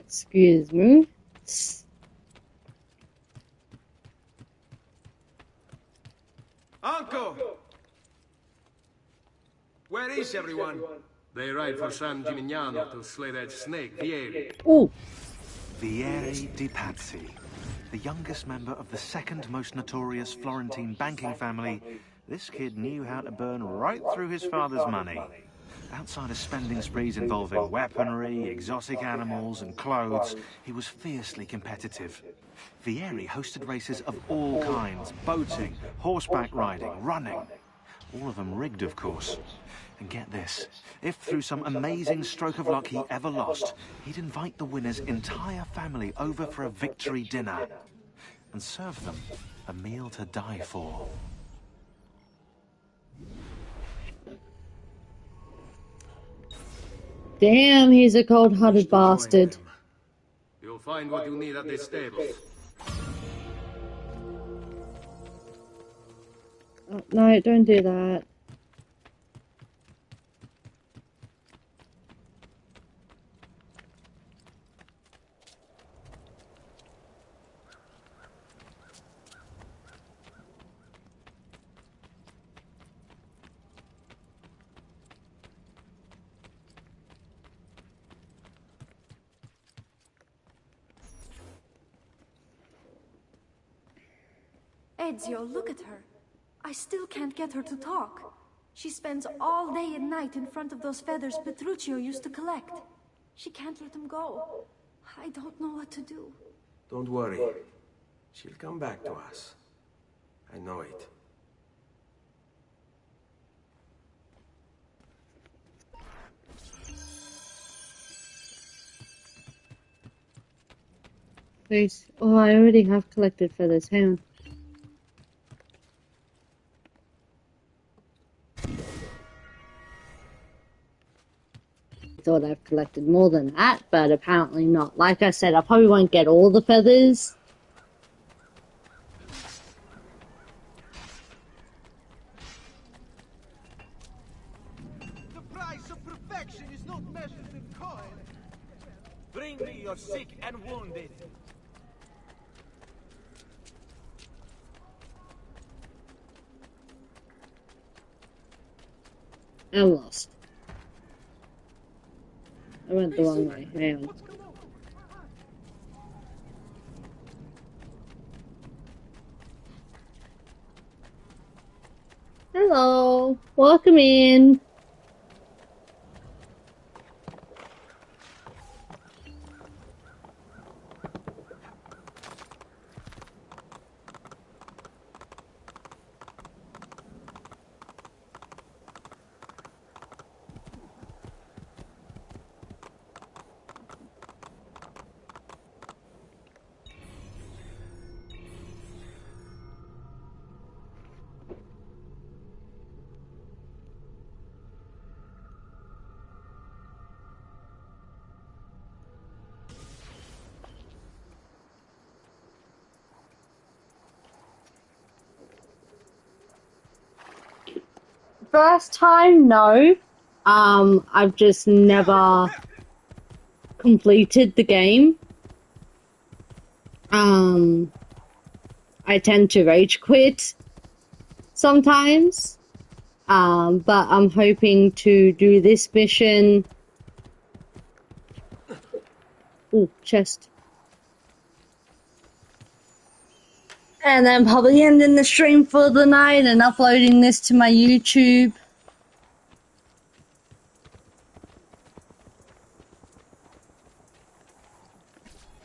Excuse me. Uncle! Where is everyone? They ride for San Gimignano to slay that snake, Vieri. Ooh. Vieri di Pazzi, the youngest member of the second most notorious Florentine banking family. This kid knew how to burn right through his father's money. Outside of spending sprees involving weaponry, exotic animals, and clothes, he was fiercely competitive. Vieri hosted races of all kinds, boating, horseback riding, running. All of them rigged, of course. And get this, if through some amazing stroke of luck he ever lost, he'd invite the winner's entire family over for a victory dinner and serve them a meal to die for. Damn, he's a cold-hearted bastard. You'll find what you need at this stable. Oh, no, don't do that. Ezio, look at her. I still can't get her to talk. She spends all day and night in front of those feathers Petruchio used to collect. She can't let them go. I don't know what to do. Don't worry. She'll come back to us. I know it. Please. Oh, I already have collected feathers. Hang on. Thought I've collected more than that, but apparently not. Like I said, I probably won't get all the feathers. The price of perfection is not measured in coin. Bring me your sick and wounded. I'm lost. I went the wrong way. Hang on. Hello. Welcome in. First time, no. I've just never completed the game. I tend to rage quit sometimes. But I'm hoping to do this mission. Ooh, chest. And then probably ending the stream for the night and uploading this to my YouTube.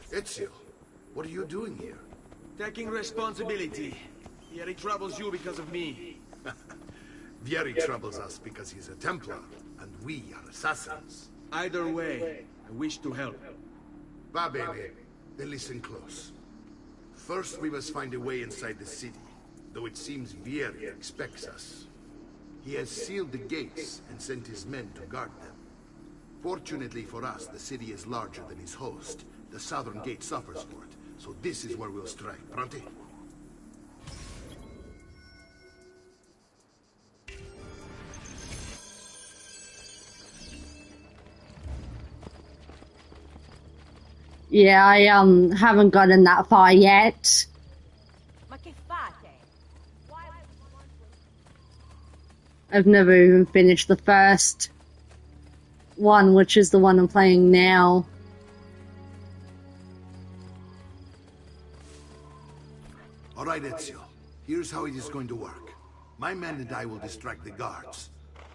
Ezio, what are you doing here? Taking responsibility. Vieri troubles you because of me. Vieri troubles us because he's a Templar, and we are assassins. Either way, I wish to help. Va bene. Then listen close. First, we must find a way inside the city, though it seems Vieri expects us. He has sealed the gates and sent his men to guard them. Fortunately for us, the city is larger than his host. The southern gate suffers for it, so this is where we'll strike. Pronti? Yeah, I haven't gotten that far yet. I've never even finished the first one, which is the one I'm playing now. All right, Ezio. Here's how it is going to work. My men and I will distract the guards.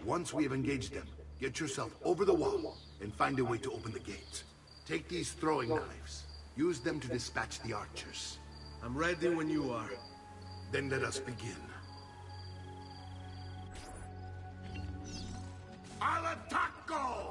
Once we have engaged them, get yourself over the wall and find a way to open the gate. Take these throwing knives. Use them to dispatch the archers. I'm ready when you are. Then let us begin. Al attacco!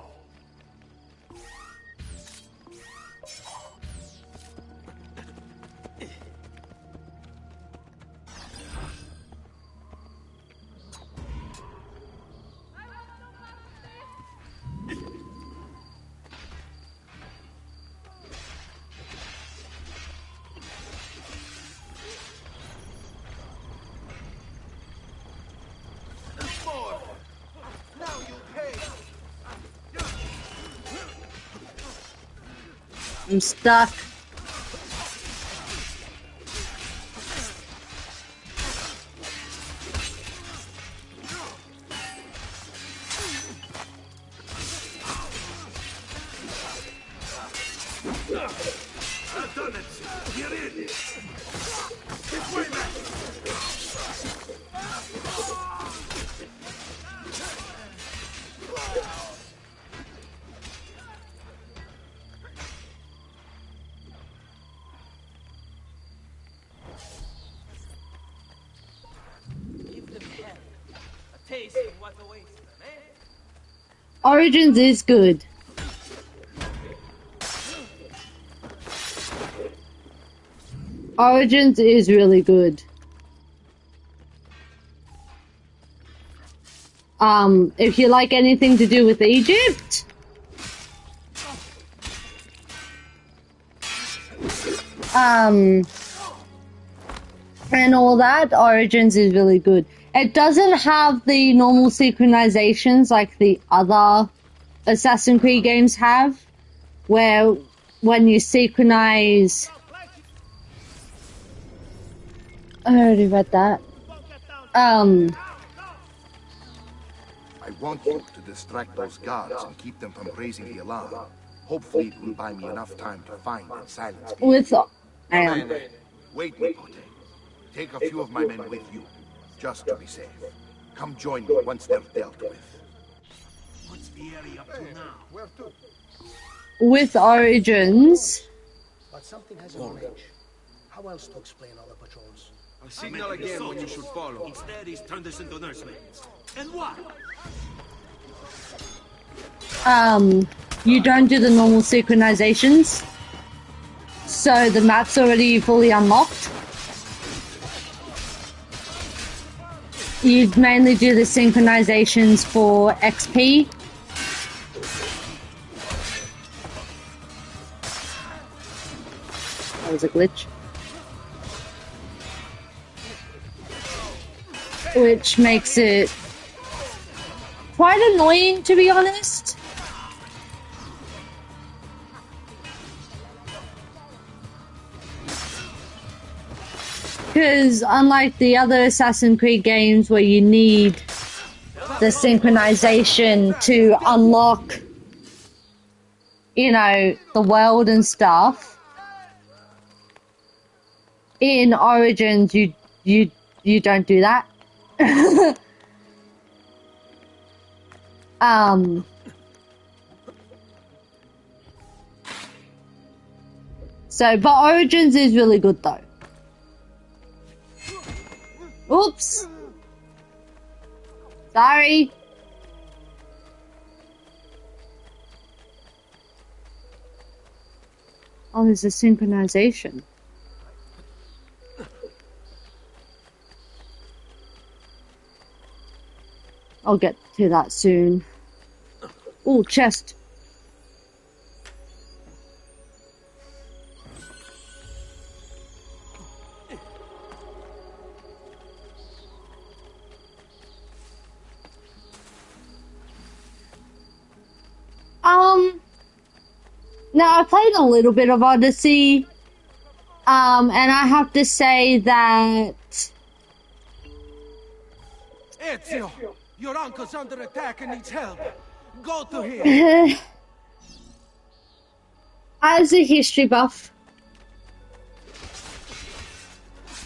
I'm stuck. I've done it! Get in! This way, man! Origins is good. Origins is really good. If you like anything to do with Egypt, and all that, Origins is really good. It doesn't have the normal synchronizations like the other Assassin's Creed games have, where when you synchronize... I already read that. I want you to distract those guards and keep them from raising the alarm. Hopefully it will buy me enough time to find and silence people. With... Wait, Nipote. Take a few of my men with you, just to be safe. Come join me once they're dealt with. What's the area up to now? Where to? With Origins... But something has arranged. How else to explain all the patrols? I'll signal again when you should follow. Instead, he's turned us into nursemen. And what? You don't do the normal synchronizations, so the map's already fully unlocked. You mainly do the synchronizations for XP. That was a glitch. Which makes it quite annoying, to be honest. Because unlike the other Assassin's Creed games where you need the synchronization to unlock, you know, the world and stuff, in Origins you don't do that. But Origins is really good though. Oops. Sorry. Oh, there's a synchronization. I'll get to that soon. Ooh, chest. Now I played a little bit of Odyssey, and I have to say that Ezio, your uncle's under attack and needs help. Go to him. As a history buff,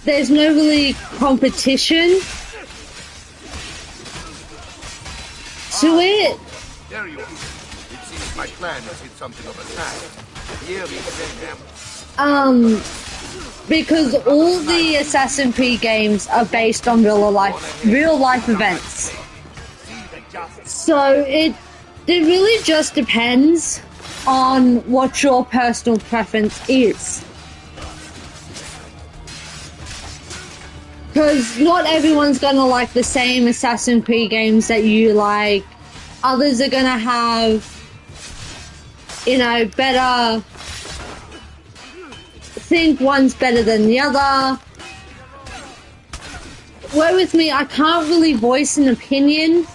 there's no really competition to it. There you are. It seems my plan has hit something of a snag. Here we send them. Because all the Assassin's Creed games are based on real life events. So it really just depends on what your personal preference is. Because not everyone's gonna like the same Assassin's Creed games that you like. Others are gonna have, you know, better... think one's better than the other. Where with me, I can't really voice an opinion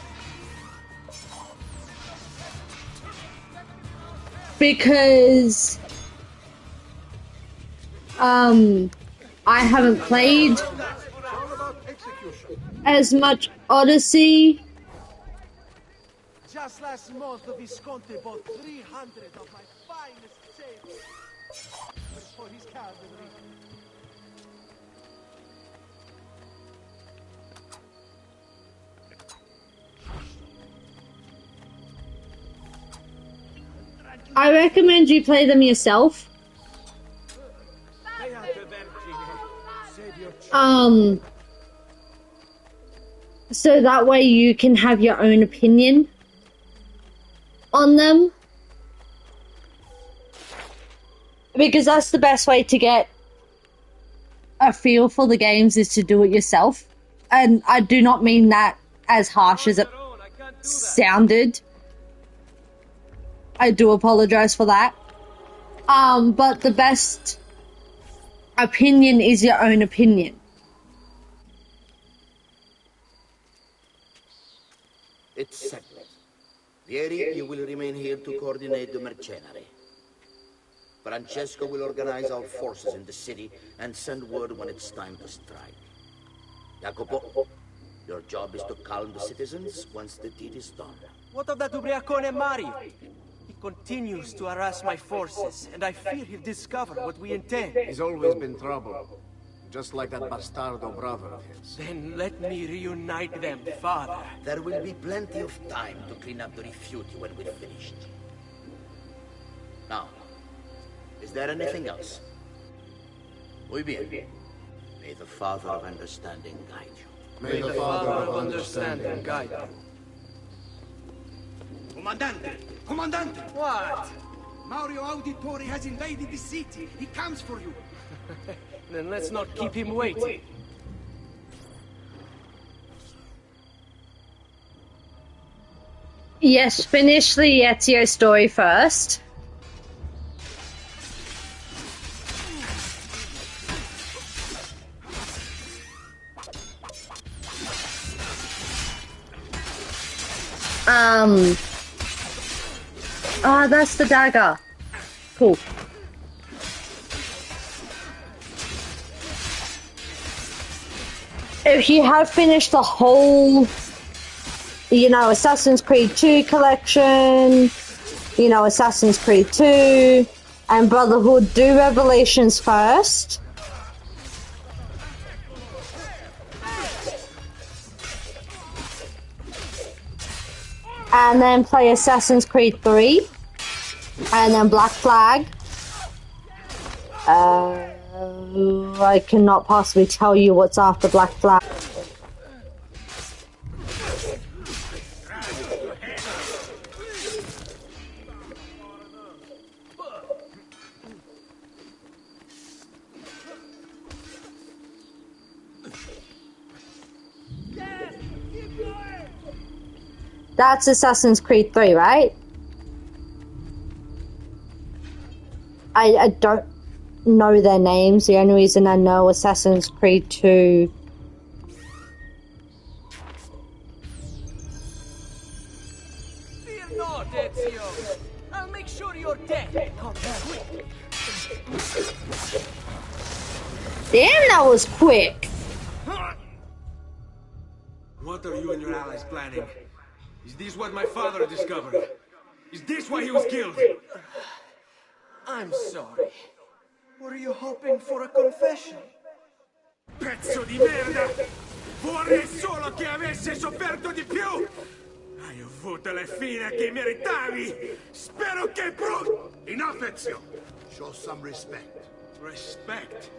because I haven't played as much Odyssey. Just last month, the Visconti bought 300 of my finest sables for his cavalry. I recommend you play them yourself. So that way you can have your own opinion on them. Because that's the best way to get a feel for the games is to do it yourself. And I do not mean that as harsh as it sounded. I do apologize for that. But the best opinion is your own opinion. It's settled. Vieri, you will remain here to coordinate the mercenary. Francesco will organize our forces in the city and send word when it's time to strike. Jacopo, your job is to calm the citizens once the deed is done. What of that Ubriacone Mario? He continues to harass my forces, and I fear he'll discover what we intend. He's always been trouble. Just like that bastardo brother of his. Then let me reunite them, Father. There will be plenty of time to clean up the refuge when we're finished. Now, is there anything else? Muy bien. May the Father of Understanding guide you. May the Father of Understanding guide you. Comandante! Comandante! What? Mario Auditore has invaded the city. He comes for you. Then let's not keep him waiting. Yes, finish the Ezio story first. That's the dagger. Cool. If you have finished the whole, Assassin's Creed 2 collection, Assassin's Creed 2 and Brotherhood, do Revelations first. And then play Assassin's Creed 3. And then Black Flag. I cannot possibly tell you what's after Black Flag. That's Assassin's Creed 3, right? I don't know their names. The only reason I know Assassin's Creed 2. Fear not, Ezio. I'll make sure you're dead. Come quick. Damn, that was quick. What are you and your allies planning? Is this what my father discovered? Is this why he was killed? I'm sorry. Were you hoping for a confession? Pezzo di merda! Vorrei solo che avesse sofferto di più! Hai avuto la fine che meritavi! Spero che Enough, Ezio! Show some respect. Respect?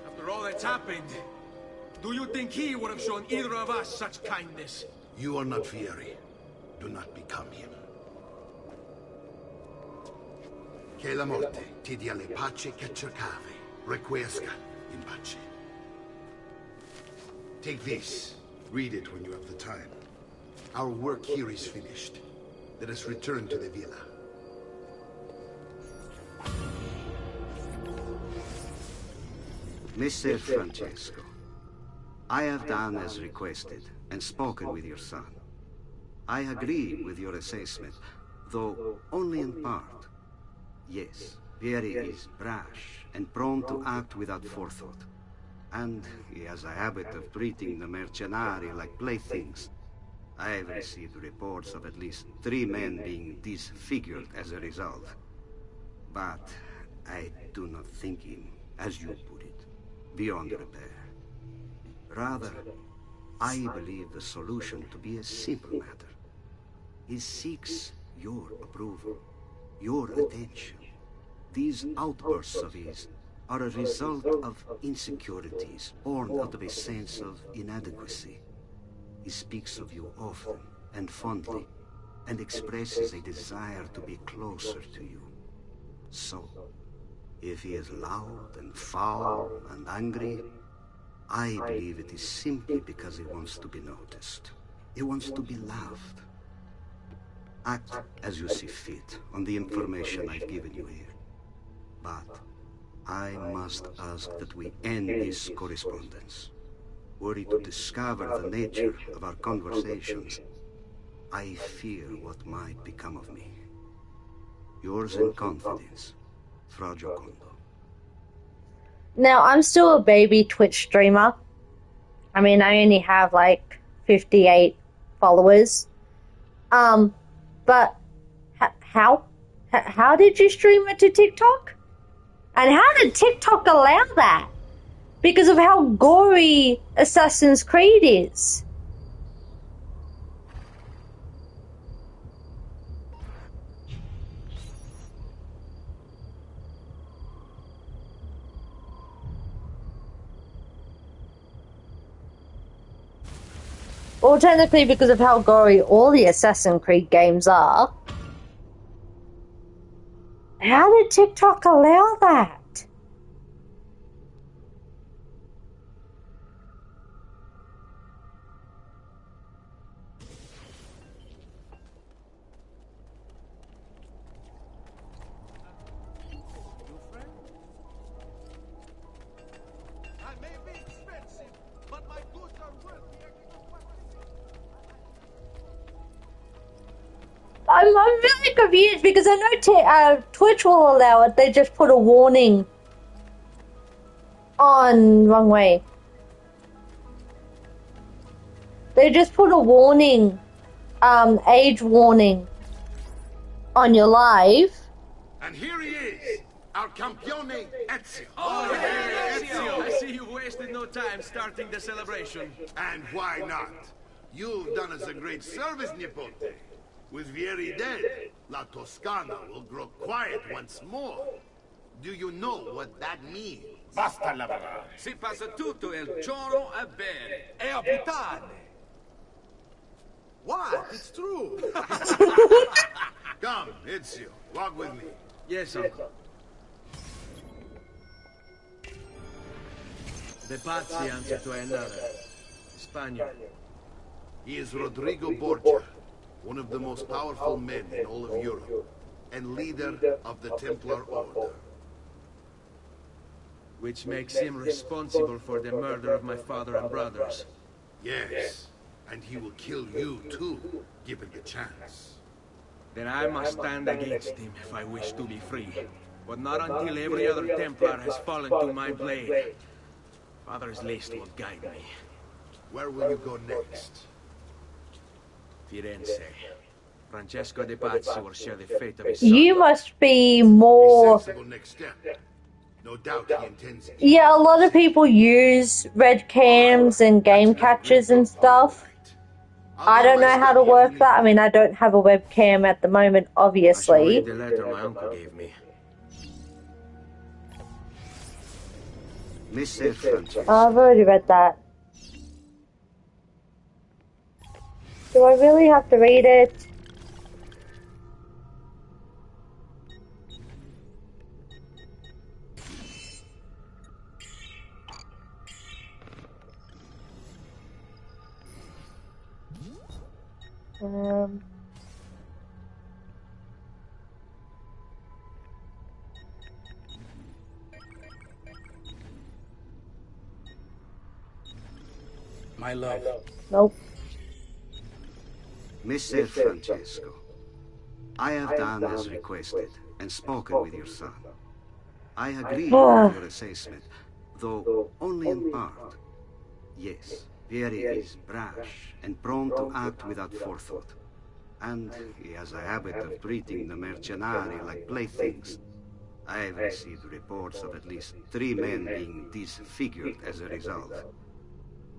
After all that's happened, do you think he would have shown either of us such kindness? You are not Vieri. Do not become him. Che la morte ti dia le pace che cercavi. Requiesca in pace. Take this. Read it when you have the time. Our work here is finished. Let us return to the villa. Messer Francesco, I have done as requested and spoken with your son. I agree with your assessment, though only in part. Yes, Vieri is brash and prone to act without forethought. And he has a habit of treating the mercenari like playthings. I have received reports of at least 3 men being disfigured as a result. But I do not think him, as you put it, beyond repair. Rather, I believe the solution to be a simple matter. He seeks your approval, your attention. These outbursts of his are a result of insecurities born out of a sense of inadequacy. He speaks of you often and fondly, and expresses a desire to be closer to you. So, If he is loud and foul and angry, I believe it is simply because he wants to be noticed. He wants to be loved. Act as you see fit on the information I've given you here. But I must ask that we end this correspondence. Were he to discover the nature of our conversations, I fear what might become of me. Yours in confidence, Fra Giocondo. Now, I'm still a baby Twitch streamer. I mean, I only have like 58 followers. But how did you stream it to TikTok? And how did TikTok allow that? Because of how gory Assassin's Creed is. Well, technically because of how gory all the Assassin's Creed games are. How did TikTok allow that? I'm really confused because I know Twitch will allow it. They just put a warning on wrong way. They just put a warning, age warning on your live. And here he is, our campione Ezio. Oh, hey, Ezio! I see you wasted no time starting the celebration. And why not? You've done us a great service, Nipote. With Vieri dead, La Toscana will grow quiet once more. Do you know what that means? Basta lavorare. Si passa tutto il giorno a bere. E a puttane. What? It's true. Come, Ezio, walk with me. Yes, uncle. The Pazzi answer to another. Spaniard. He is Rodrigo Borgia, one of the most powerful men in all of Europe, and leader of the Templar Order. Which makes him responsible for the murder of my father and brothers. Yes, and he will kill you too, given the chance. Then I must stand against him if I wish to be free. But not until every other Templar has fallen to my blade. Father's list will guide me. Where will you go next? Firenze. Francesco de Pazzi will share the fate of his son. You must be more... Sensible next step. No doubt he intends it. Yeah, a lot of people use red cams and game catchers and stuff. I don't know how to work that. I mean, I don't have a webcam at the moment, obviously. I shall read the letter my uncle gave me. Mr. Francesco. Oh, I've already read that. Do I really have to read it? My love. Nope. Mr. Francesco, I have done as requested and spoken with your son. I agree with your assessment, though only in part. Yes, Vieri is brash and prone to act without forethought. And he has a habit of treating the mercenari like playthings. I have received reports of at least 3 men being disfigured as a result.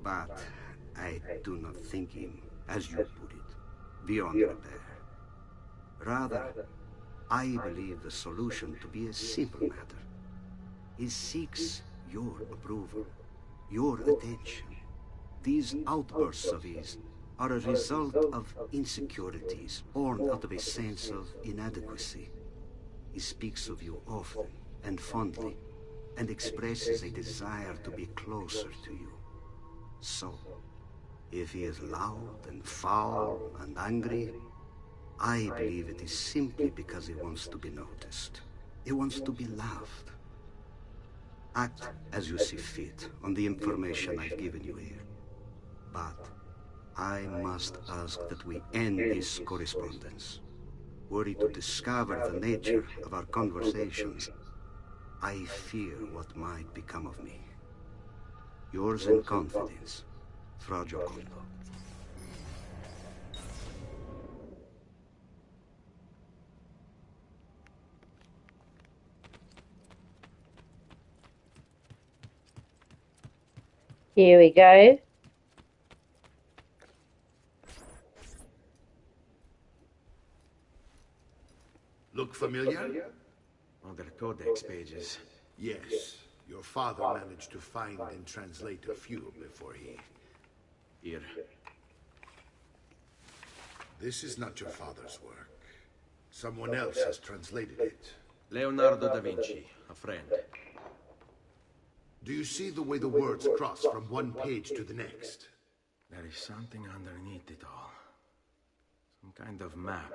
But I do not think him, as you put it, beyond repair. Rather, I believe the solution to be a simple matter. He seeks your approval, your attention. These outbursts of his are a result of insecurities born out of a sense of inadequacy. He speaks of you often, and fondly, and expresses a desire to be closer to you. So, if he is loud and foul and angry, I believe it is simply because he wants to be noticed. He wants to be loved. Act as you see fit on the information I've given you here. But I must ask that we end this correspondence. Were he to discover the nature of our conversations, I fear what might become of me. Yours in confidence, Fra Giocondo. Here we go. Look familiar? On their codex pages. Yes. Your father managed to find and translate a few before he... Here. This is not your father's work. Someone else has translated it. Leonardo da Vinci, a friend. Do you see the way the words cross from one page to the next? There is something underneath it all. Some kind of map.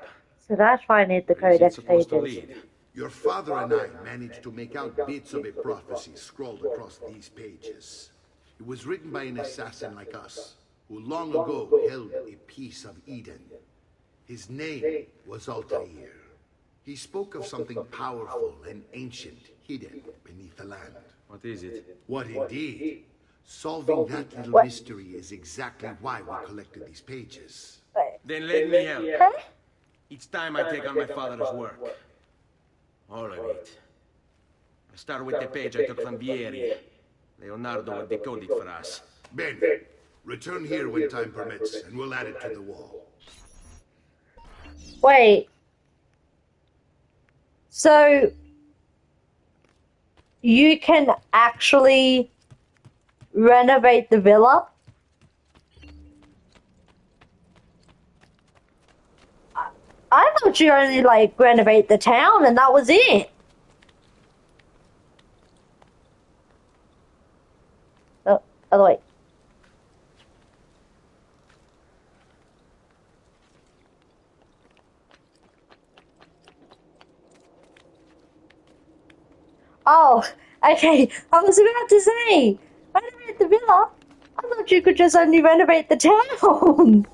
So that's why I need the codex pages. Your father and I managed to make out bits of a prophecy scrawled across these pages. It was written by an assassin like us, who long ago held a piece of Eden. His name was Altair. He spoke of something powerful and ancient hidden beneath the land. What is it? What indeed? Solving that little mystery is exactly why we collected these pages. Then let me help. Each time I take on my father's work. All of it. I start with the page I took from Vieri. Leonardo will decode it for us. Ben, return here when time permits, and we'll add it to the wall. Wait. So, you can actually renovate the villa? I thought you only, like, renovate the town and that was it. Oh, other way. Oh, okay. I was about to say, renovate the villa? I thought you could just only renovate the town.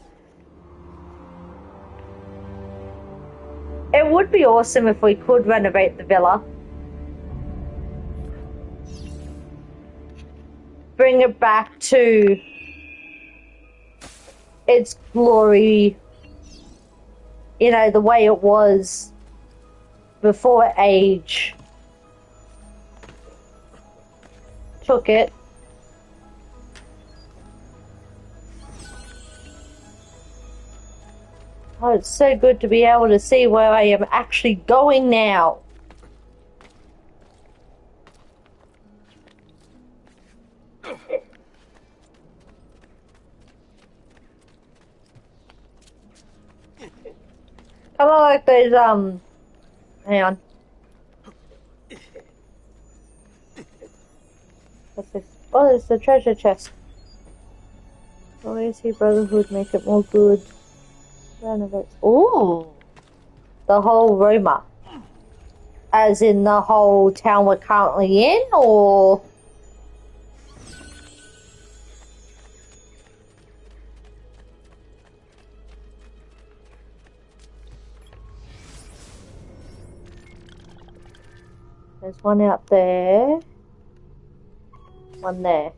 It would be awesome if we could renovate the villa. Bring it back to its glory, you know, the way it was before age took it. Oh, it's so good to be able to see where I am actually going now. I like those, hang on. What's this? Oh, it's the treasure chest. Always see Brotherhood make it more good. Renovates. Ooh! The whole Roma. As in the whole town we're currently in, or? There's one out there. One there.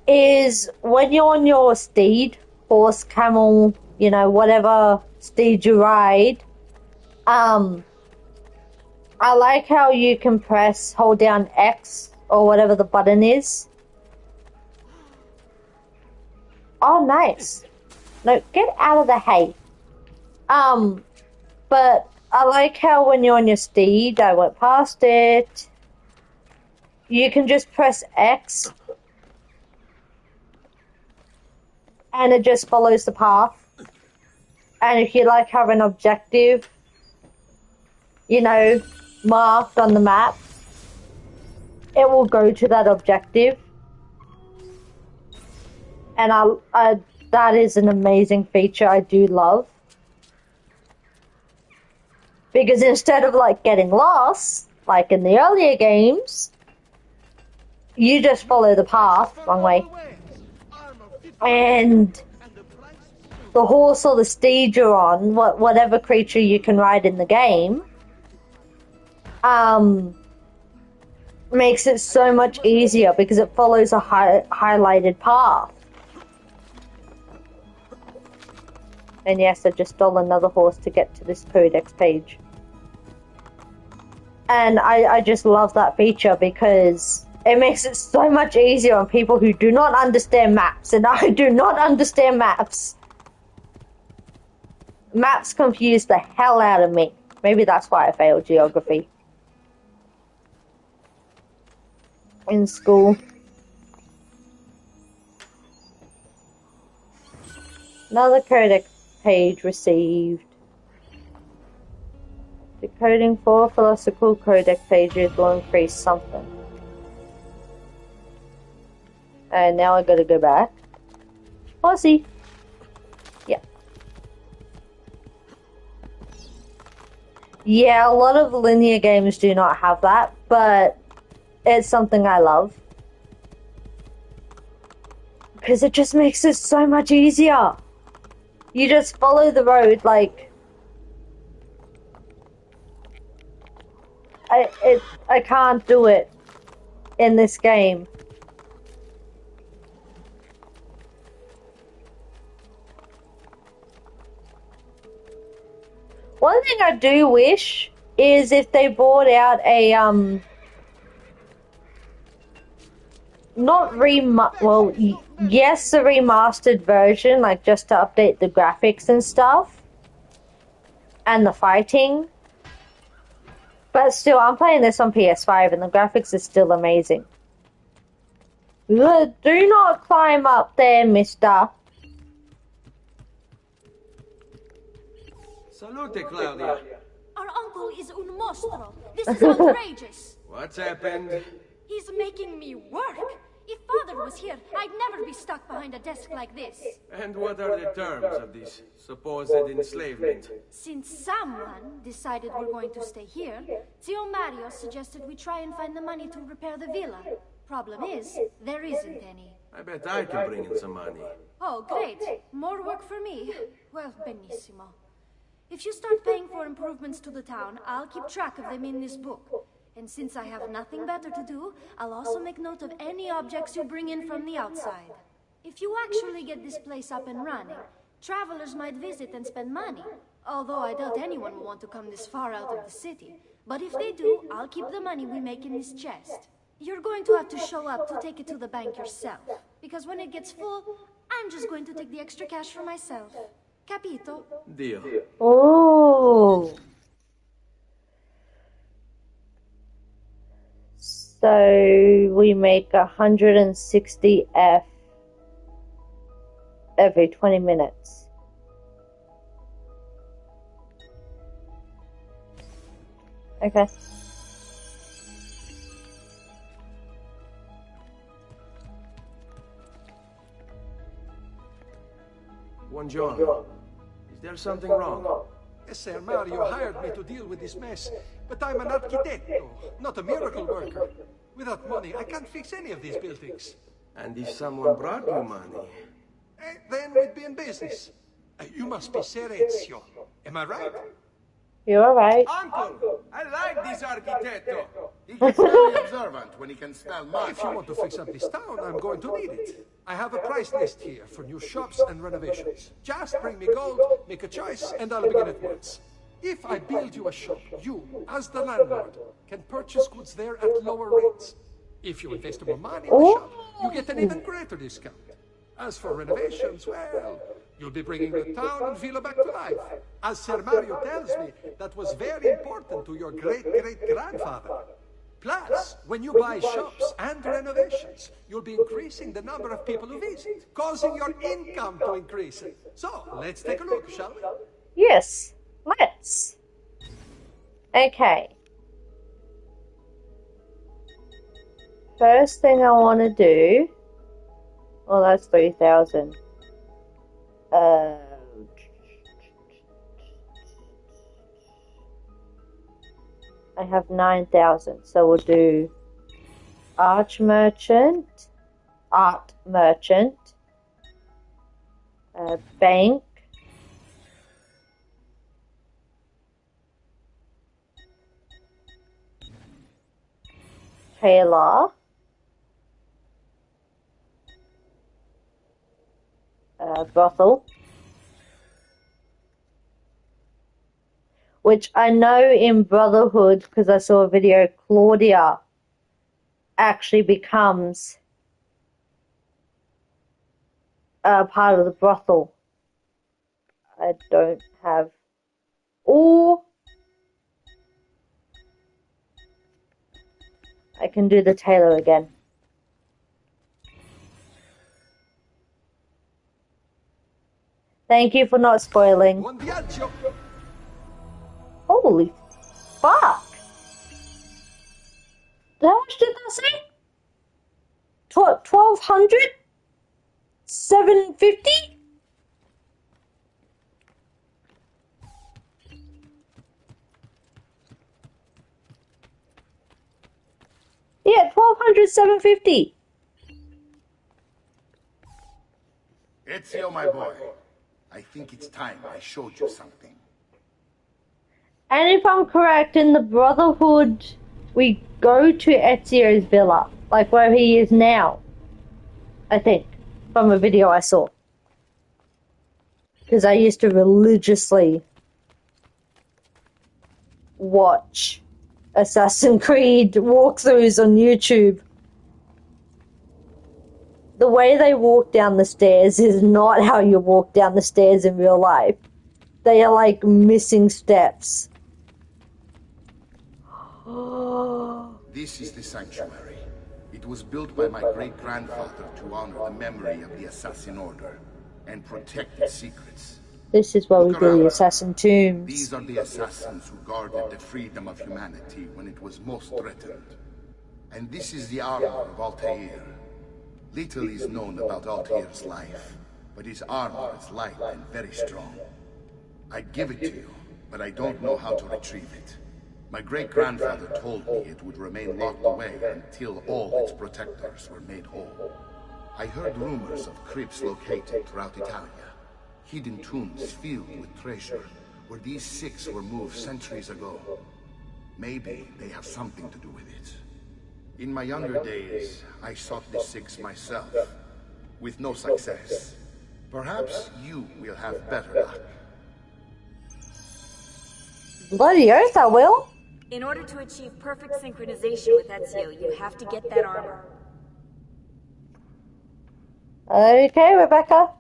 Is when you're on your steed, horse, camel, you know, whatever steed you ride, I like how you can hold down X or whatever the button is. Oh, nice. No, get out of the hay. But I like how when you're on your steed, I went past it, you can just press X and it just follows the path. And if you like have an objective you know, marked on the map, it will go to that objective. And that is an amazing feature I do love. Because instead of like getting lost, like in the earlier games, you just follow the path, wrong way. And the horse or the steed you're on, whatever creature you can ride in the game, makes it so much easier because it follows a highlighted path. And yes, I just stole another horse to get to this codex page. And I just love that feature because it makes it so much easier on people who do not understand maps. And I do not understand maps. Maps confuse the hell out of me. Maybe that's why I failed geography in school. Another codex page received. Decoding 4 philosophical codex pages will increase something. And now I gotta go back. Horsey! Yeah. Yeah, a lot of linear games do not have that, but it's something I love. Because it just makes it so much easier. You just follow the road, like... I can't do it in this game. One thing I do wish is if they brought out a yes, a remastered version, like just to update the graphics and stuff and the fighting. But still, I'm playing this on PS5 and the graphics is still amazing. Do not climb up there, mister. Salute, Claudia. Our uncle is un mostro. This is outrageous. What's happened? He's making me work. If Father was here, I'd never be stuck behind a desk like this. And what are the terms of this supposed enslavement? Since someone decided we're going to stay here, Zio Mario suggested we try and find the money to repair the villa. Problem is, there isn't any. I bet I can bring in some money. Oh, great. More work for me. Well, benissimo. If you start paying for improvements to the town, I'll keep track of them in this book. And since I have nothing better to do, I'll also make note of any objects you bring in from the outside. If you actually get this place up and running, travelers might visit and spend money. Although I doubt anyone will want to come this far out of the city. But if they do, I'll keep the money we make in this chest. You're going to have to show up to take it to the bank yourself. Because when it gets full, I'm just going to take the extra cash for myself. Capito? Deal. Oh. So we make 160 F every 20 minutes. Okay. Buongiorno. Is there something wrong? Yes, Sir Mario hired me to deal with this mess, but I'm an architetto, not a miracle worker. Without money, I can't fix any of these buildings. And if someone brought you money? Then we'd be in business. You must be Ser Ezio. Am I right? You're alright. Uncle, I like this architetto. He gets very observant when he can smell mud. If you want to fix up this town, I'm going to need it. I have a price list here for new shops and renovations. Just bring me gold, make a choice, and I'll begin at once. If I build you a shop, you, as the landlord, can purchase goods there at lower rates. If you invest more money in the shop, you get an even greater discount. As for renovations, well, you'll be bringing the town and villa back to life. As Ser Mario tells me, that was very important to your great-great-grandfather. Plus, when you buy shops and renovations, you'll be increasing the number of people who visit, causing your income to increase. So, let's take a look, shall we? Yes, let's. Okay. First thing I want to do... Well, that's 3,000. I have 9,000, so we'll do art merchant, bank, tailor, brothel, which I know in Brotherhood, because I saw a video, Claudia actually becomes part of the brothel. I don't have... Or I can do the tailor again. Thank you for not spoiling. Holy fuck! How much did that say? 1,200? 750? Yeah, 1,200, 750. Ezio, my boy, I think it's time I showed you something. And if I'm correct, in the Brotherhood, we go to Ezio's villa, like where he is now. I think, from a video I saw. Because I used to religiously watch Assassin's Creed walkthroughs on YouTube. The way they walk down the stairs is not how you walk down the stairs in real life. They are like missing steps. This is the sanctuary. It was built by my great-grandfather to honor the memory of the Assassin Order and protect its secrets. This is where we do the Assassin Tombs. These are the assassins who guarded the freedom of humanity when it was most threatened. And this is the armor of Altair. Little is known about Altair's life, but his armor is light and very strong. I'd give it to you, but I don't know how to retrieve it. My great-grandfather told me it would remain locked away until all its protectors were made whole. I heard rumors of crypts located throughout Italia. Hidden tombs filled with treasure, where these six were moved centuries ago. Maybe they have something to do with it. In my younger days, I sought the six myself, with no success. Perhaps you will have better luck. Bloody oath I will. In order to achieve perfect synchronization with Ezio, you have to get that armor. Okay, Rebecca.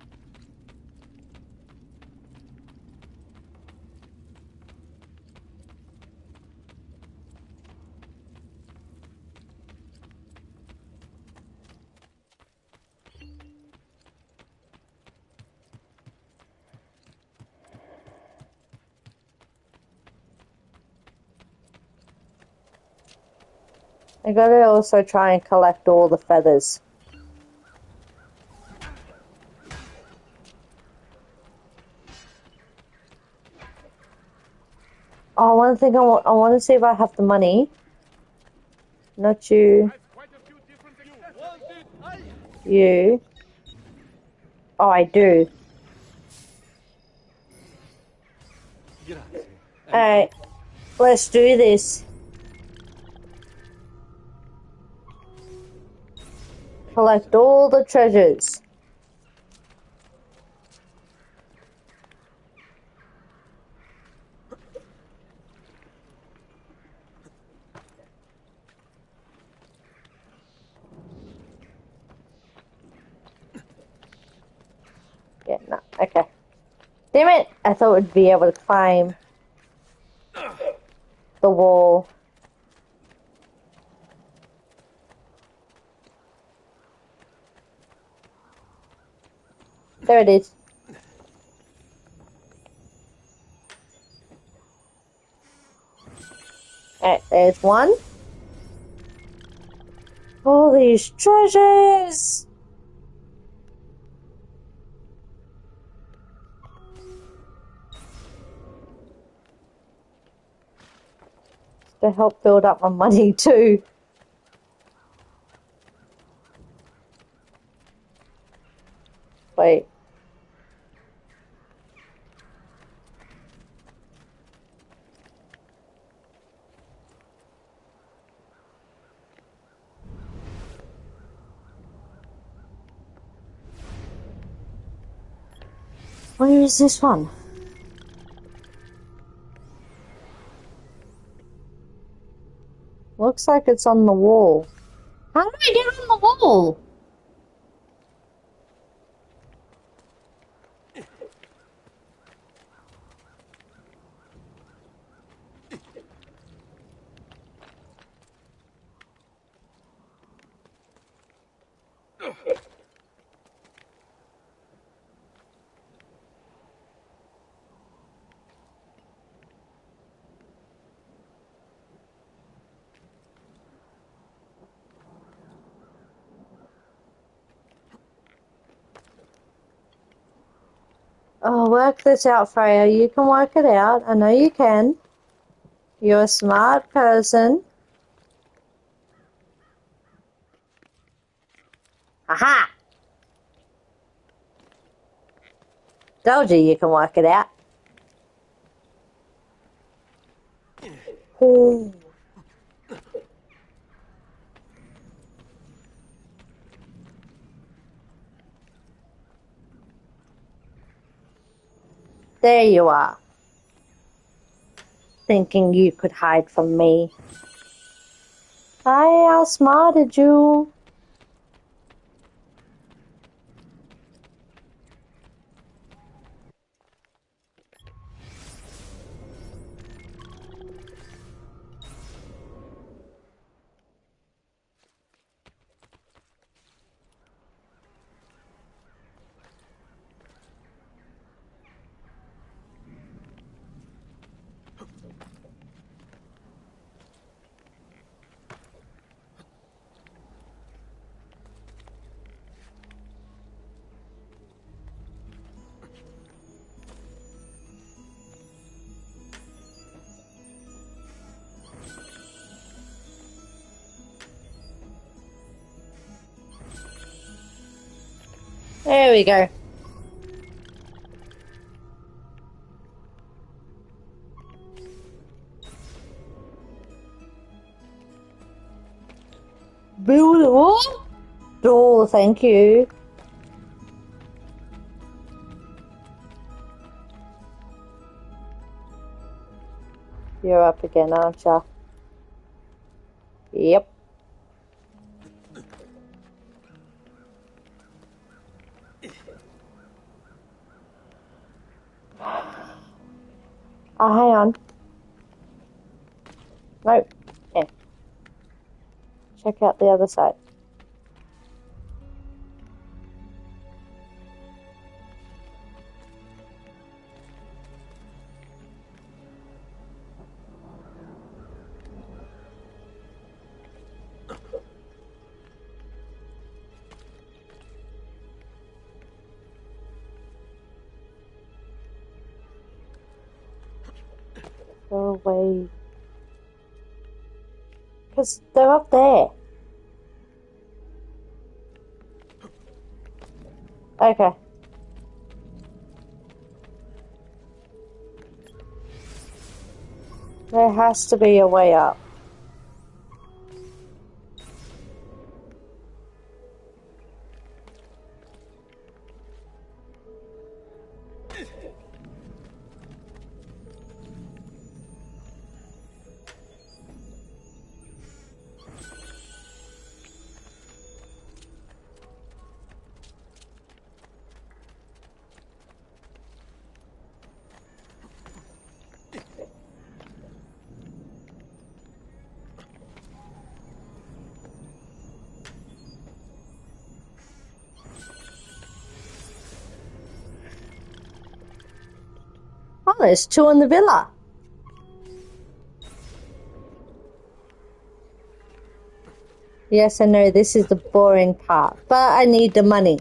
I gotta also try and collect all the feathers. Oh, one thing I want to see if I have the money. Not you. You. Oh, I do. Alright, let's do this. Collect all the treasures. Yeah, no, okay. Damn it! I thought we'd be able to climb the wall. There it is. There's one. All these treasures! To help build up my money too. Wait. Where is this one? Looks like it's on the wall. How do I get on the wall? Oh, work this out, Freya. You can work it out. I know you can. You're a smart person. Aha! Told you can work it out. Ooh. There you are. Thinking you could hide from me. I outsmarted you. There we go. Build it up. Oh, thank you. You're up again, aren't you? Yep. Oh, hang on. Nope. Yeah. Check out the other side. Go away. Because they're up there. Okay. There has to be a way up. Oh, there's two in the villa. Yes, I know this is the boring part, but I need the money.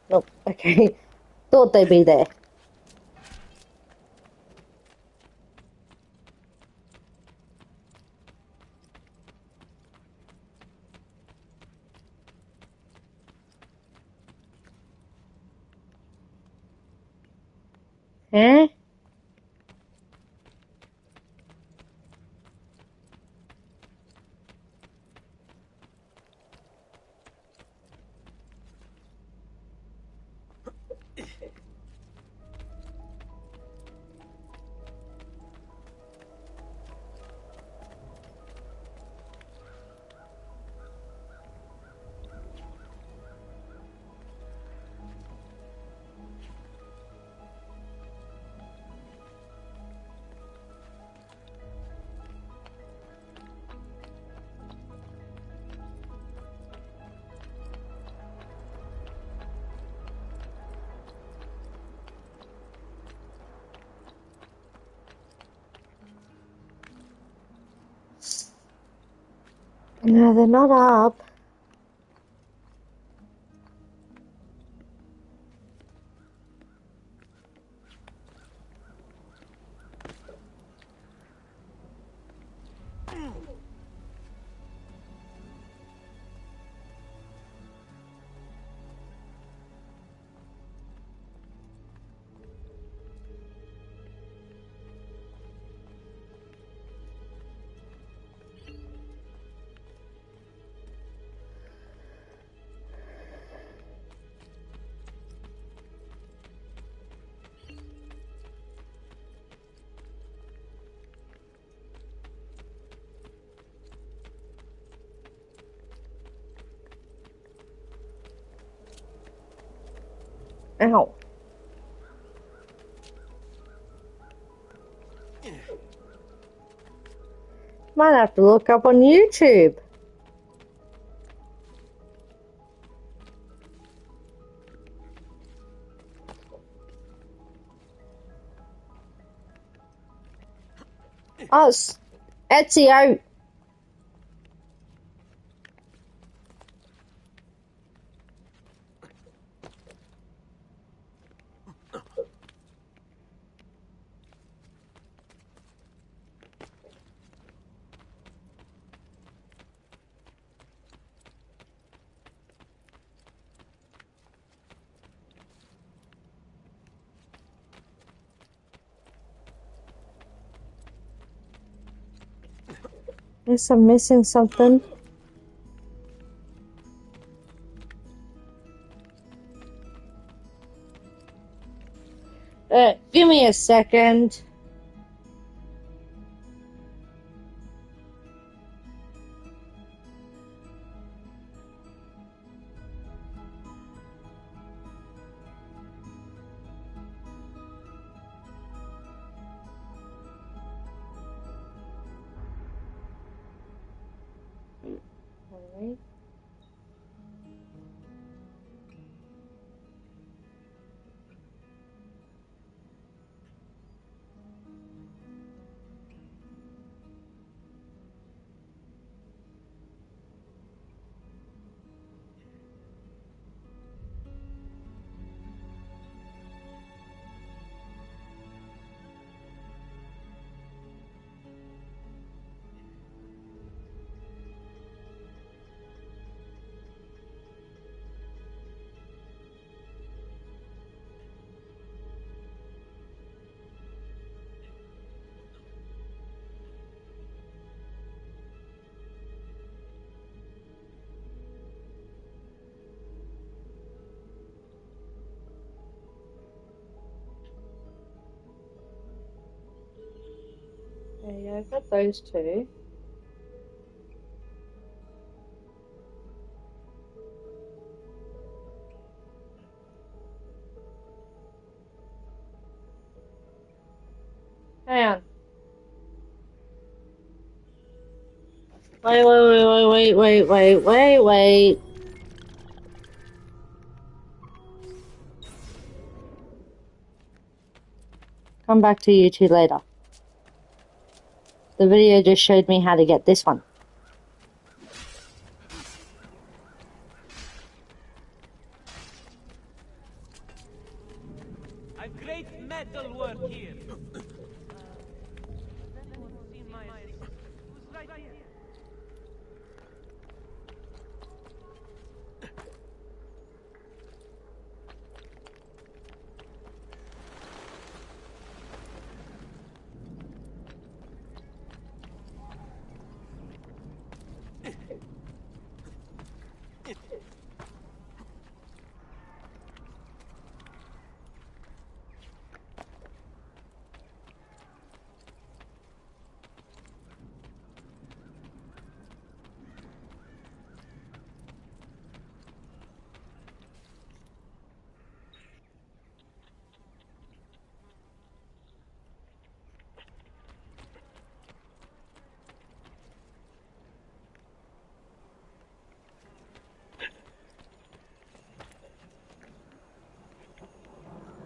Nope, okay. Thought they'd be there. Eh? No, they're not up. Ow. Might have to look up on YouTube. Oh, Ezio. Guess I'm missing something. Give me a second. Alright. Yeah, I've got those two. Hang on. Wait. Come back to you two later. The video just showed me how to get this one. A great metal work here.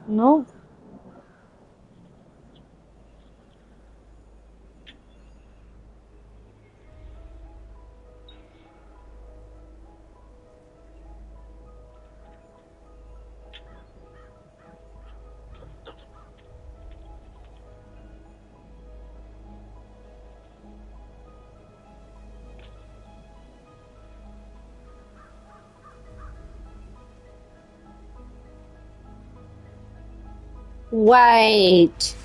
No. Wait.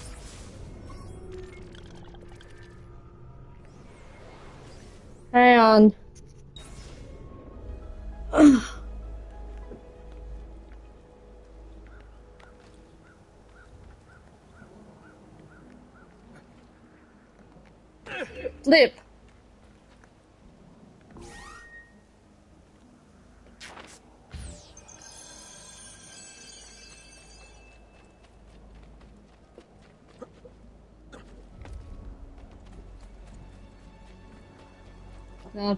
Hang on. Flip. Now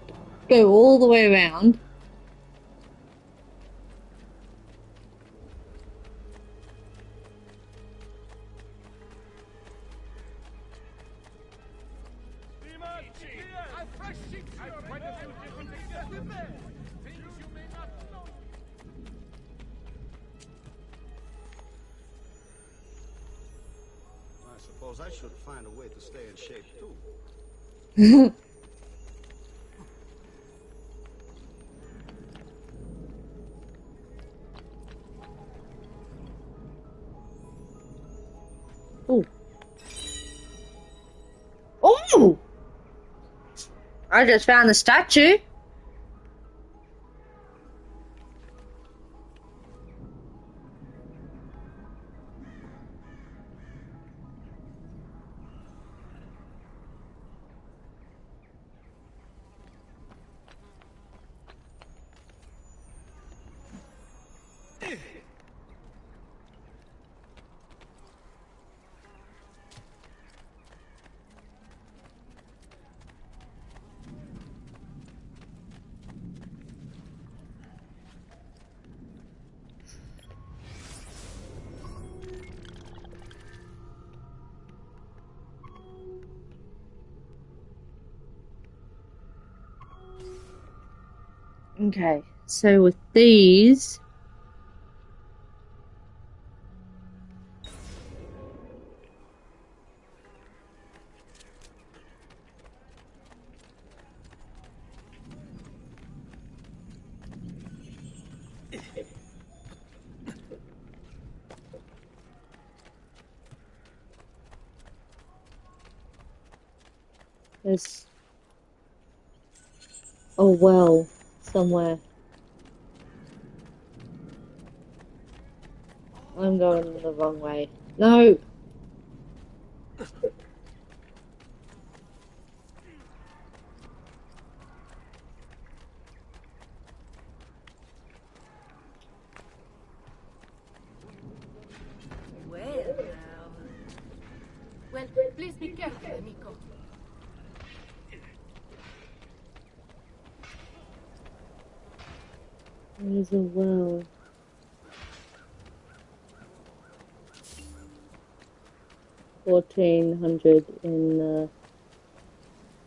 go all the way around. I suppose I should find a way to stay in shape too. Ooh. Oh! I just found the statue. Okay, so with these, there's a well somewhere. I'm going the wrong way. No! Well, now. Well, please be careful, amigo. There's a well. $1,400 in the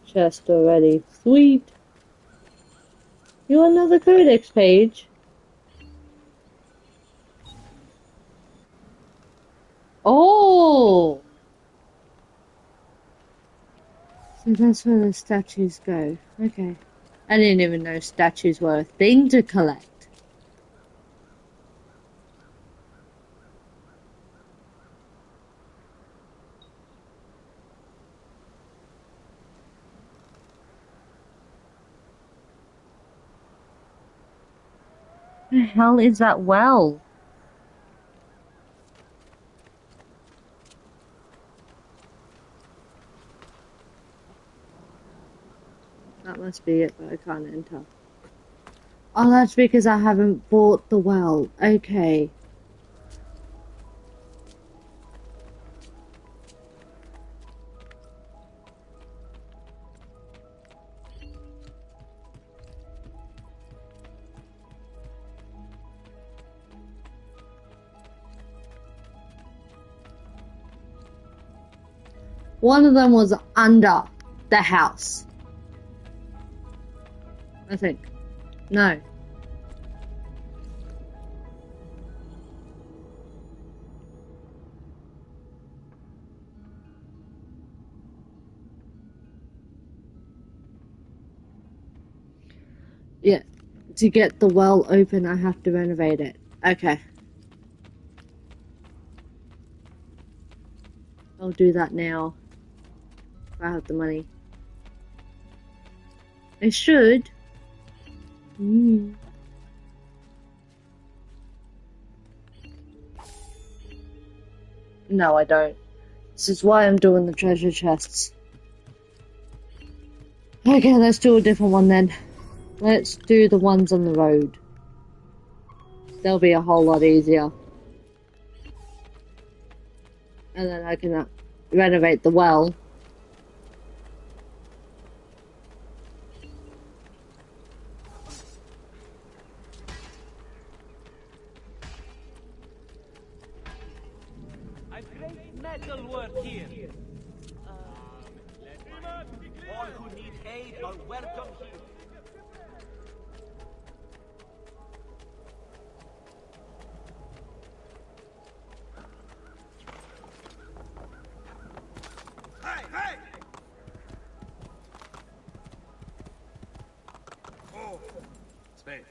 chest already. Sweet! You want another codex page? Oh! So that's where the statues go. Okay. I didn't even know statues were a thing to collect. The hell is that well? That must be it, but I can't enter. Oh, that's because I haven't bought the well. Okay. One of them was under the house. I think. No. Yeah. To get the well open, I have to renovate it. Okay. I'll do that now. If I have the money. I should. No, I don't. This is why I'm doing the treasure chests. Okay, let's do a different one then. Let's do the ones on the road. They'll be a whole lot easier. And then I can renovate the well. I've great metal work here. All who need aid are welcome here. Hey, hey! Oh, Spade.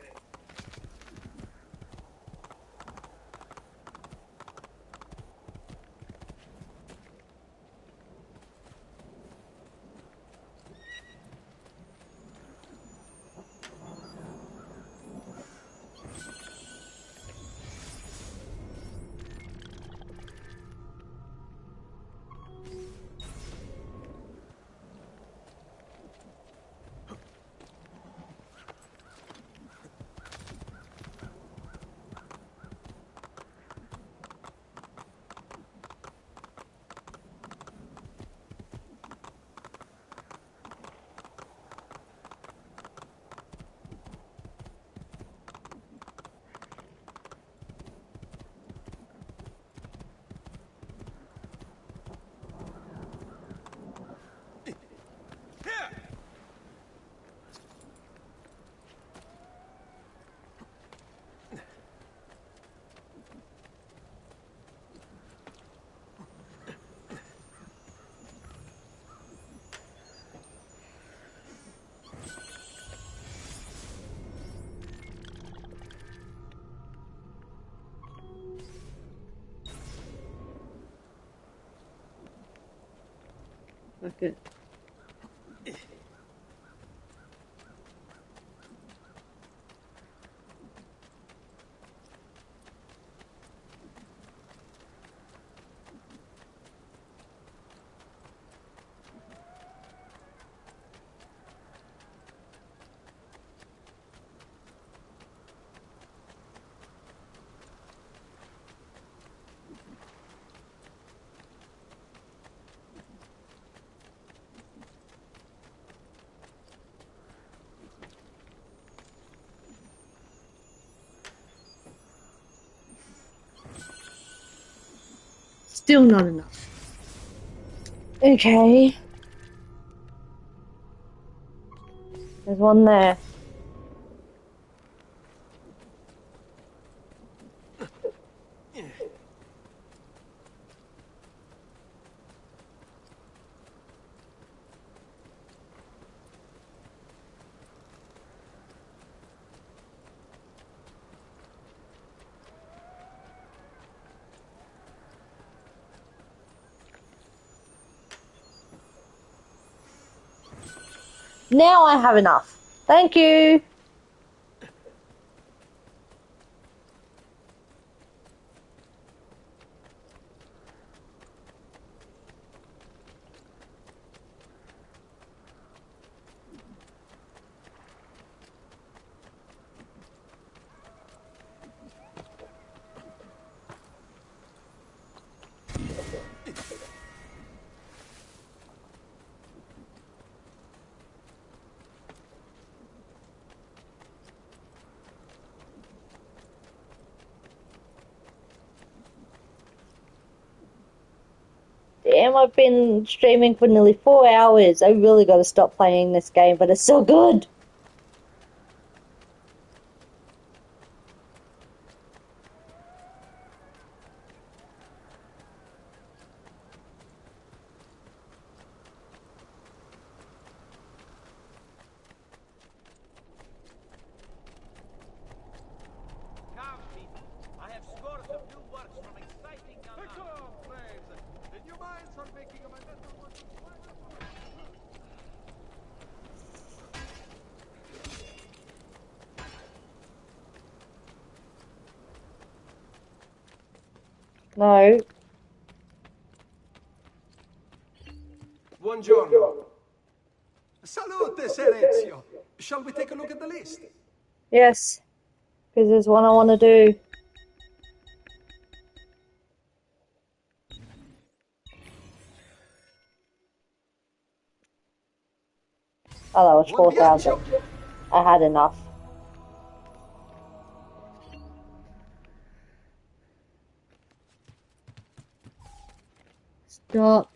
Fuck it. Still not enough. Okay. There's one there. Now I have enough. Thank you. Damn, I've been streaming for nearly 4 hours. I really got to stop playing this game, but it's so good. I have scores of new works from exciting young Did you mind for making a little one? No. Buongiorno. Salute, Ser Ezio. Shall we take a look at the list? Yes. Because there's one I want to do. Oh, that was 4,000. I had enough. Stop.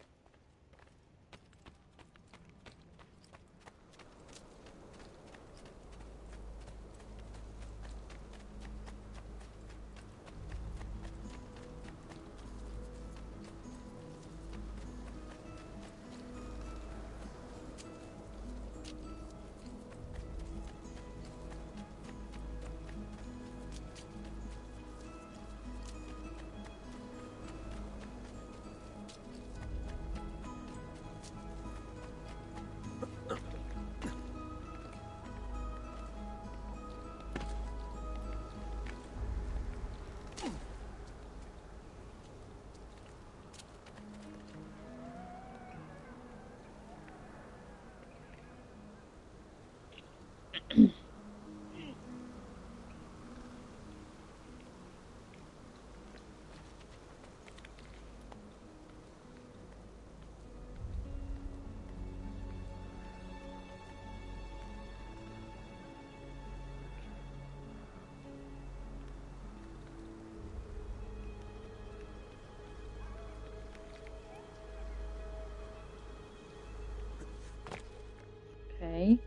Okay.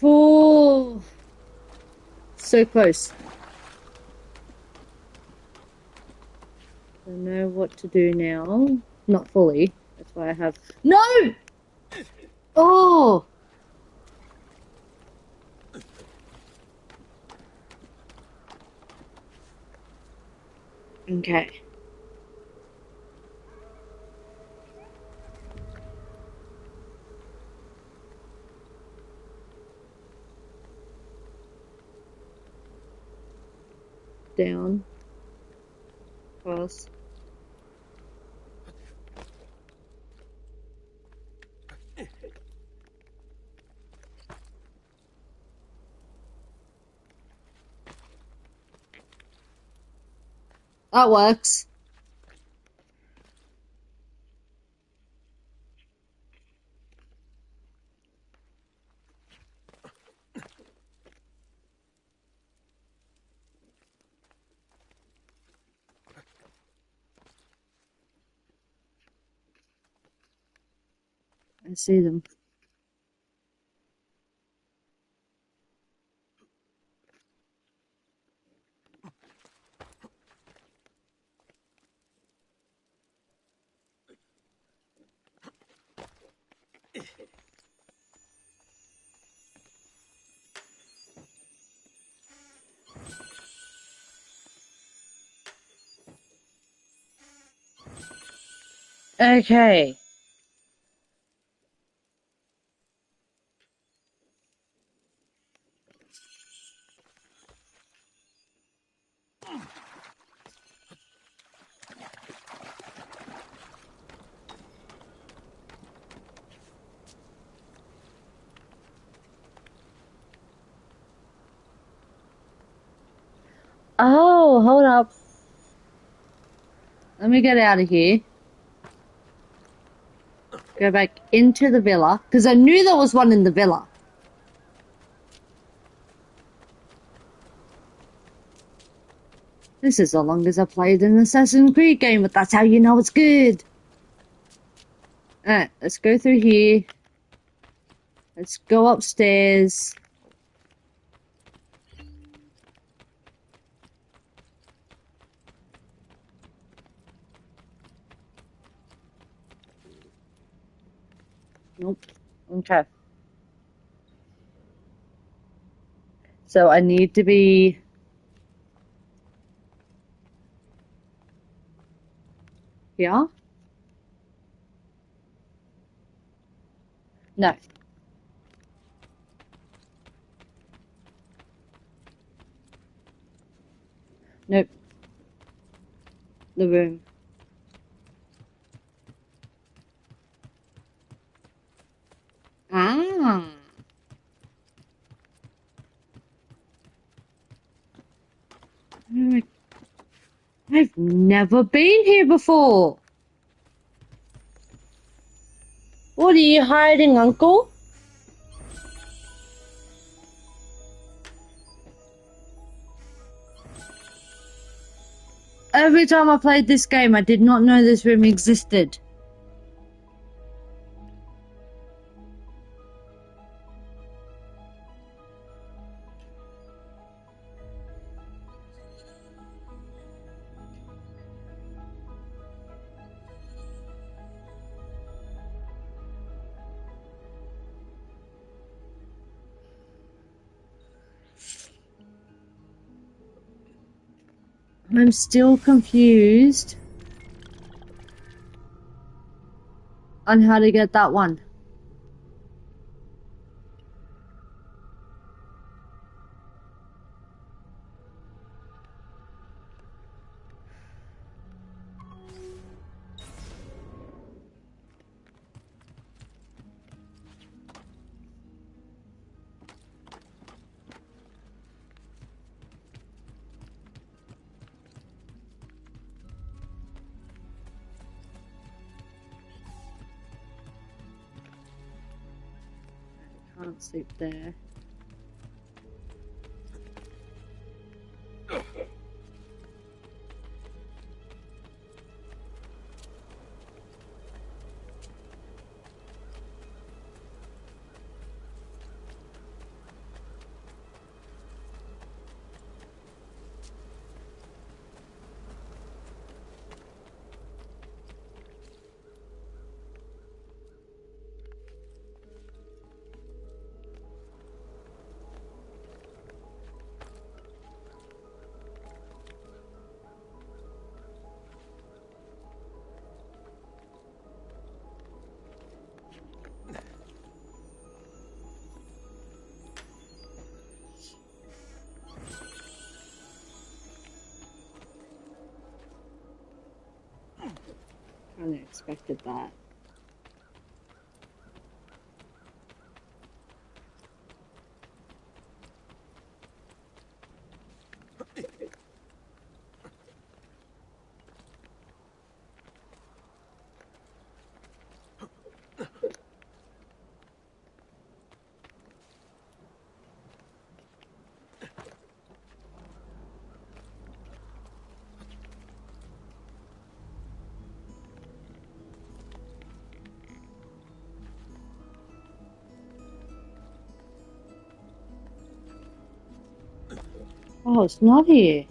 Oh, so close. I know what to do now. Not fully. That's why I have... No! Oh! Okay. Down. course. That works. I see them. Okay. Oh, hold up. Let me get out of here. Go back into the villa, because I knew there was one in the villa. This is the longest I've played an Assassin's Creed game, but that's how you know it's good. Alright, let's go through here. Let's go upstairs. Nope. Okay. So I need to be... here? No. Nope. The room. Ah. I've never been here before. What are you hiding, Uncle? Every time I played this game, I did not know this room existed. I'm still confused on how to get that one. Can't sleep there. Kind of expected that. Oh, it's not here.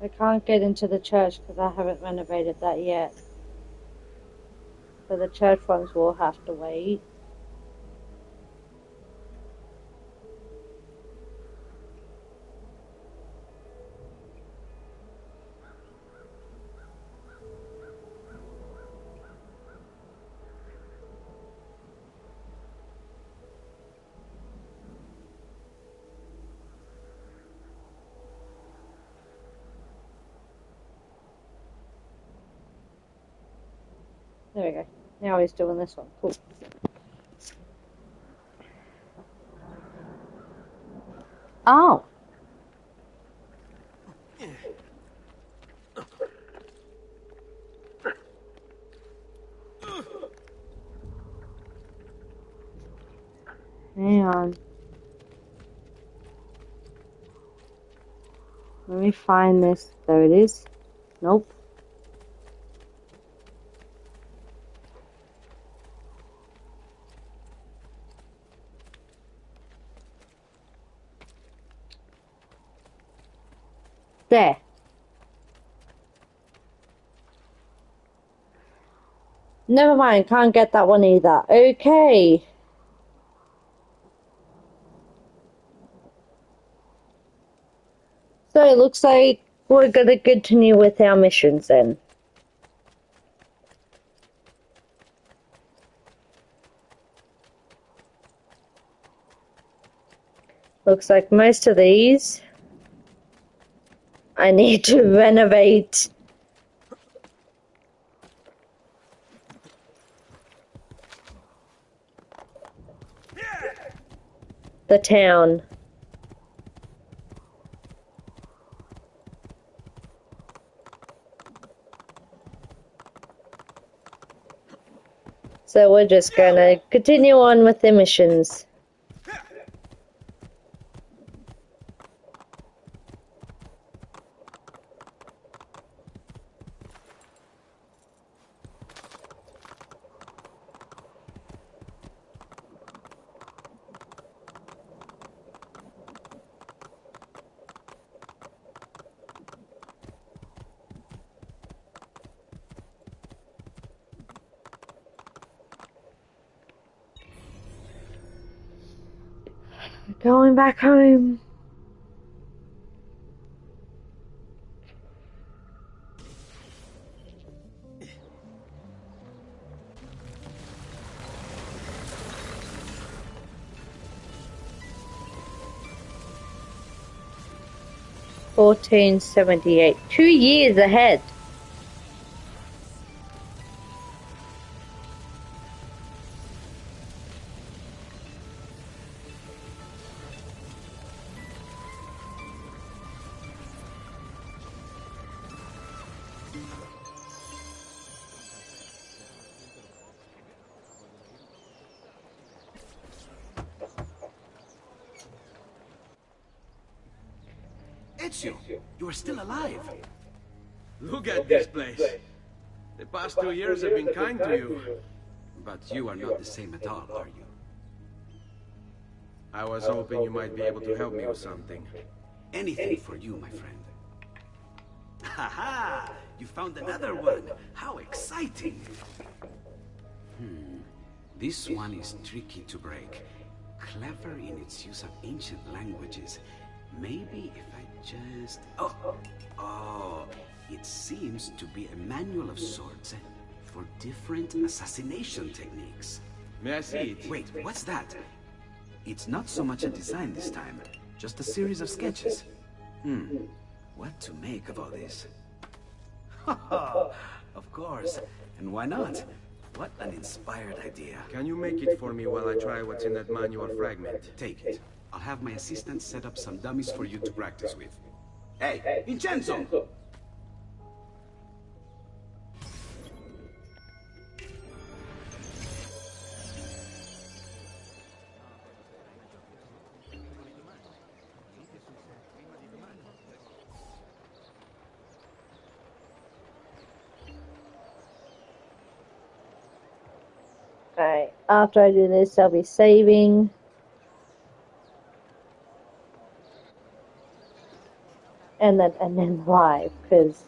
I can't get into the church because I haven't renovated that yet. So the church ones will have to wait. There we go. Now he's doing this one. Cool. Oh. Hang on. Let me find this. There it is. Nope. There. Never mind, can't get that one either. Okay. So it looks like we're gonna continue with our missions then. Looks like most of these I need to renovate. The town. So we're just gonna continue on with the missions. Going back home. $14.78. 2 years ahead. Ezio, you are still alive. Look at this place. The past 2 years have been kind to you. But you are not the same at all, are you? I was hoping you might be able to help me with something. Anything for you, my friend. Ha-ha! You found another one. How exciting! This one is tricky to break. Clever in its use of ancient languages. Maybe if I just... Oh, it seems to be a manual of sorts for different assassination techniques. May I see it? Wait, what's that? It's not so much a design this time, just a series of sketches. What to make of all this? Of course, and why not? What an inspired idea. Can you make it for me while I try what's in that manual fragment? Take it. I'll have my assistant set up some dummies for you to practice with. Hey, Vincenzo! Alright, after I do this, I'll be saving. And then live, because...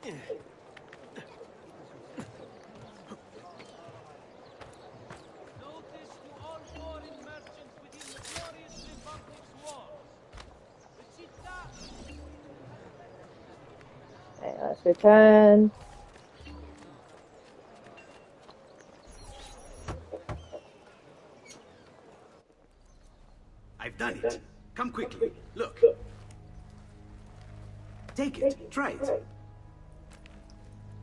Okay, let's return. I've done it. Come quickly. Look. Take it. Try it.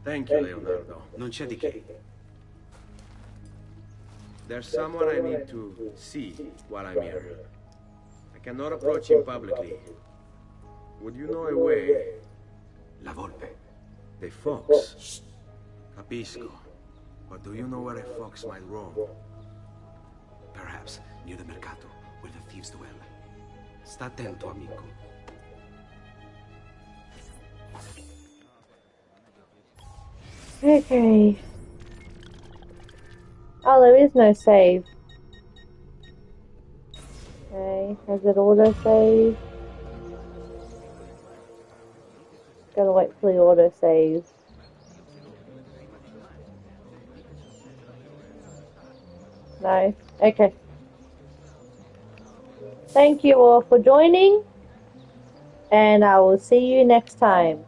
Thank you, Leonardo. Non c'è di che. There's someone I need to see while I'm here. I cannot approach him publicly. Would you know a way? La Volpe. The fox. Shh. Capisco. But do you know where a fox might roam? Perhaps near the Mercato, where the thieves dwell. Sta attento, amico. Okay. Oh, there is no save. Okay, has it auto save? Gotta wait for the auto save. No? Okay. Thank you all for joining, and I will see you next time.